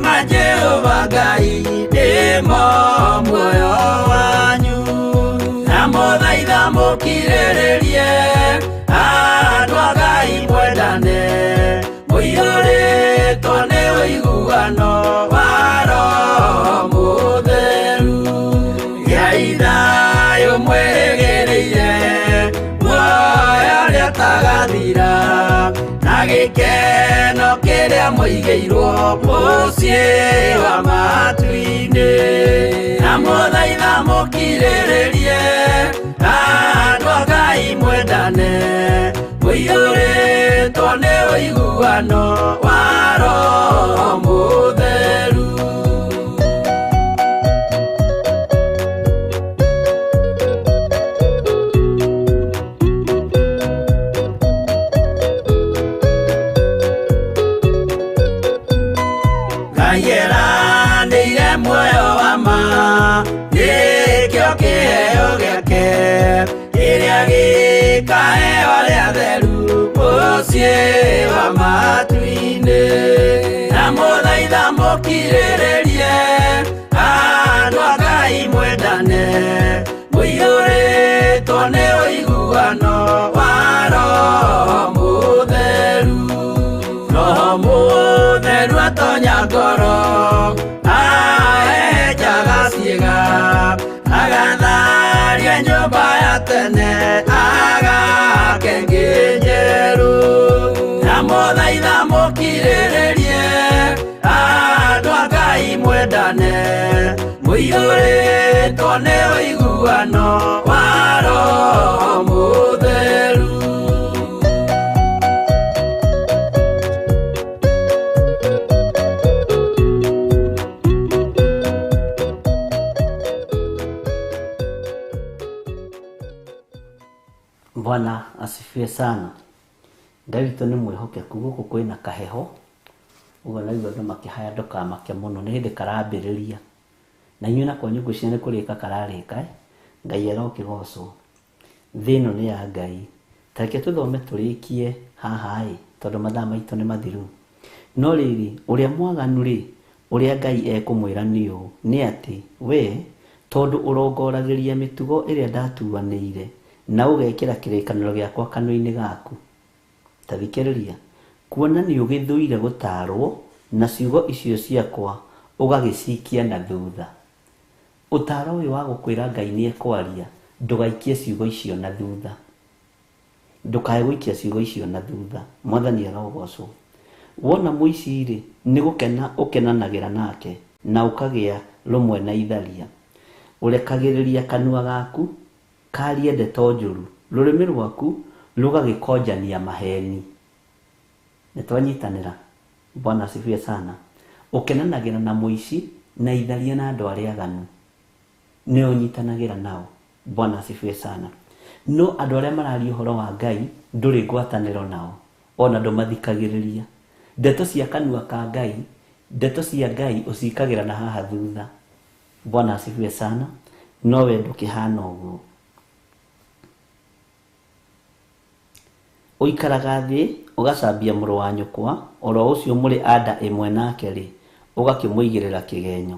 Speaker 4: ma Jehova Ngai nĩmo muoyo wanyu, na mũthaitha mũkirĩrĩrie andũ a Ngai mwendane, mũiyũrĩtwo nĩ ũiguano wa Roho Mũtheru. Gĩai thayũ mwĩrĩgĩrĩire muoyo ũrĩa ũtagathira, na gĩkeno kĩrĩa mũigĩirwo mũciĩ wa matu-inĩ, na mũthaitha mũkirĩrĩrie andũ a Ngai mwendane, mũiyũrĩtwo nĩ ũiguano wa Roho Mũtheru. Ngeranĩire muoyo wa ma, gĩkĩo kĩheo gĩake, kĩrĩa gĩkaheo arĩa atheru mũciĩ wa matu-inĩ, na mũthaitha mũkirĩrĩrie andũ a Ngai mwendane, mũiyũrĩtwo nĩ ũiguano wa Roho Mũtheru. Roho Mũtheru atonya ngoro, ahenjaga ciĩga, agatharia nyũmba ya tene, agake ngĩ njerũ, na mũthaitha mũkirĩrĩrie andũ a Ngai mwendane, mũiyũrĩtwo nĩ ũiguano wa Roho Mũtheru.
Speaker 2: Bwana asifiwe sana. Ngai witũ nĩ mwĩhokeku. Gũkũ kwĩna kaheho, ũguo naigua andũ makĩhaya ndũkamake mũno, nĩ hĩndĩ karambĩrĩria, na inyuĩ nakwa nyũngũ cia nĩ kũrĩka kararĩka. Ngai arokĩgocwo. Thĩ ĩno nĩ ya Ngai. Ta reke tũthome tũrĩkie haha tondũ mathaa maitũ nĩ mathiru. No rĩrĩ, ũrĩa mwaganu rĩ, uria Ngai ekumwira niu ni ati we tondu urongoragĩria mĩtugo ĩrĩa ndatuanĩire na ũgekĩra kĩrĩkanĩro gĩakwa kanua-inĩ gaku. Ta thikĩrĩria, kuona nĩ ũgĩthũire gũtarwo na ciugo icio ciakwa ũgagĩcikia na thutha. Ũtaro ũyũ wa gũkwĩra Ngai nĩ ekwaria, ndũgaikie ciugo icio na thutha. Ndũkae gũikia ciugo icio na thutha. Mwathani arogocwo. Wona mũici-rĩ, nĩ gũkena ũkenanagĩra nake na ũkagĩa rũmwe na itharia. Ũrekagĩrĩria kanua gaku karie ndeto njũru, rũrĩmĩ rwaku rũgagĩkonjania maheni. Nĩtwanyitanĩra. Bwana asifiwe sana. Ũkenanagĩra na mũici na itharia na andũ arĩa aganu, nĩ ũnyitanagĩra nao. Bwana asifiwe sana. No andũ arĩa mararia ũhoro wa Ngai ndũrĩ ngwatanĩro nao, ona ndũmathikagĩrĩria. Ndeto cia kanua ka Ngai, ndeto cia Ngai ũcikagĩra na haha thutha. Bwana asifiwe sana. No we ndũkĩhana ũguo. Ũikaraga thĩ ũgacambia mũrũ wa nyũkwa, oro ũcio mũrĩ ada ĩmwe nake-rĩ, ũgakĩmũigĩrĩra kĩgenyo.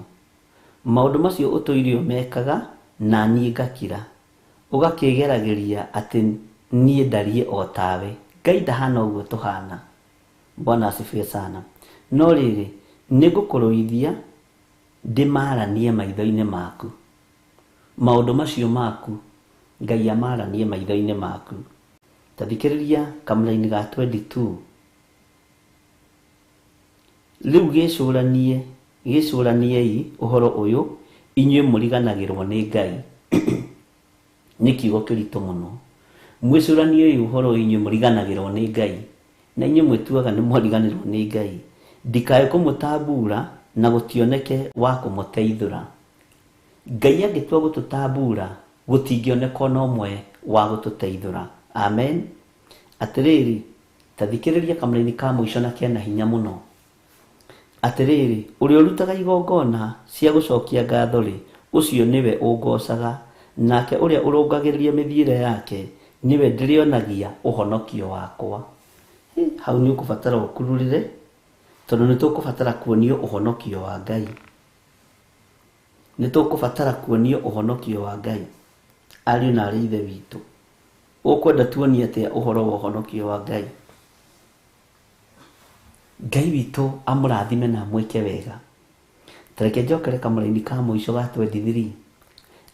Speaker 2: Maũndũ macio ũtũire ũmekaga na niĩ ngakira. Ũgakĩgeragĩria atĩ niĩ ndariĩ o tawe. Ngai ndahana ũguo tũhana. Bwana asifiwe sana. No rĩrĩ, nĩngũkũrũithia ndĩmaranie maitho-inĩ maku. Maũndũ macio maku Ngai amaranie maitho-inĩ maku. Ta thikĩrĩria kamũra-inĩ ga 22. Rĩu gĩcũraniei ũhoro ũyũ, inyuĩ mũriganagĩrwo nĩ Ngai. Nĩ kiugo kĩritũ mũno. Mwĩcũraniei ũhoro ũyũ, inyuĩ mũriganagĩrwo nĩ Ngai, na inyuĩ mwĩtuaga nĩ mwariganĩrwo nĩ Ngai. Ndikae kũmũtambura na gũtioneke wa kũmũteithũra. Ngai angĩtua gũtũtambura, gũtingĩoneka na ũmwe wa gũtũteithũra. Amen. Atĩrĩrĩ, ta thikĩrĩria kamũra-inĩ ka mũico na kena hinya mũno. Atĩrĩrĩ, ũrĩa ũrutaga igongona cia gũcokia ngatho-rĩ, ũcio nĩwe ũngocaga, nake ũrĩa ũrũngagĩrĩria mĩthiĩre yake niwe ndĩrĩonagia ũhonokio wakwa. Hau nĩ ũkũbatara ũkururĩre, tondũ nĩ tũkũbatara kuonio ũhonokio wa Ngai. Nĩ tũkũbatara kuonio ũhonokio wa Ngai. Ariũ na arĩ ithe witũ, ũkwenda tuonie atĩa ũhoro wa ũhonokio wa Ngai? Ngai witũ amũrathime na mwĩke wega. Tareke njokere kamũra-inĩ ka mũico ga 23.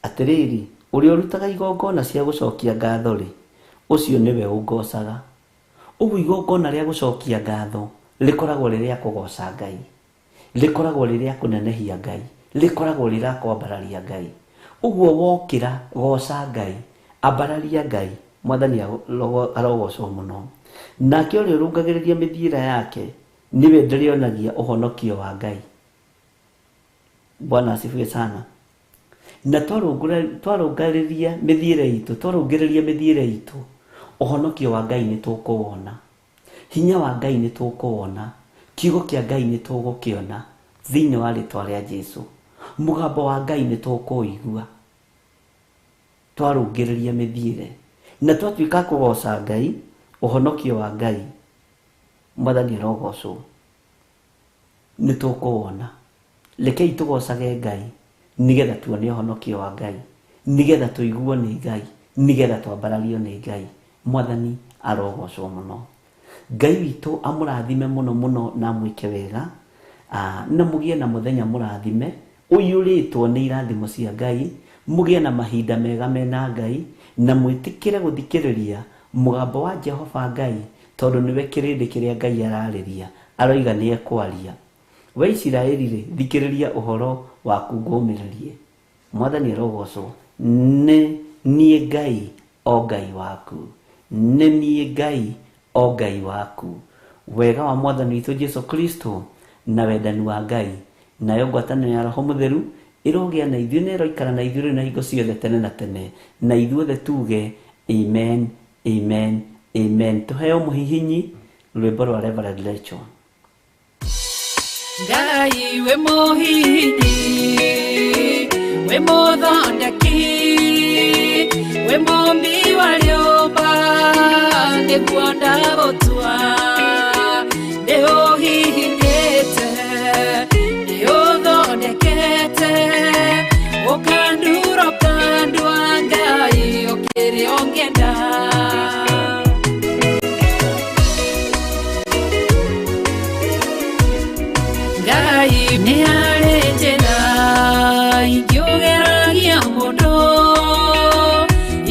Speaker 2: Atĩrĩrĩ, ũrĩa ũrutaga igongona cia gũcokia ngatho-rĩ, ũcio nĩwe ũngocaga. Ũguo igongona rĩa gũcokia ngatho rĩkoragwo rĩrĩa kũgoca Ngai, rĩkoragwo rĩrĩa kũnenehia Ngai, rĩkoragwo rĩrĩa kwambararia Ngai. Ũguo wokĩra goca Ngai, ambararia Ngai. Mwathani arogocwo mũno. Nake ũrĩa ũrũngagĩrĩria mĩthiĩre yake niwe ndĩrĩonagia ũhonokio wa Ngai. Bwana asifiwe sana. Na twarũngĩrĩria mĩthiĩre itũ, ũhonokio wa Ngai nĩ tũkũwona. Hinya wa Ngai nĩ tũkũwona. Kiugo kĩa Ngai nĩ tũgũkĩona thĩinĩ wa rĩtwa rĩa Jesũ. Mũgambo wa Ngai nĩ tũkũigua twarũngĩrĩria mĩthiĩre. Na twatuĩka kũgoca Ngai, ũhonokio wa Ngai, Mwathani arogocwo, nĩ tũkũwona. Rekei tũgocage Ngai nĩgetha tuone ũhonokio wa Ngai, nĩgetha tũiguo nĩ Ngai, nĩgetha twambarario nĩ Ngai. Mwathani arogocwo mũno. Ngai witũ amũrathime mũno mũno na mwĩke wega. Na mũgĩe na mũthenya mũrathime ũiyũrĩtwo nĩ irathimo cia Ngai. Mũgĩe na mahinda mega mena Ngai, na mwĩtĩkĩre gũthikĩrĩria mũgambo wa Jehova Ngai, tondũ nĩwe kĩrĩndĩ kĩrĩa Ngai ararĩria, aroiga nĩ ekwaria. We Isiraeli-rĩ, thikĩrĩria ũhoro waku ngũmĩrĩrie. Mwathani arogocwo. Nĩ niĩ Ngai, o Ngai waku. Nĩ niĩ Ngai, o Ngai waku. Wega wa Mwathani witũ Jesũ Kristo na wendani wa Ngai nayo ngwatanĩro ya Roho Mũtheru ĩrogĩa na ithuĩ na ĩroikara na ithuĩ na hingo ciothe tene na tene. Na ithuothe tuge amen, amen, amen. Tũheo mũhihinyi rwĩmbo rwa Reverend Rachel.
Speaker 4: Ngai we mũhihinyi, we mũthondeki, we mũmbi wa rĩũmba, nĩguo ndagũtua, ndĩũhihinyĩte, ndĩũ Ngai nĩ harĩ njĩra ingĩũgeragia mũndũ,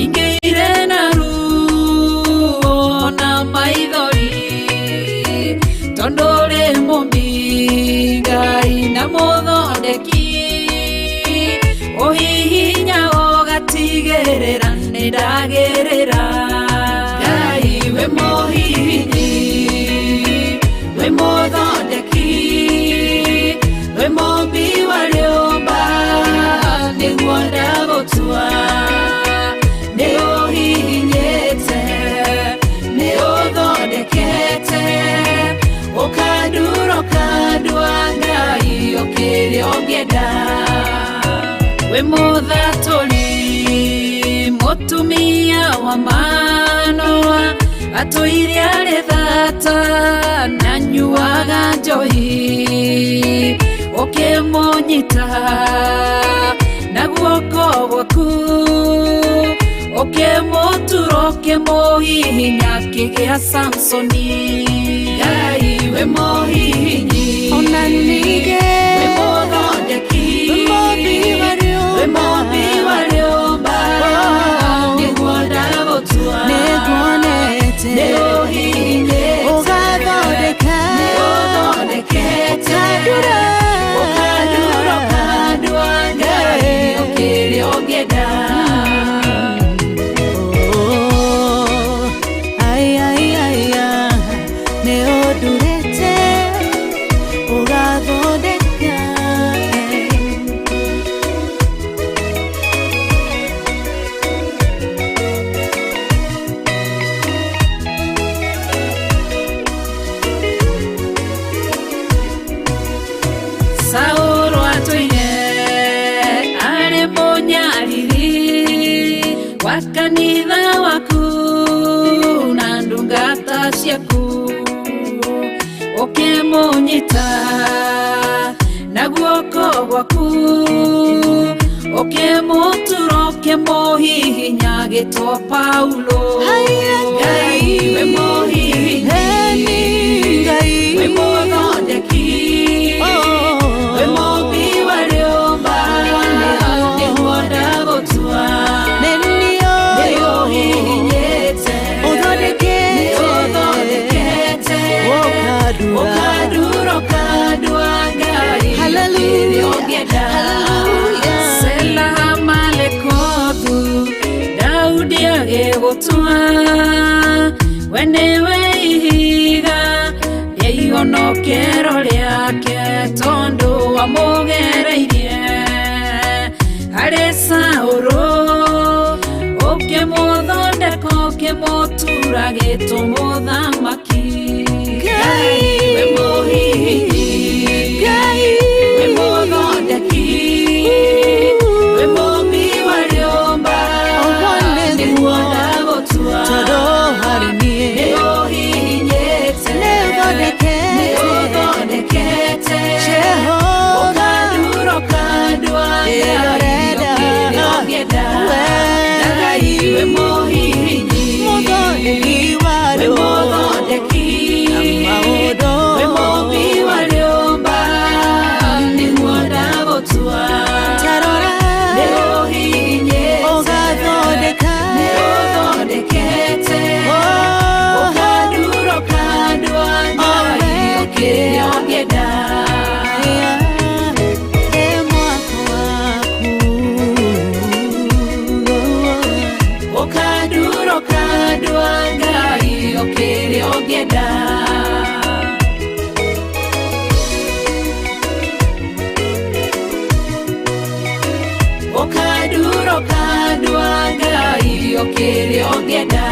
Speaker 4: ingĩire na ruo na maithori, tondũ rĩ mũmbi Ngai na mũthondeki, ũhihinya ũgatigĩrĩra nĩ ndagĩrĩra. Ngai we mũhihinyi, we mũthondeki, we mũmbi wa rĩũmba, nĩguo ndagũtua, nĩ ũhihinyĩte, nĩ ũthondekete, ũkandura ũkandua Ngai ũkĩrĩa ũngĩenda. We mũthatũri, mũtumia wa Manoa, atũire arĩ thata na nyuaga njohi, ũkĩmũnyita na guoko gwaku, ũkĩmũtura ũkĩmũhihinya akĩgĩa Samsoni. Ngai we mũhihinyi, ona ningĩ we mũthondeki, we mũmbi wa rĩũmba, nĩguo ndagũtua, nĩ ũhihinyĩte, ũgathondeka, nĩ ũthondekete, ũkandura ũkandua Ngai ũkĩrĩa ũngĩenda.
Speaker 6: Nĩ ũndurĩte, ũgathondeka.
Speaker 4: Saũlũ atũire arĩ mũnyariri wa kanitha waku na ndungata ciaku, ũkĩmũnyita na guoko gwaku, ũkĩmũtura ũkĩmũhihinya agĩtwo Paulo. Ngai we mũhihinyi, we mũthondeki, we mũmbi wa rĩũmba, nĩguo ndagũtua, nĩ ũhihinyĩte, nĩ ũthondekete, ũkandura ũkandua Ngai ũkĩrĩa ũngĩenda. Sela Malekothu, Daudi agĩgũtua, we nĩwe ihiga rĩa ihonokero rĩake, tondũ wamũgereirie harĩ Saũlũ, ũkĩmũthondeka ũkĩmũtura agĩtwo mũthamaki. Ngai we mũhihinyi, we mũthondeki, we mũmbi wa rĩũmba, nĩguo ndagũtua, nĩ ũhihinyĩte, nĩ ũthondekete, ũkandura ũkandua Ngai ũkĩrĩa ũngĩenda. Ngai we mũhihinyi, we mũthondeki, we mũmbi wa rĩũmba, nĩguo ndagũtua, nĩ ũhihinyĩte, nĩ ũthondekete, ũkandura ũkandua Ngai ũkĩrĩa ũngĩenda. Ũkandura ũkandua Ngai ũkĩrĩa ũngĩenda. Ũkandura ũkandua Ngai ũkĩrĩa ũngĩenda.